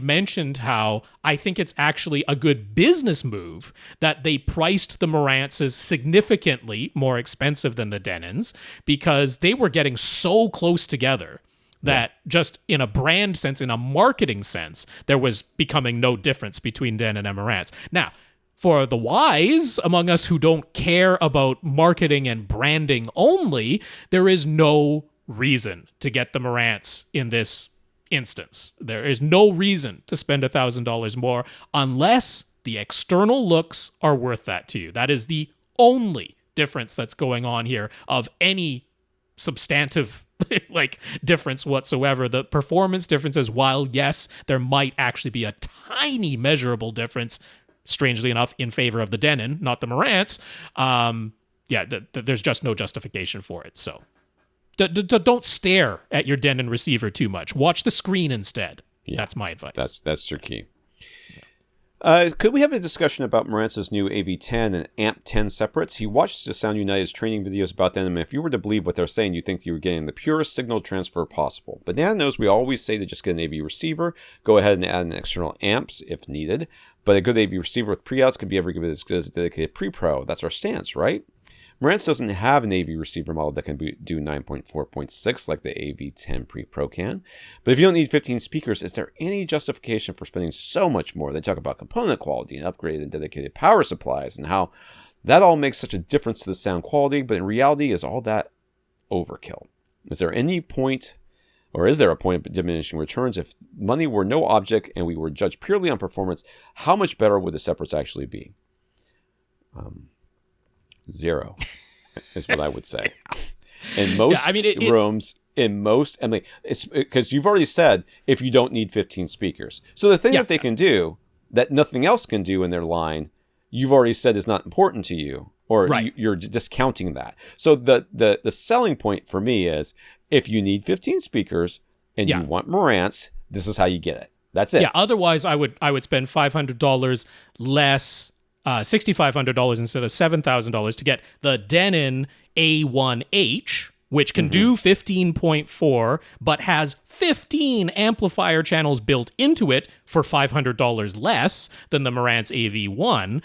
mentioned how I think it's actually a good business move that they priced the Marantzes significantly more expensive than the Denons, because they were getting so close together that just in a brand sense, in a marketing sense, there was becoming no difference between Denon and Marantz. Now, for the wise among us who don't care about marketing and branding only, there is no reason to get the Marantz in this instance. There is no reason to spend $1,000 more unless the external looks are worth that to you. That is the only difference that's going on here of any substantive difference whatsoever. The performance differences, while yes, there might actually be a tiny measurable difference, strangely enough, in favor of the Denon, not the Marantz, there's just no justification for it. So don't stare at your Denon receiver too much. Watch the screen instead. Yeah, that's my advice. That's your key. Could we have a discussion about Marantz's new AV10 and AMP10 separates? He watched the Sound United's training videos about them, and if you were to believe what they're saying, you'd think you were getting the purest signal transfer possible. But Banana knows we always say to just get an AV receiver, go ahead and add an external amps if needed. But a good AV receiver with pre-outs can be every bit as good as a dedicated pre-pro. That's our stance, right? Marantz doesn't have an AV receiver model that can do 9.4.6 like the AV10 Pre-Pro can. But if you don't need 15 speakers, is there any justification for spending so much more? They talk about component quality and upgraded and dedicated power supplies and how that all makes such a difference to the sound quality, but in reality, is all that overkill? Is there any point, or is there a point of diminishing returns? If money were no object and we were judged purely on performance, how much better would the separates actually be? Zero is what I would say. In most rooms, it's because you've already said if you don't need 15 speakers. So the thing that they can do that nothing else can do in their line, you've already said is not important to you, or you're discounting that. So the selling point for me is if you need 15 speakers and you want Marantz, this is how you get it. That's it. Yeah. Otherwise, I would spend $500 less. $6,500 instead of $7,000 to get the Denon A1H, which can do 15.4, but has 15 amplifier channels built into it for $500 less than the Marantz AV1.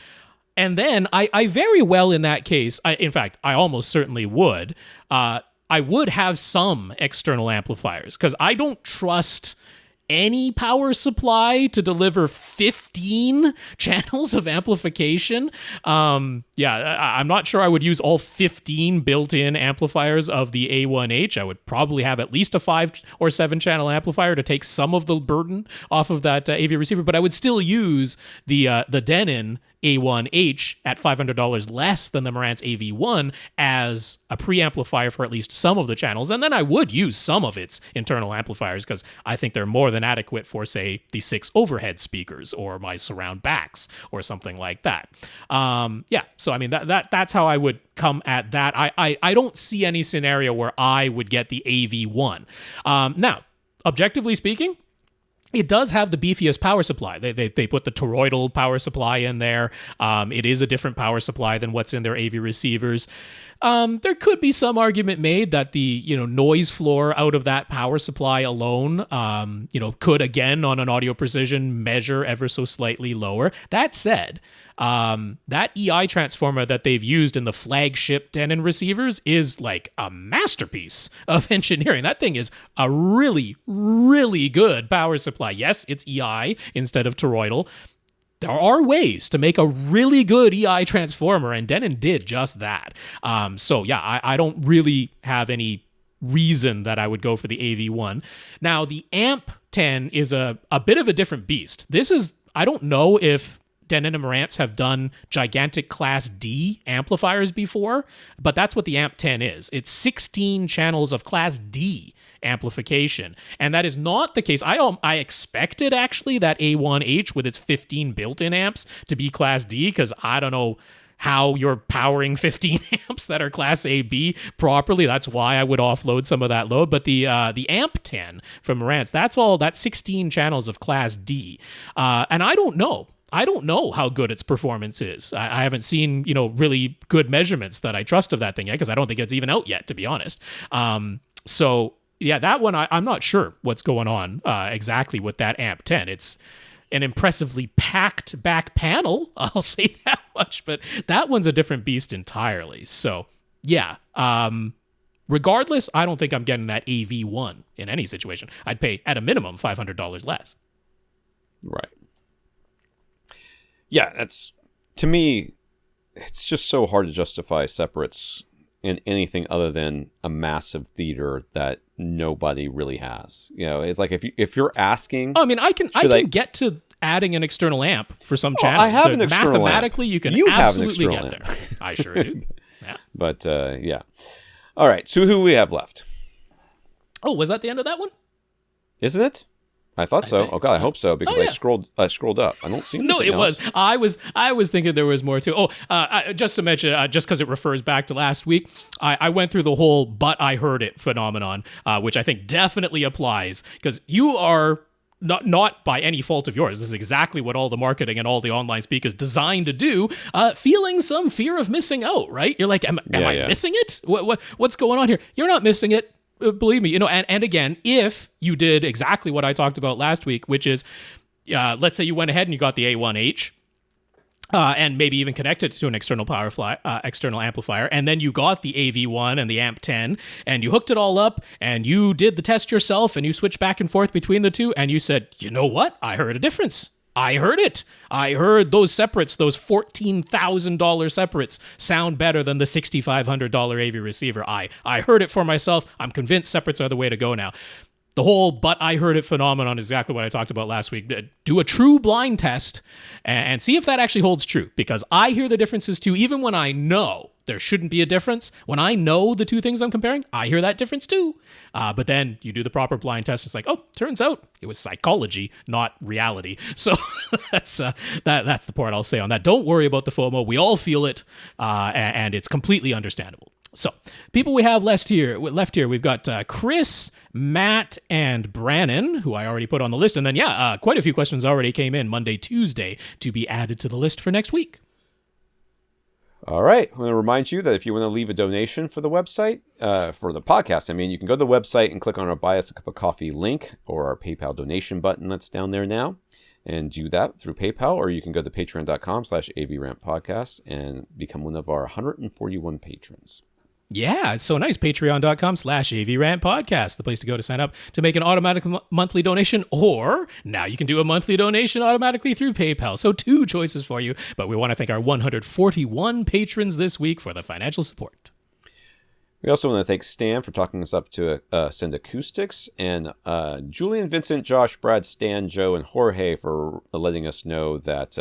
And then I very well in that case, in fact, I almost certainly would, I would have some external amplifiers because I don't trust any power supply to deliver 15 channels of amplification. I'm not sure I would use all 15 built-in amplifiers of the A1H. I would probably have at least a 5 or 7 channel amplifier to take some of the burden off of that AV receiver, but I would still use the Denon A1H at $500 less than the Marantz AV1 as a preamplifier for at least some of the channels, and then I would use some of its internal amplifiers because I think they're more than adequate for, say, the 6 overhead speakers or my surround backs or something like that. So I mean that's how I would come at that. I don't see any scenario where I would get the AV1. Now, objectively speaking, it does have the beefiest power supply. They put the toroidal power supply in there. It is a different power supply than what's in their AV receivers. There could be some argument made that the noise floor out of that power supply alone, could again on an audio precision measure ever so slightly lower. That said, that EI transformer that they've used in the flagship Denon receivers is like a masterpiece of engineering. That thing is a really, really good power supply. Yes, it's EI instead of toroidal. There are ways to make a really good EI transformer, and Denon did just that. I don't really have any reason that I would go for the AV1. Now, the AMP10 is a bit of a different beast. I don't know if Denon and Marantz have done gigantic Class D amplifiers before, but that's what the AMP10 is. It's 16 channels of Class D amplification, and that is not the case. I expected actually that A1H with its 15 built-in amps to be Class D, because I don't know how you're powering 15 amps that are Class AB properly. That's why I would offload some of that load. But the AMP10 from Marantz, that's 16 channels of Class D, and I don't know how good its performance is. I haven't seen, really good measurements that I trust of that thing yet, because I don't think it's even out yet, to be honest. That one, I'm not sure what's going on exactly with that AMP10. It's an impressively packed back panel, I'll say that much, but that one's a different beast entirely. So, regardless, I don't think I'm getting that AV1 in any situation. I'd pay, at a minimum, $500 less. Right. Yeah, to me, it's just so hard to justify separates in anything other than a massive theater that nobody really has. It's like if you're asking, I can get to adding an external amp for some channels. I have an external amp. Mathematically, you can absolutely get there. I sure do. Yeah. But all right. So who we have left? Oh, was that the end of that one? Isn't it? I thought so. Oh God, I hope so, because I scrolled up. I don't see anything No, it else. was. I was thinking there was more too. Just to mention, just because it refers back to last week, I went through the whole "but I heard it" phenomenon, which I think definitely applies, because you are not by any fault of yours. This is exactly what all the marketing and all the online speak is designed to do. Feeling some fear of missing out, right? You're like, am I missing it? What's going on here? You're not missing it. Believe me, and again, if you did exactly what I talked about last week, which is, let's say you went ahead and you got the A1H, and maybe even connected to an external external amplifier, and then you got the AV1 and the Amp 10, and you hooked it all up, and you did the test yourself, and you switched back and forth between the two, and you said, you know what? I heard a difference. I heard it. I heard those separates, those $14,000 separates, sound better than the $6,500 AV receiver. I heard it for myself. I'm convinced separates are the way to go now. The whole "but I heard it" phenomenon is exactly what I talked about last week. Do a true blind test and see if that actually holds true, because I hear the differences too, even when I know there shouldn't be a difference. When I know the two things I'm comparing, I hear that difference too. But then you do the proper blind test. It's like, oh, turns out it was psychology, not reality. So that's the part I'll say on that. Don't worry about the FOMO. We all feel it, and it's completely understandable. So, people we have left here, we've got Chris, Matt, and Brannon, who I already put on the list. And then, quite a few questions already came in Monday, Tuesday, to be added to the list for next week. All right. I want to remind you that if you want to leave a donation for the website, for the podcast, you can go to the website and click on our Buy Us a Cup of Coffee link or our PayPal donation button that's down there now, and do that through PayPal, or you can go to patreon.com/AVRant podcast and become one of our 141 patrons. Yeah, it's so nice. Patreon.com/AVRant podcast, the place to go to sign up to make an automatic monthly donation, or now you can do a monthly donation automatically through PayPal. So 2 choices for you, but we want to thank our 141 patrons this week for the financial support. We also want to thank Stan for talking us up to Send Acoustics, and Julian, Vincent, Josh, Brad, Stan, Joe, and Jorge for letting us know that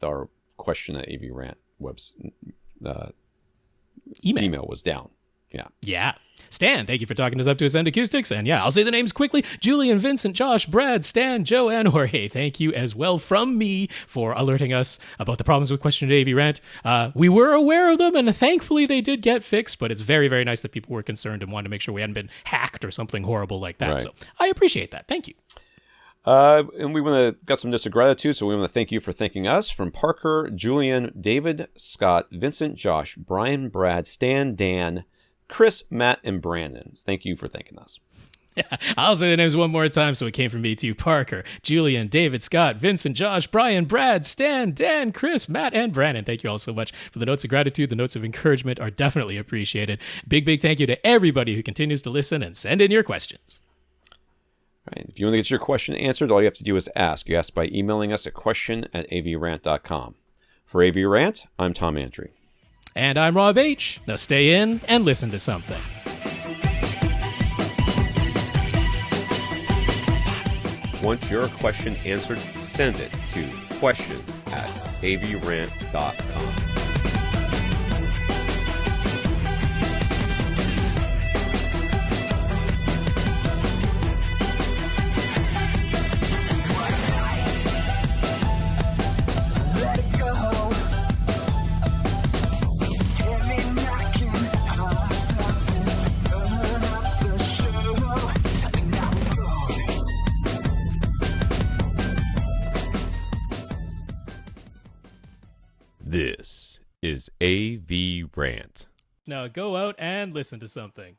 our question at AVRant email was down. Yeah. Stan, thank you for talking us up to Ascend Acoustics. And I'll say the names quickly. Julian, Vincent, Josh, Brad, Stan, Joe, and Jorge. Thank you as well from me for alerting us about the problems with Question at AVRant. We were aware of them, and thankfully they did get fixed, but it's very, very nice that people were concerned and wanted to make sure we hadn't been hacked or something horrible like that. Right. So I appreciate that. Thank you. And we got some notes of gratitude, so we want to thank you for thanking us, from Parker, Julian, David, Scott, Vincent, Josh, Brian, Brad, Stan, Dan, Chris, Matt, and Brannon. Thank you for thanking us. I'll say the names one more time so it came from me to you. Parker, Julian, David, Scott, Vincent, Josh, Brian, Brad, Stan, Dan, Chris, Matt, and Brannon. Thank you all so much for the notes of gratitude. The notes of encouragement are definitely appreciated. Big thank you to everybody who continues to listen and send in your questions. Right. If you want to get your question answered, all you have to do is ask. You ask by emailing us at question@avrant.com. For AVRant, I'm Tom Antry. And I'm Rob H. Now stay in and listen to something. Want your question answered? Send it to question@avrant.com. This is AVRant. Now go out and listen to something.